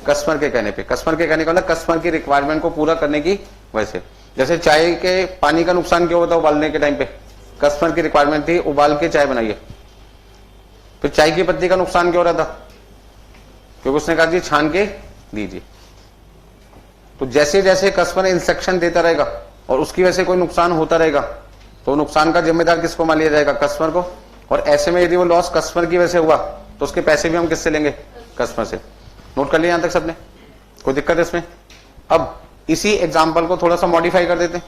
कस्टमर के कहने पे। कस्टमर के कहने का मतलब कस्टमर की रिक्वायरमेंट को पूरा करने की वजह से। जैसे चाय के पानी का नुकसान क्यों होता है उबालने के टाइम पे? कस्टमर की रिक्वायरमेंट थी उबाल के चाय बनाइए। फिर चाय की पत्ती का नुकसान क्यों हो रहा था? क्योंकि उसने कहा जी छान के दीजिए। तो जैसे जैसे कस्टमर इंस्ट्रक्शन देता रहेगा और उसकी वजह से कोई नुकसान होता रहेगा तो नुकसान का जिम्मेदार किसको मान लिया जाएगा? कस्टमर को। और ऐसे में यदि वो लॉस कस्टमर की वजह से हुआ तो उसके पैसे भी हम किससे लेंगे? कस्टमर से। नोट कर लिया यहां तक सबने? कोई दिक्कत है इसमें? अब इसी एग्जाम्पल को थोड़ा सा मॉडिफाई कर देते हैं।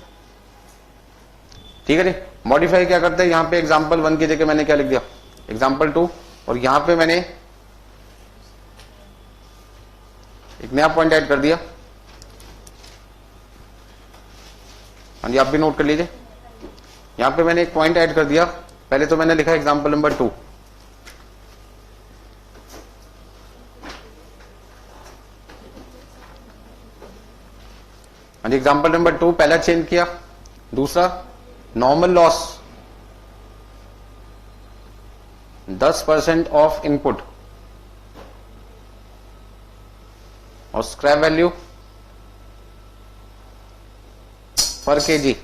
ठीक है जी। मॉडिफाई क्या करते हैं? यहां पे एग्जाम्पल 1 की जगह मैंने क्या लिख दिया? एग्जाम्पल 2, और यहां पे मैंने एक नया पॉइंट ऐड कर दिया। हाँ जी आप भी नोट कर लीजिए। यहां पे मैंने एक पॉइंट ऐड कर दिया। पहले तो मैंने लिखा एग्जाम्पल नंबर 2। हाँ जी एग्जाम्पल नंबर 2 पहला चेंज किया। दूसरा नॉर्मल लॉस 10% ऑफ इनपुट और स्क्रैप वैल्यू पर केजी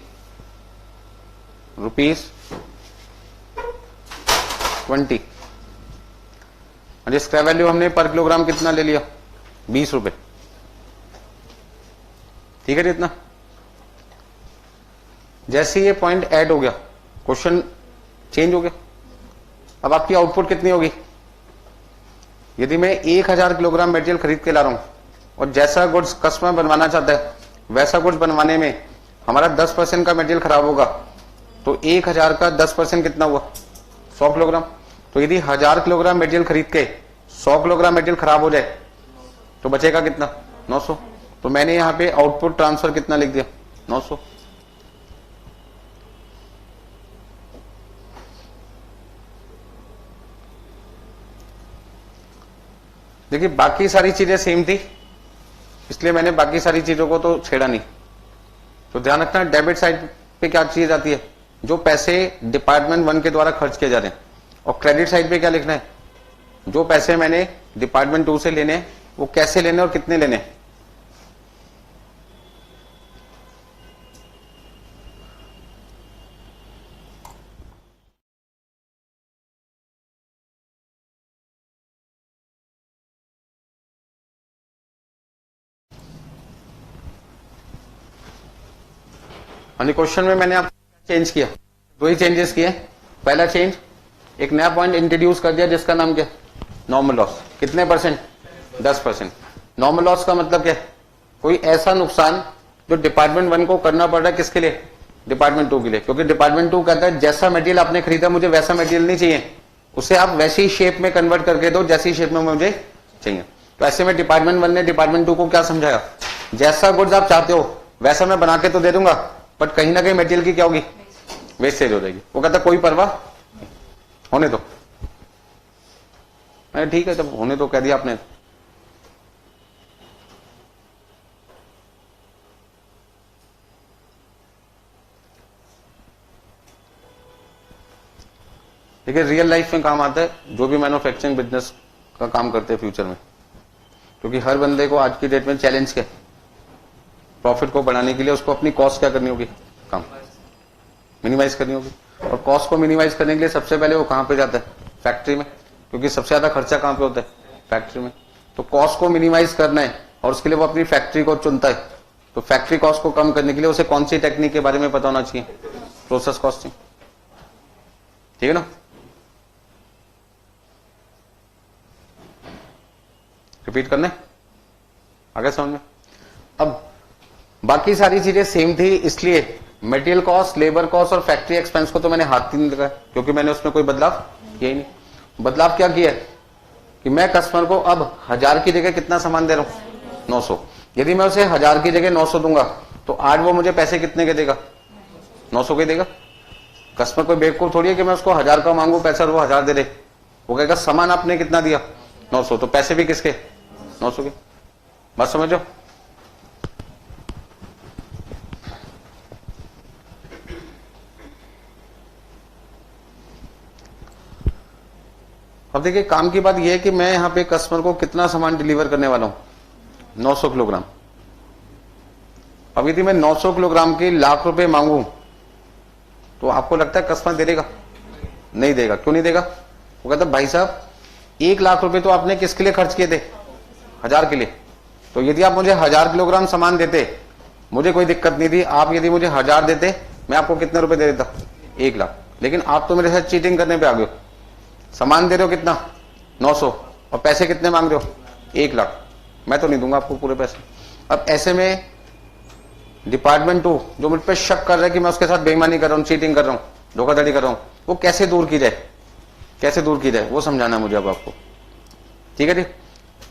₹20। स्क्रैप वैल्यू हमने पर किलोग्राम कितना ले लिया? 20 रुपए। ठीक है इतना। जैसे ये पॉइंट ऐड हो गया क्वेश्चन चेंज हो गया। अब आपकी आउटपुट कितनी होगी? यदि मैं 1000 किलोग्राम मटेरियल खरीद के ला रहा हूं और जैसा गुड्स कस्टमर बनवाना चाहता है वैसा गुड्स बनवाने में हमारा 10% का मटेरियल खराब होगा तो 1000 का 10% कितना हुआ? 100 किलोग्राम। तो यदि 1000 किलोग्राम मटेरियल खरीद के 100 किलोग्राम मटेरियल खराब हो जाए तो बचेगा कितना? 900। तो मैंने यहां पे आउटपुट ट्रांसफर कितना लिख दिया? 900। देखिए बाकी सारी चीजें सेम थी, इसलिए मैंने बाकी सारी चीजों को तो छेड़ा नहीं। तो ध्यान रखना डेबिट साइड पे क्या चीज आती है? जो पैसे डिपार्टमेंट 1 के द्वारा खर्च किए जा रहे हैं। और क्रेडिट साइड पे क्या लिखना है? जो पैसे मैंने डिपार्टमेंट 2 से लेने हैं वो कैसे लेने और कितने लेने हैं। क्वेश्चन में मैंने आपको चेंज किया, 2 ही चेंजेस किए। पहला चेंज, एक नया पॉइंट इंट्रोड्यूस कर दिया जिसका नाम क्या? Normal loss. कितने परसेंट? 10%। नॉर्मल लॉस का मतलब क्या है? कोई ऐसा नुकसान जो डिपार्टमेंट 1 को करना पड़ रहा है, किसके लिए? डिपार्टमेंट 2 के लिए। क्योंकि डिपार्टमेंट 2 कहता है जैसा मटेरियल आपने खरीदा मुझे वैसा मटेरियल नहीं चाहिए, उसे आप वैसी शेप में कन्वर्ट करके दो जैसी शेप में मुझे चाहिए। तो ऐसे में डिपार्टमेंट 1 ने डिपार्टमेंट 2 को क्या समझाया? जैसा गुड्स आप चाहते हो वैसा मैं बना के तो दे दूंगा, बट कहीं ना कहीं मटेरियल की क्या होगी? वेस्टेज हो जाएगी। वो कहता कोई परवाह होने दो। मैं ठीक है, जब होने दो कह दिया आपने। देखिए रियल लाइफ में काम आता है जो भी मैन्युफैक्चरिंग बिजनेस का काम करते हैं फ्यूचर में, क्योंकि हर बंदे को आज की डेट में चैलेंज क्या है? प्रॉफिट को बढ़ाने के लिए उसको अपनी कॉस्ट क्या करनी होगी? कम मिनिमाइज करनी होगी। और कॉस्ट को मिनिमाइज करने के लिए सबसे पहले वो कहां पे जाता है? फैक्ट्री में, क्योंकि सबसे ज्यादा खर्चा कहां पे होता है? फैक्ट्री में। तो कॉस्ट को मिनिमाइज करना है और उसके लिए वो अपनी फैक्ट्री को चुनता है। तो फैक्ट्री कॉस्ट को कम करने के लिए उसे कौन सी टेक्निक के बारे में पता होना चाहिए? Process costing. ठीक है ना? रिपीट करने आगे समझ में? अब बाकी सारी चीजें सेम थी, इसलिए मटेरियल कॉस्ट, लेबर कॉस्ट और फैक्ट्री एक्सपेंस को तो मैंने हाथ ही नहीं लगाया, क्योंकि मैंने उसमें कोई बदलाव किया ही नहीं। बदलाव क्या किया कि मैं कस्टमर को अब 1000 की जगह कितना सामान दे रहा हूं? 900। यदि मैं उसे 1000 की जगह 900 दूंगा तो आज वो मुझे पैसे कितने के देगा? 900 के देगा। कस्टमर कोई बेवकूफ थोड़ी है कि मैं उसको 1000 का मांगू पैसा और वो 1000 दे दे। वो कहेगा सामान आपने कितना दिया? 900। तो पैसे भी किसके? 900 के। बात समझो? अब देखिए काम की बात यह है कि मैं यहां पे कस्टमर को कितना सामान डिलीवर करने वाला हूं? 900 किलोग्राम। अब यदि मैं 900 किलोग्राम के लाख रुपए मांगू तो आपको लगता है कस्टमर दे देगा? नहीं देगा। क्यों नहीं देगा? वो कहता भाई साहब 1 लाख रुपए तो आपने किसके लिए खर्च किए थे? 1000 के लिए। तो यदि आप मुझे 1000 किलोग्राम सामान देते मुझे कोई दिक्कत नहीं थी। आप यदि मुझे 1000 देते मैं आपको कितने रुपए दे देता? 1 लाख। लेकिन आप तो मेरे साथ चीटिंग करने पे आ गए हो। सामान दे रहे हो कितना? 900 और पैसे कितने मांग रहे हो? 1 लाख। मैं तो नहीं दूंगा आपको पूरे पैसे। अब ऐसे में डिपार्टमेंट 2 जो मुझ पर शक कर रहा है कि मैं उसके साथ बेईमानी कर रहा हूं, चीटिंग कर रहा हूं, धोखाधड़ी कर रहा हूं, वो कैसे दूर की जाए? कैसे दूर की जाए वो समझाना है मुझे अब आपको। ठीक है जी?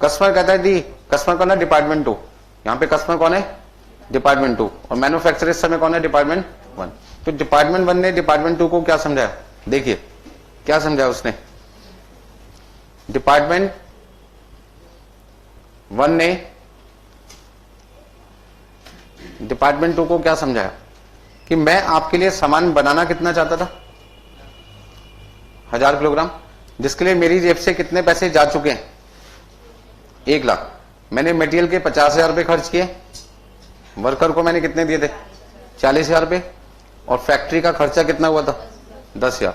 कस्टमर कहता है दी, कस्टमर कौन है? डिपार्टमेंट 2। यहां पे कस्टमर कौन है? डिपार्टमेंट 2। और मैन्युफैक्चरर इस समय कौन है? डिपार्टमेंट 1। तो डिपार्टमेंट 1 ने डिपार्टमेंट 2 को क्या समझाया? देखिए क्या समझाया उसने। डिपार्टमेंट 1 ने डिपार्टमेंट 2 को क्या समझाया कि मैं आपके लिए सामान बनाना कितना चाहता था? 1000 किलोग्राम, जिसके लिए मेरी जेब से कितने पैसे जा चुके हैं? 1 लाख। मैंने मटेरियल के 50,000 रुपए खर्च किए, वर्कर को मैंने कितने दिए थे? 40,000 रुपए। और फैक्ट्री का खर्चा कितना हुआ था? 10,000।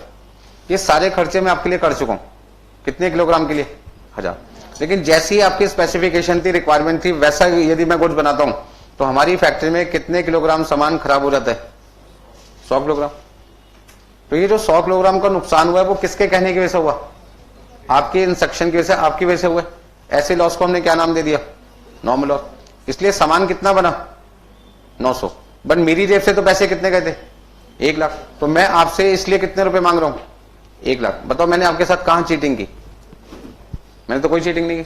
ये सारे खर्चे मैं आपके लिए कर चुका हूं। कितने किलोग्राम के लिए? 1000। लेकिन जैसी आपकी स्पेसिफिकेशन थी, रिक्वायरमेंट थी, वैसा यदि मैं गुड्स बनाता हूं तो हमारी फैक्ट्री में कितने किलोग्राम सामान खराब हो जाता है? 100 किलोग्राम। तो ये जो 100 किलोग्राम का नुकसान हुआ है वो किसके कहने की वजह से हुआ? आपके इंस्ट्रक्शन की वजह से, आपकी वजह से हुआ। ऐसे लॉस को हमने क्या नाम दे दिया? Normal loss. इसलिए सामान कितना बना? 900। बट मेरी जेब से तो पैसे कितने गए थे? 1 लाख। तो मैं आपसे इसलिए कितने रुपए मांग रहा हूं? 1 लाख। बताओ मैंने आपके साथ कहां चीटिंग की? मैंने तो कोई चीटिंग नहीं की।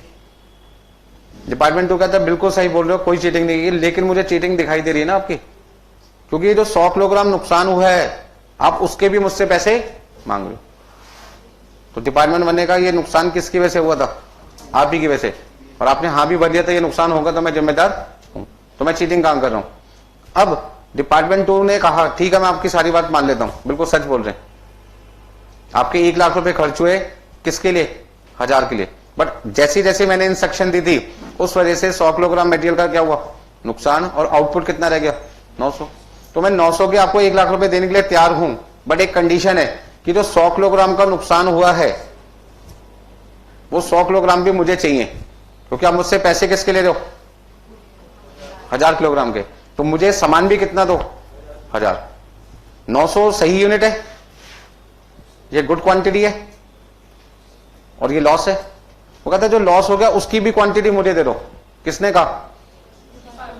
डिपार्टमेंट 2 कहता है बिल्कुल सही बोल रहे हो, कोई चीटिंग नहीं की, लेकिन मुझे चीटिंग दिखाई दे रही है ना आपकी, क्योंकि ये जो 100 किलोग्राम नुकसान हुआ है आप उसके भी मुझसे पैसे मांग रहे हो। तो डिपार्टमेंट 1 ने कहा ये नुकसान किसकी वजह से हुआ था, आप ही की वजह से, और आपने हाँ भी भर दिया था ये नुकसान होगा तो मैं जिम्मेदार हूं, तो मैं चीटिंग काम कर रहा हूं। अब डिपार्टमेंट 2 ने कहा ठीक है मैं आपकी सारी बात मान लेता हूं, बिल्कुल सच बोल रहे हैं, आपके 1 लाख रुपए खर्च हुए किसके लिए, 1000 के लिए, बट जैसे जैसे मैंने इंस्ट्रक्शन दी थी उस वजह से 100 किलोग्राम मटेरियल का क्या हुआ नुकसान, और आउटपुट कितना रह गया 900। तो मैं 900 के आपको 1 लाख रुपए देने के लिए तैयार हूं, बट एक कंडीशन है कि जो 100 किलोग्राम का नुकसान हुआ है वो 100 किलोग्राम भी मुझे चाहिए, क्योंकि आप मुझसे पैसे किसके ले रहे हो, 1000 किलोग्राम के, तो मुझे सामान भी कितना दो 1000। 900 सही यूनिट है, ये गुड क्वांटिटी है, और ये लॉस है। वो कहता है जो लॉस हो गया उसकी भी क्वांटिटी मुझे दे दो। किसने कहा,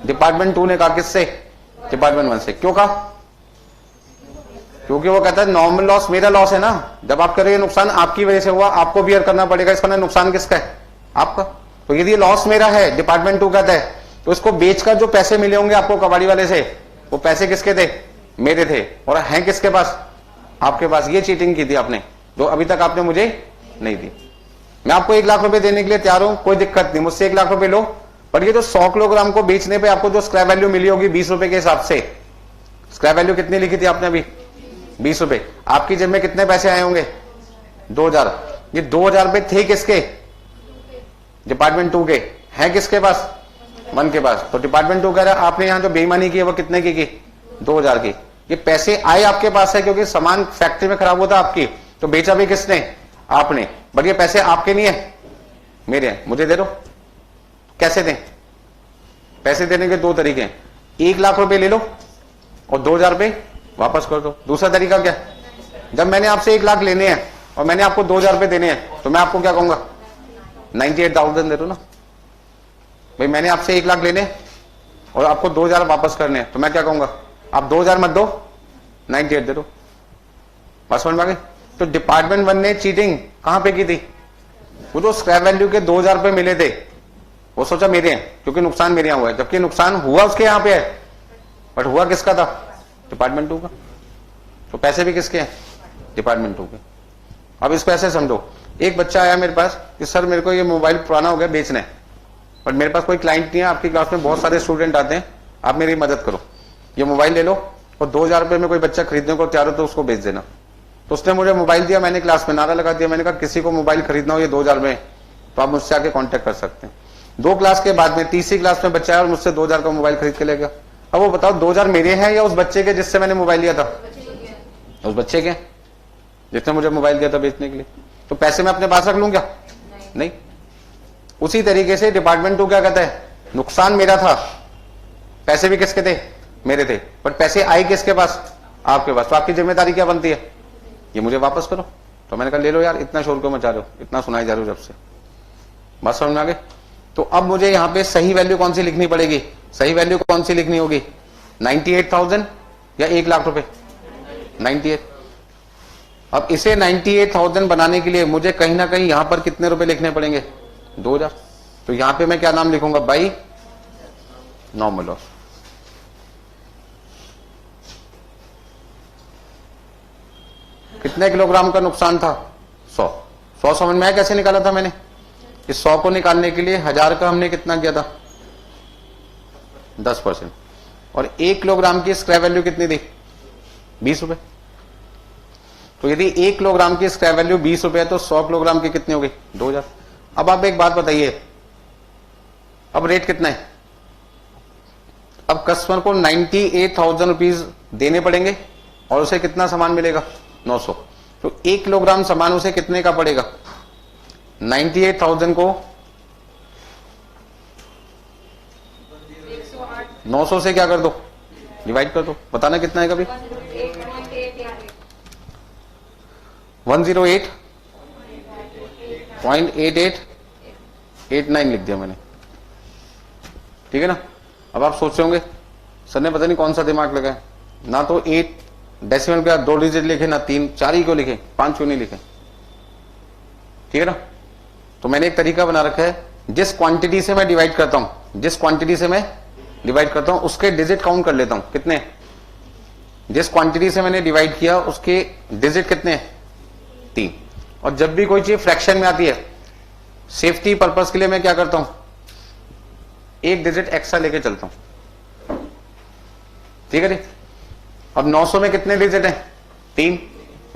डिपार्टमेंट 2 ने कहा। किससे, डिपार्टमेंट 1 से। क्यों कहा, क्योंकि वो कहता है नॉर्मल लॉस मेरा लॉस है ना, जब आप करेंगे नुकसान आपकी वजह से हुआ, आपको बियर करना पड़ेगा, इसका नुकसान किसका है, आपका। तो यदि लॉस मेरा है, डिपार्टमेंट 2 कहता है, तो इसको बेचकर जो पैसे मिले होंगे आपको कबाड़ी वाले से, वो पैसे किसके थे, मेरे थे, और हैं किसके पास, आपके पास। ये चीटिंग की थी आपने, जो अभी तक आपने मुझे नहीं दी। मैं आपको 1 लाख रुपए देने के लिए तैयार हूं, कोई दिक्कत नहीं, मुझसे 1 लाख रुपए लो, पर ये जो 100 किलोग्राम को बेचने पे आपको जो स्क्रैप वैल्यू मिली होगी 20 रुपए के हिसाब से, स्क्रैप वैल्यू कितनी लिखी थी आपने अभी, 20 रुपए, आपकी जेब में कितने पैसे आए होंगे, 2000। ये 2000 रुपए थे किसके, डिपार्टमेंट 2 के, हैं किसके पास, 1 के पास। तो डिपार्टमेंट 2 कह रहा है आपने यहां जो बेईमानी की है वो कितने की 2000 की। ये पैसे आए आपके पास है क्योंकि सामान फैक्ट्री में खराब होता आपकी, तो बेचा भी किसने, आपने, बट ये पैसे आपके नहीं है, मेरे हैं, मुझे दे दो। कैसे दें, पैसे देने के 2 तरीके हैं, 1 लाख रुपए ले लो और 2000 रुपए वापस कर दो। दूसरा तरीका क्या, जब मैंने आपसे 1 लाख लेने हैं और मैंने आपको 2000 रुपए देने हैं, तो मैं आपको क्या कहूंगा, 98,000 दे दो ना भाई। मैंने आपसे 1 लाख लेने और आपको 2000 वापस करने हैं, तो मैं क्या कहूंगा, आप 2000 मत दो, 98 दे दो। बस समझ में आ गई। तो डिपार्टमेंट 1 ने चीटिंग कहां पे की थी, वो जो स्क्रैप वैल्यू के 2000 रुपए मिले थे वो सोचा मेरे हैं क्योंकि नुकसान मेरे यहां हुआ है, जबकि नुकसान हुआ उसके यहां पे है, बट हुआ किसका था, डिपार्टमेंट 2 का। तो पैसे भी किसके हैं, डिपार्टमेंट 2 के। अब इसको ऐसे समझो, एक बच्चा आया मेरे पास कि सर मेरे को ये मोबाइल पुराना हो गया, बेचना है, बट मेरे पास कोई क्लाइंट नहीं है, आपकी क्लास में बहुत सारे स्टूडेंट आते हैं, आप मेरी मदद करो, ये मोबाइल ले लो और 2000 रुपए में कोई बच्चा खरीदने को तैयार हो तो उसको बेच देना। तो उसने मुझे मोबाइल दिया, मैंने क्लास में नारा लगा दिया, मैंने कहा किसी को मोबाइल खरीदना हो ये 2000 में तो आप मुझसे आके कांटेक्ट कर सकते हैं। 2 क्लास के बाद में तीसरी क्लास में बच्चा आया और मुझसे 2000 का मोबाइल खरीद के ले गया। अब वो बताओ 2000 मेरे हैं या उस बच्चे के जिससे मैंने मोबाइल लिया था, उस बच्चे के जिसने मुझे मोबाइल दिया था बेचने के लिए। तो पैसे मैं अपने पास रख लूं क्या, नहीं। उसी तरीके से डिपार्टमेंट 2 क्या कहता है, नुकसान मेरा था, पैसे भी किसके थे, मेरे थे, बट पैसे आए किसके पास, आपके पास। तो आपकी जिम्मेदारी क्या बनती है, ये मुझे वापस करो। तो मैंने कहा ले लो यार, इतना शोर क्यों मचा रहे हो, इतना सुनाई जा रहे हो जब से, बात समझ में आ गई। तो अब मुझे यहां पे सही वैल्यू कौन सी लिखनी पड़ेगी, सही वैल्यू कौन सी लिखनी होगी, 98,000 या 1 लाख रुपए, 98। अब इसे 98,000 बनाने के लिए मुझे कहीं ना कहीं यहां पर कितने रुपए लिखने पड़ेंगे, 2000। तो यहां पे मैं क्या नाम लिखूंगा, बाई नॉर्मल लॉस। कितने किलोग्राम का नुकसान था, 100 समझ में आया कैसे निकाला था मैंने। इस 100 को निकालने के लिए 1000 का हमने कितना किया था, 10%, और 1 किलोग्राम की स्क्रैप वैल्यू कितनी थी, 20 रुपए। तो यदि 1 किलोग्राम की स्क्रैप वैल्यू 20 रुपए है तो 100 किलोग्राम की कितनी हो गई, 2000। अब आप एक बात बताइए, अब रेट कितना है, अब कस्टमर को 98,000 रुपीज देने पड़ेंगे और उसे कितना सामान मिलेगा, 900। तो 1 किलोग्राम सामान उसे कितने का पड़ेगा, 98,000 को 900 से क्या कर दो, डिवाइड कर दो, बताना कितना है कभी, 108.8889 लिख दिया मैंने, ठीक है ना। अब आप सोच रहे होंगे सर ने पता नहीं कौन सा दिमाग लगाया, ना तो 8 डेसिमल के 2 डिजिट लिखे, ना 3, 4 ही क्यों लिखे, 5 क्यों नहीं लिखे, ठीक है ना। तो मैंने एक तरीका बना रखा है, जिस क्वांटिटी से मैं डिवाइड करता हूं, जिस क्वांटिटी से मैं डिवाइड करता हूं उसके डिजिट काउंट कर लेता हूं। कितने? जिस क्वांटिटी से मैंने डिवाइड किया उसके डिजिट कितने? 3। और जब भी कोई चीज फ्रैक्शन में आती है, सेफ्टी पर्पस के लिए मैं क्या करता हूं, एक डिजिट एक्स्ट्रा लेके चलता हूं। ठीक है जी। अब 900 में कितने डिजिट हैं? 3।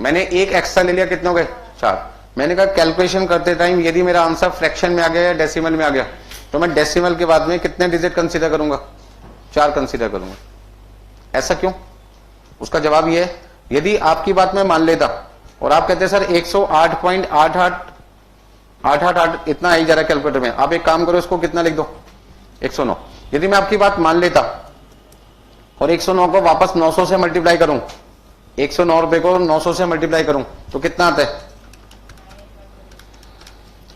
मैंने एक एक्स्ट्रा ले लिया, कितने हो गए? 4। मैंने कहा कैलकुलेशन करते टाइम यदि मेरा आंसर फ्रैक्शन में आ गया या डेसिमल में आ गया तो मैं डेसिमल के बाद में कितने डिजिट कंसीडर करूंगा? 4 कंसीडर करूंगा। ऐसा क्यों? उसका जवाब यह है, यदि आपकी बात मैं मान लेता और आप कहते सर 108.88 इतना आई जा रहा है कैलकुलेटर में, आप एक काम करो इसको कितना लिख दो? 109। यदि मैं आपकी बात मान लेता और 109 को वापस 900 से मल्टीप्लाई करूं, 109 रुपए को 900 से मल्टीप्लाई करूं तो कितना आता है?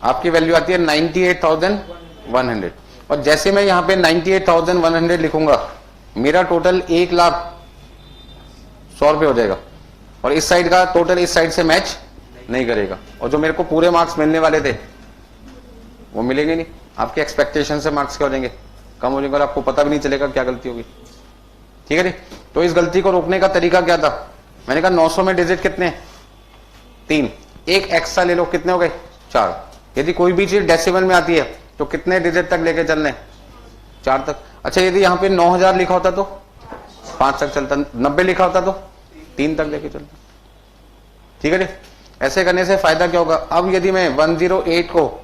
आपकी वैल्यू आती है 98,100। और जैसे मैं यहां पे 98,100 लिखूंगा, मेरा टोटल 1,00,100 रुपए हो जाएगा और इस साइड का टोटल इस साइड से मैच नहीं करेगा और जो मेरे को पूरे मार्क्स मिलने वाले थे वो मिलेंगे नहीं। आपके एक्सपेक्टेशन से मार्क्स क्या हो जाएंगे? कम हो जाएंगे और आपको पता भी नहीं चलेगा क्या गलती होगी। ठीक है जी। तो इस गलती को रोकने का तरीका क्या था? मैंने कहा 900 में डिजिट कितने? 3। एक एक्स्ट्रा ले लो, कितने हो गए? 4। यदि कोई भी चीज डेसिमल में आती है तो कितने डिजिट तक लेके चलने? 4 तक। अच्छा, यदि यहां पे 9000 लिखा होता तो 5 तक चलता, 90 लिखा होता तो 3 तक लेके चलता। ठीक है जी। ऐसे करने से फायदा क्या होगा? अब यदि मैं 108 को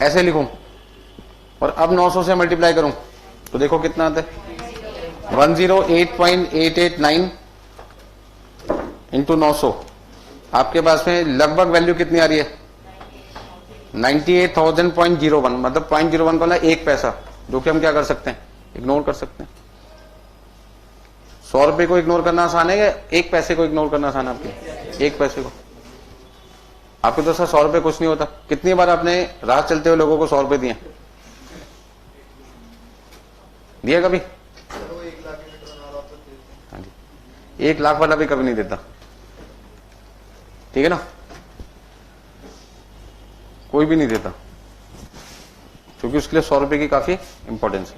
ऐसे लिखूं और अब 900 से मल्टीप्लाई करूं तो देखो कितना आता है? 108.889 इंटू 900। आपके पास में लगभग वैल्यू कितनी आ रही है? 98,000.01, मतलब 0.01 का 1 पैसा, जो कि हम क्या कर सकते हैं? इग्नोर कर सकते हैं। 100 रुपए को इग्नोर करना आसान है या 1 पैसे को इग्नोर करना आसान है? आपके 1 पैसे को। आपके तो सर 100 रुपए कुछ नहीं होता। कितनी बार आपने राह चलते हुए लोगों को 100 रुपए दिए? दिया कभी? हाँ जी। 1 लाख वाला भी कभी नहीं देता। ठीक है ना? कोई भी नहीं देता, क्योंकि उसके लिए 100 रुपए की काफी इंपॉर्टेंस है।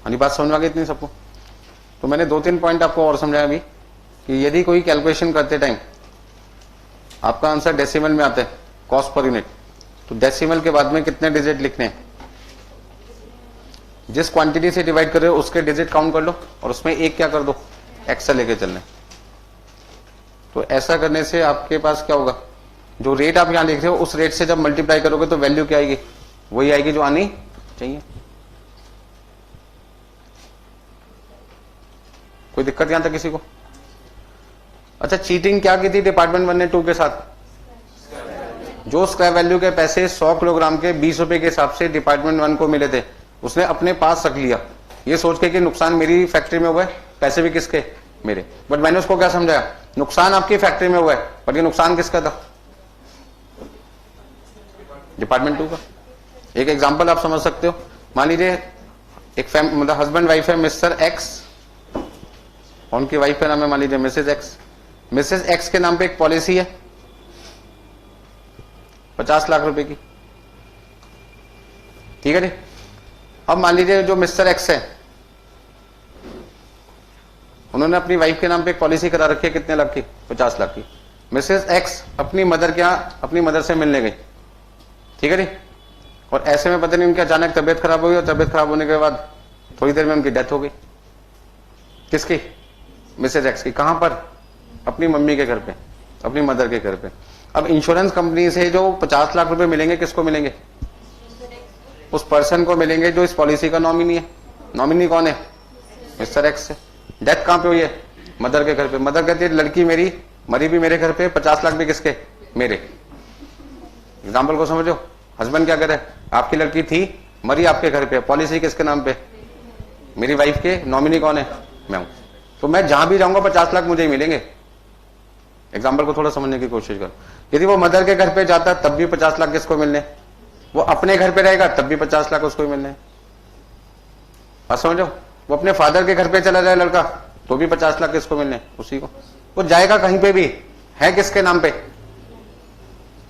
हाँ, बात समझ में आ गई इतनी सबको? तो मैंने 2-3 पॉइंट आपको और समझाया अभी कि यदि कोई कैलकुलेशन करते टाइम आपका आंसर डेसिमल में आता है, कॉस्ट पर यूनिट, तो डेसिमल के बाद में कितने डिजिट लिखने हैं? जिस क्वांटिटी से डिवाइड कर रहे हो उसके डिजिट काउंट कर लो और उसमें एक क्या कर दो? एक्स्ट्रा लेके चलना। तो ऐसा करने से आपके पास क्या होगा? जो रेट आप यहां लिख रहे हो उस रेट से जब मल्टीप्लाई करोगे तो वैल्यू क्या आएगी? वही आएगी जो आनी चाहिए। कोई दिक्कत यहां तक किसी को? अच्छा, चीटिंग क्या की थी डिपार्टमेंट 1 ने 2 के साथ? जो स्क्रैप वैल्यू के पैसे 100 किलोग्राम के 20 रुपए के हिसाब से डिपार्टमेंट 1 को मिले थे, उसने अपने पास रख लिया, ये सोच के कि नुकसान मेरी फैक्ट्री में हुआ है, पैसे भी किसके? मेरे। बट मैंने उसको क्या समझाया? नुकसान आपकी फैक्ट्री में हुआ है, पर ये नुकसान किसका था? डिपार्टमेंट 2 का। एक एग्जांपल आप समझ सकते हो। मान लीजिए एक मतलब हस्बैंड वाइफ है, मिस्टर एक्स, उनकी वाइफ का नाम है मान लीजिए मिसेज एक्स। मिसेज एक्स के नाम पे एक पॉलिसी है 50 लाख रुपए की। ठीक है जी। अब मान लीजिए जो मिस्टर एक्स है उन्होंने अपनी वाइफ के नाम पे एक पॉलिसी करा रखी है, कितने लाख की? 50 लाख की। मिसेज एक्स अपनी मदर के यहां अपनी मदर से मिलने गई। ठीक है जी। और ऐसे में पता नहीं उनकी अचानक तबियत खराब हुई और तबियत खराब होने के बाद थोड़ी देर में उनकी डेथ हो गई। किसकी? मिसेज एक्स की। कहां पर? अपनी मम्मी के घर पे, अपनी मदर के घर पे। अब इंश्योरेंस कंपनी से जो 50 लाख रुपए मिलेंगे किसको मिलेंगे? उस पर्सन को मिलेंगे जो इस पॉलिसी का नॉमिनी है। नॉमिनी कौन है? मिस्टर एक्स है। डेथ कहां पे हुई है? मदर के घर पे। मदर कहती है लड़की मेरी मरी भी मेरे घर पे, 50 लाख भी किसके? मेरे। एग्जाम्पल को समझो। हस्बैंड क्या करे? आपकी लड़की थी, मरी आपके घर पे, पॉलिसी किसके नाम पे? मेरी वाइफ के। नॉमिनी कौन है? मैं हूं। तो मैं जहां भी जाऊंगा 50 लाख मुझे ही मिलेंगे। एग्जाम्पल को थोड़ा समझने की कोशिश करो। यदि वो मदर के घर पे जाता तब भी 50 लाख किसको मिलने? वो अपने घर पे रहेगा तब भी 50 लाख उसको ही मिलने। बात समझो। वो अपने फादर के घर पे चला जाए लड़का तो भी 50 लाख किसको मिलने? उसी को। वो जाएगा कहीं पे भी, है किसके नाम पे?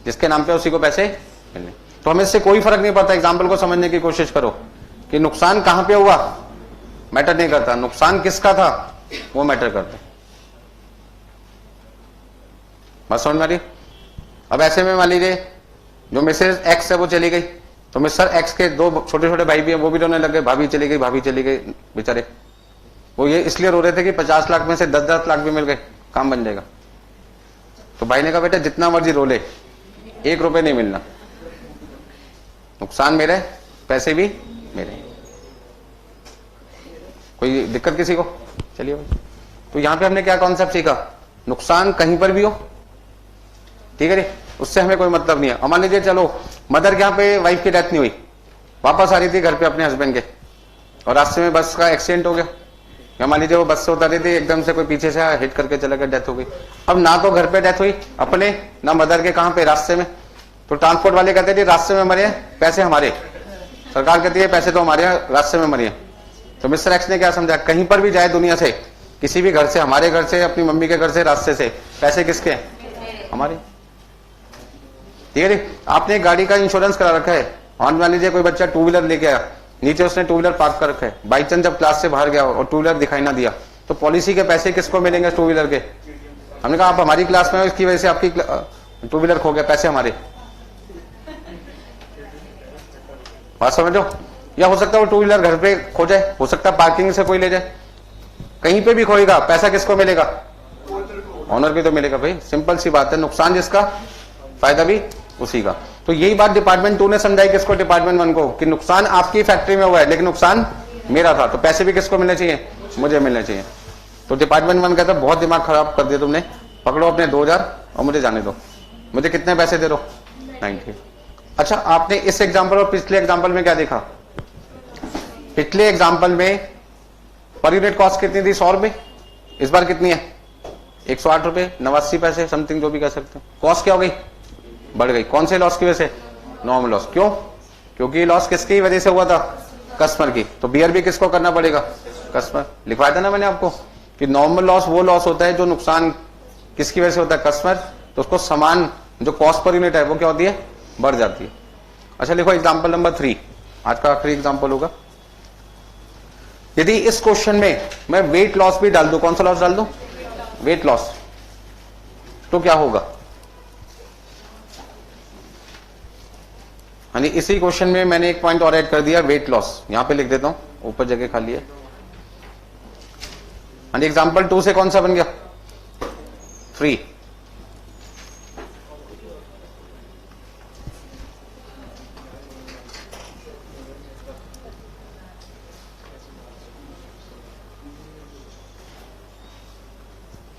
जिसके नाम पे उसी को पैसे मिलने। तो हमें इससे कोई फर्क नहीं पड़ता, एग्जाम्पल को समझने की कोशिश करो कि नुकसान कहां पे हुआ मैटर नहीं करता, नुकसान किसका था वो मैटर करता है। बात समझ में आ रही? अब ऐसे में मान लीजिए जो मिसेज एक्स है वो चली गई, तो मिस्टर एक्स के दो छोटे छोटे भाई भी हैं, वो भी रोने लगे, भाभी चली गई, भाभी चली गई, बेचारे वो ये इसलिए रो रहे थे कि 50 लाख में से 10-10 लाख भी मिल गए, काम बन जाएगा। तो भाई ने कहा बेटा जितना मर्जी रो ले, 1 रुपए नहीं मिलना, नुकसान मेरे, पैसे भी मेरे। कोई दिक्कत किसी को? चलिए भाई, तो यहां पे हमने क्या कॉन्सेप्ट सीखा, नुकसान कहीं पर भी हो, ठीक है रे, उससे हमें कोई मतलब नहीं है। अब मान लीजिए चलो मदर के यहाँ पे वाइफ की डेथ नहीं हुई, वापस आ रही थी घर पे अपने हस्बैंड के, और रास्ते में बस का एक्सीडेंट हो गया, या मान लीजिए वो बस से उतर रही थी, एकदम से कोई पीछे से हिट करके चला गया, डेथ हो गई। अब ना तो घर पे डेथ हुई अपने, ना मदर के, कहां पे, रास्ते में। तो ट्रांसपोर्ट वाले कहते थे रास्ते में मरे हैं, पैसे हमारे, सरकार कहती है पैसे तो हमारे हैं, रास्ते में मरे हैं। तो मिस्टर एक्स ने क्या समझा, कहीं पर भी जाए दुनिया से, किसी भी घर से, हमारे घर से, अपनी मम्मी के घर से, रास्ते से, पैसे किसके हैं? हमारे। ठीक है, आपने गाड़ी का इंश्योरेंस करा रखा है, और मान लीजिए कोई बच्चा 2 व्हीलर लेके आया, नीचे उसने 2 व्हीलर पार्क कर रखा है, बाई चांस जब क्लास से बाहर गया और 2 व्हीलर दिखाई ना दिया, तो पॉलिसी के पैसे किसको मिलेंगे 2 व्हीलर के? हमने कहा आप हमारी क्लास में हो, इसकी वजह से आपकी 2 व्हीलर खो गया, पैसे हमारे। बात समझो? या हो सकता है वो 2 व्हीलर घर पे खो जाए, हो सकता है पार्किंग से कोई ले जाए, कहीं पे भी खोएगा, पैसा किसको मिलेगा? ऑनर भी तो मिलेगा भाई, सिंपल सी बात है, नुकसान जिसका फायदा भी उसी का। तो यही बात डिपार्टमेंट 2 ने समझाई किसको? डिपार्टमेंट 1 को, कि नुकसान आपकी फैक्ट्री में हुआ है लेकिन नुकसान मेरा था, तो पैसे भी किसको मिलने चाहिए? मुझे मिलने चाहिए। तो डिपार्टमेंट 1 कहता बहुत दिमाग खराब कर दिया तुमने, पकड़ो अपने 2000 और मुझे जाने दो, मुझे कितने पैसे दे दो? 90। अच्छा, आपने इस एग्जाम्पल और पिछले एग्जाम्पल में क्या देखा? पिछले एग्जाम्पल में पर यूनिट कॉस्ट कितनी थी? 100 रुपए। इस बार कितनी है? 108 रुपए 89 पैसे समथिंग, जो भी कह सकते हैं। कॉस्ट क्या हो गई? बढ़ गई। कौन से लॉस की वजह से? Normal loss. क्यों? क्योंकि लॉस किसकी वजह से हुआ था? कस्टमर की। तो बियर भी किसको करना पड़ेगा? कस्टमर। लिखवाया था ना मैंने आपको कि नॉर्मल लॉस वो लॉस होता है जो नुकसान किसकी वजह से होता है? कस्टमर। तो उसको समान जो कॉस्ट पर यूनिट है वो क्या होती है? बढ़ जाती है। अच्छा लिखो एग्जाम्पल नंबर 3, आज का आखिरी एग्जाम्पल होगा। यदि इस क्वेश्चन में मैं वेट लॉस भी डाल दूं, कौन सा लॉस डाल दूं? वेट लॉस, तो क्या होगा? यानी इसी क्वेश्चन में मैंने एक पॉइंट और ऐड कर दिया, वेट लॉस। यहां पे लिख देता हूं, ऊपर जगह खाली है। यानी एग्जाम्पल 2 से कौन सा बन गया? 3।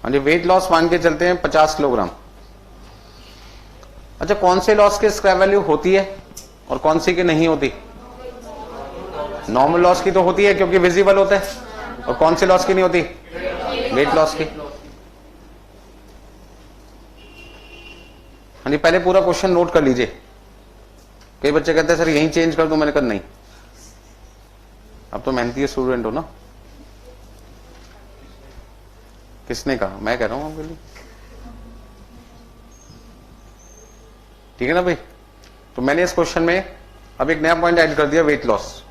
यानी वेट लॉस मान के चलते हैं 50 किलोग्राम। अच्छा, कौन से लॉस की स्क्रैप वैल्यू होती है और कौन सी की नहीं होती? नॉर्मल लॉस की तो होती है क्योंकि विजिबल होता है, और कौन से लॉस की नहीं होती? वेट लॉस की। यानी पहले पूरा क्वेश्चन नोट कर लीजिए। कई बच्चे कहते हैं सर यहीं चेंज कर दूं, मैंने कहा नहीं, अब तो मेहनती स्टूडेंट हो ना। किसने कहा? मैं कह रहा हूं आपके लिए, ठीक है ना भाई? तो मैंने इस क्वेश्चन में अब एक नया पॉइंट ऐड कर दिया, वेट लॉस।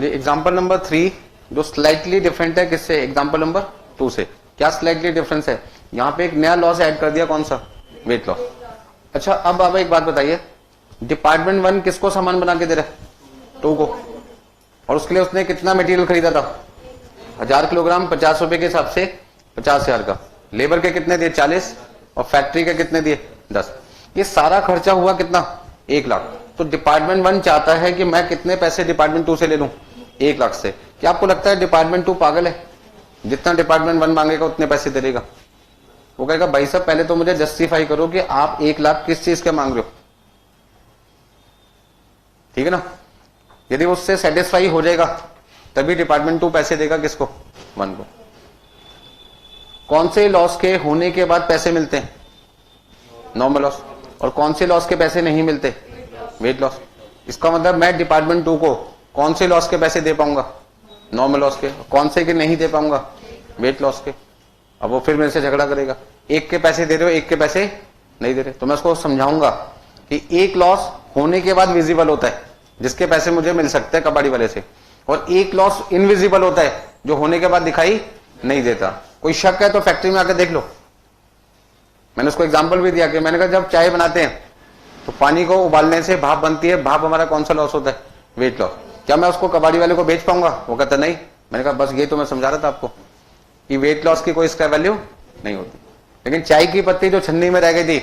हाँ जी, एग्जाम्पल नंबर 3 जो स्लाइटली डिफरेंट है किससे, एग्जाम्पल नंबर 2 से। क्या स्लाइटली डिफरेंस है, यहाँ पे एक नया लॉस ऐड कर दिया, कौन सा, वेट लॉस। अच्छा अब आप एक बात बताइए, डिपार्टमेंट 1 किसको सामान बना के दे रहा है, 2 को, और उसके लिए उसने कितना मटेरियल खरीदा था, 1000 किलोग्राम, 50 रुपए के हिसाब से 50,000 का। लेबर के कितने दिए, 40, और फैक्ट्री के कितने दिए, 10। ये सारा खर्चा हुआ कितना, 1 लाख। तो डिपार्टमेंट 1 चाहता है कि मैं कितने पैसे डिपार्टमेंट 2 से ले लूं, 1 लाख से। क्या आपको लगता है डिपार्टमेंट 2 पागल है, जितना डिपार्टमेंट 1 मांगेगा उतने पैसे दे देगा? वो कहेगा भाई साहब पहले तो मुझे जस्टिफाई करो कि आप 1 लाख किस चीज के मांग रहे हो, ठीक है ना। यदि उससे सेटिस्फाई हो जाएगा तभी डिपार्टमेंट 2 पैसे देगा किसको, 1 को। कौन से लॉस के होने के बाद पैसे मिलते हैं, नॉर्मल लॉस, और कौन से लॉस के पैसे नहीं मिलते, वेट लॉस। इसका मतलब मैं डिपार्टमेंट 2 को कौन से लॉस के पैसे दे पाऊंगा, नॉर्मल लॉस के, कौन से के नहीं दे पाऊंगा, वेट लॉस के। अब वो फिर मेरे से झगड़ा करेगा, एक के पैसे दे रहे हो, एक के पैसे नहीं दे रहे। तो मैं उसको समझाऊंगा कि एक लॉस होने के बाद विजिबल होता है, जिसके पैसे मुझे मिल सकते हैं कबाड़ी वाले से, और एक लॉस इनविजिबल होता है जो होने के बाद दिखाई नहीं देता। कोई शक है तो फैक्ट्री में आकर देख लो। मैंने उसको एग्जांपल भी दिया कि मैंने कहा जब चाय बनाते हैं तो पानी को उबालने से भाप बनती है, भाप हमारा कौन सा लॉस होता है, वेट लॉस। क्या मैं उसको कबाड़ी वाले को बेच पाऊंगा, वो कहता नहीं। मैंने कहा बस ये तो मैं समझा रहा था आपको कि वेट लॉस की कोई इसका वैल्यू नहीं होती। लेकिन चाय की पत्ती जो छन्नी में रह गई थी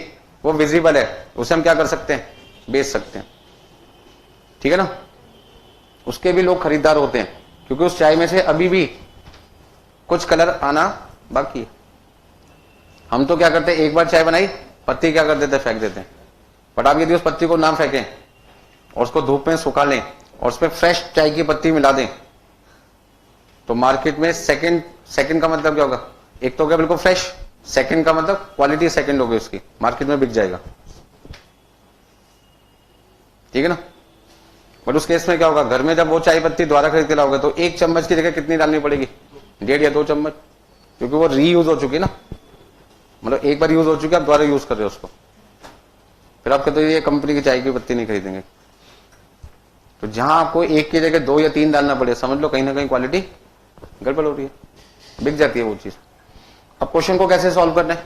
वो विजिबल है, उसे हम क्या कर सकते हैं, बेच सकते हैं, ठीक है ना। उसके भी लोग खरीदार होते हैं क्योंकि उस चाय में से अभी भी कुछ कलर आना बाकी है। हम तो क्या करते हैं, एक बार चाय बनाई, पत्ती क्या कर देते हैं, फेंक देते हैं। बट आप यदि उस पत्ती को ना फेंकें और उसको धूप में सुखा लें और उसमें फ्रेश चाय की पत्ती मिला दें तो मार्केट में सेकंड का मतलब क्या होगा, एक तो हो गया बिल्कुल फ्रेश, सेकंड का मतलब क्वालिटी सेकंड होगी उसकी, मार्केट में बिक जाएगा, ठीक है ना। बट उस केस में क्या होगा, घर में जब वो चाय पत्ती दोबारा खरीद के लाओगे तो 1 चम्मच की जगह कितनी डालनी पड़ेगी, 1.5 या 2 चम्मच, क्योंकि वो रीयूज हो चुकी ना, मतलब एक बार यूज हो चुकी है, आप दोबारा यूज कर रहे हो उसको। फिर आप कहते हो ये कंपनी की चाय की पत्ती नहीं खरीदेंगे। तो जहां आपको 1 की जगह 2 या 3 डालना पड़े, समझ लो कहीं ना कहीं क्वालिटी गड़बड़ हो रही है, बिक जाती है वो चीज। अब क्वेश्चन को कैसे सॉल्व करना है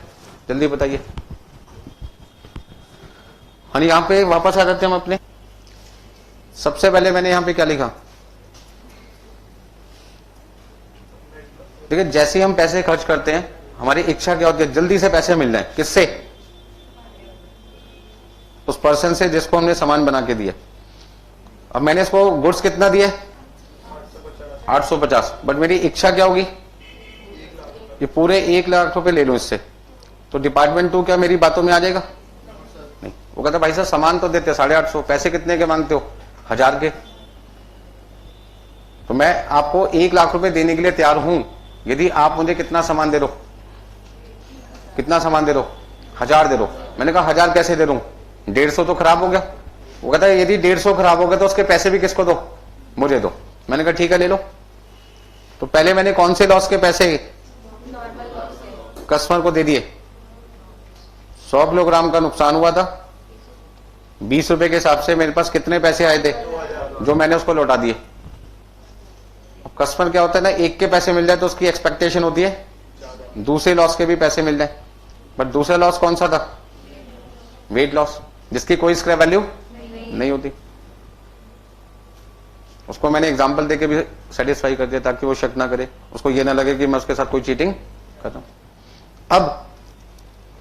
जल्दी बताइए। हाँ, यहां पे वापस आ जाते हैं हम अपने। सबसे पहले मैंने यहां पे क्या लिखा, देखिए जैसे ही हम पैसे खर्च करते हैं हमारी इच्छा क्या होती है, जल्दी से पैसे मिल जाए, किससे, उस पर्सन से जिसको हमने सामान बना के दिया। अब मैंने इसको गुड्स कितना दिया, 850, बट मेरी इच्छा क्या होगी, ये पूरे 1 लाख रुपए ले लूं इससे। तो डिपार्टमेंट 2 क्या मेरी बातों में आ जाएगा, नहीं। वो कहता भाई साहब सामान तो देते 850, पैसे कितने के मांगते हो, 1000 के। तो मैं आपको 1 लाख रुपए देने के लिए तैयार हूं यदि आप मुझे कितना सामान दे दो, कितना सामान दे दो, 1000 दे दो। मैंने कहा 1000 कैसे दे दूं, 150 तो खराब हो गया। वो कहता है यदि 150 खराब हो गया तो उसके पैसे भी किसको दो, मुझे दो। मैंने कहा ठीक है ले लो। तो पहले मैंने कौन से लॉस के पैसे कस्टमर को दे दिए, 100 किलोग्राम का नुकसान हुआ था, 20 रुपए के हिसाब से मेरे पास कितने पैसे आए थे जो मैंने उसको लौटा दिए। अब कस्टमर क्या होता है ना, एक के पैसे मिल जाए तो उसकी एक्सपेक्टेशन होती है दूसरे लॉस के भी पैसे मिल जाए। बट दूसरा लॉस कौन सा था, वेट लॉस, जिसकी कोई स्क्रैप वैल्यू नहीं होती। उसको मैंने एग्जांपल देके भी सेटिस्फाई कर दिया ताकि वो शक ना करे, उसको ये ना लगे कि मैं उसके साथ कोई चीटिंग कर रहा हूं। अब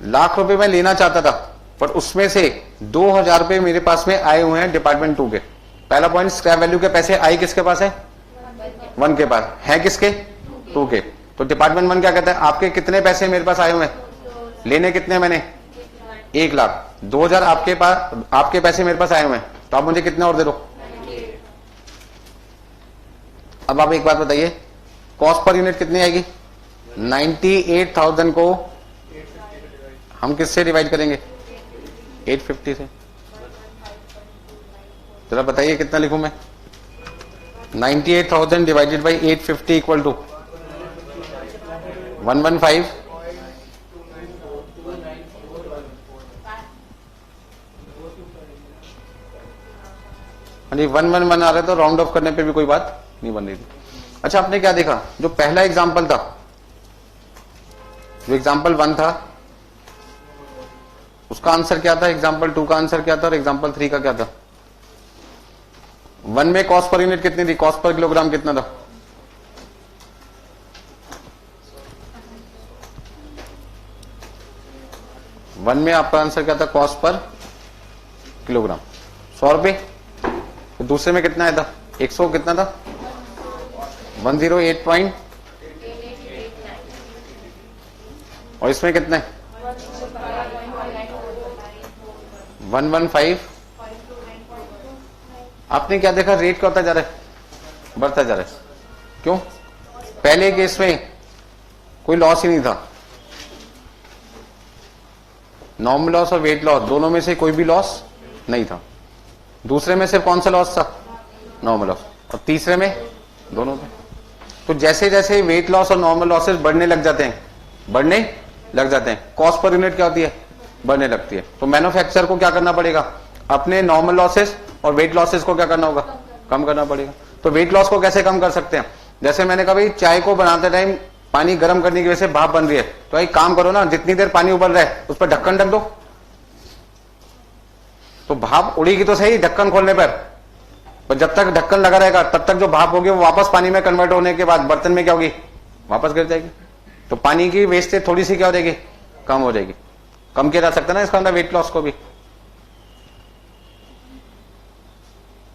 लाख रुपए मैं लेना चाहता था पर उसमें से 2000 रुपए मेरे पास में आए हुए हैं डिपार्टमेंट 2 के। पहला पॉइंट, स्क्रैप वैल्यू के पैसे आए किसके पास है, 1 के पास है, किसके, 2 के। तो डिपार्टमेंट 1 क्या कहता है, आपके कितने पैसे मेरे पास आए हुए हैं, लेने कितने मैंने, 1 लाख, 2000 आपके पास, आपके पैसे मेरे पास आए हुए हैं, तो आप मुझे कितने और दे दो। अब आप एक बात बताइए, कॉस्ट पर यूनिट कितनी आएगी, 98,000 को हम किससे डिवाइड करेंगे, 850 से। जरा बताइए कितना लिखूं मैं, 98,000 डिवाइडेड बाई 850 इक्वल टू 115। हाँ जी, 111 आ रहा है तो राउंड ऑफ करने पे भी कोई बात नहीं बन रही थी। अच्छा, आपने क्या देखा, जो पहला एग्जाम्पल था, जो एग्जाम्पल 1 था, उसका आंसर क्या था, एग्जाम्पल 2 का आंसर क्या था, और एग्जाम्पल 3 का क्या था। 1 में कॉस्ट पर यूनिट कितनी थी, कॉस्ट पर किलोग्राम कितना था। वन में आपका आंसर क्या था, कॉस्ट पर किलोग्राम 100 रुपए। तो दूसरे में कितना आया था, 100 कितना था, 108 पॉइंट, और इसमें कितना है 115। आपने क्या देखा, रेट क्या होता जा रहा है, बढ़ता जा रहा है। क्यों, पहले केस में कोई लॉस ही नहीं था, नॉर्मल लॉस और वेट लॉस दोनों में से कोई भी लॉस नहीं था। दूसरे में सिर्फ कौन सा लॉस था, नॉर्मल लॉस, और तीसरे में दोनों में। तो जैसे जैसे वेट लॉस और नॉर्मल लॉसेस बढ़ने लग जाते हैं, कॉस्ट पर यूनिट क्या होती है, बढ़ने लगती है। तो मैन्युफैक्चरर को क्या करना पड़ेगा, अपने नॉर्मल लॉसेस और वेट लॉसेस को क्या करना होगा, कम करना पड़ेगा। तो वेट लॉस को कैसे कम कर सकते हैं, जैसे मैंने कहा भाई चाय को बनाते टाइम पानी गर्म करने की वजह से भाप बन रही है, तो एक काम करो ना, जितनी देर पानी उबल रहा है उस पर ढक्कन ढक दो, तो भाप उड़ेगी तो सही ढक्कन खोलने पर जब तक ढक्कन लगा रहेगा तब तक जो भाप होगी वो वापस पानी में कन्वर्ट होने के बाद बर्तन में क्या होगी, वापस गिर जाएगी। तो पानी की वेस्टेज थोड़ी सी क्या हो जाएगी, कम हो जाएगी। कम किया जा सकता है ना इसका अंदर वेट लॉस को भी,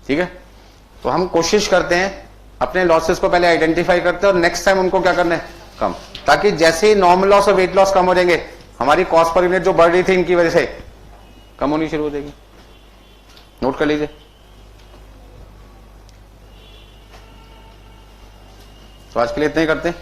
ठीक है। तो हम कोशिश करते हैं अपने लॉसेस को पहले आइडेंटिफाई करते हैं और नेक्स्ट टाइम उनको क्या करना है, कम, ताकि जैसे ही नॉर्मल लॉस और वेट लॉस कम हो जाएंगे, हमारी कॉस्ट पर यूनिट जो बढ़ रही थी इनकी वजह से कम होनी शुरू हो जाएगी। नोट कर लीजिए। तो आज के लिए इतना ही करते हैं।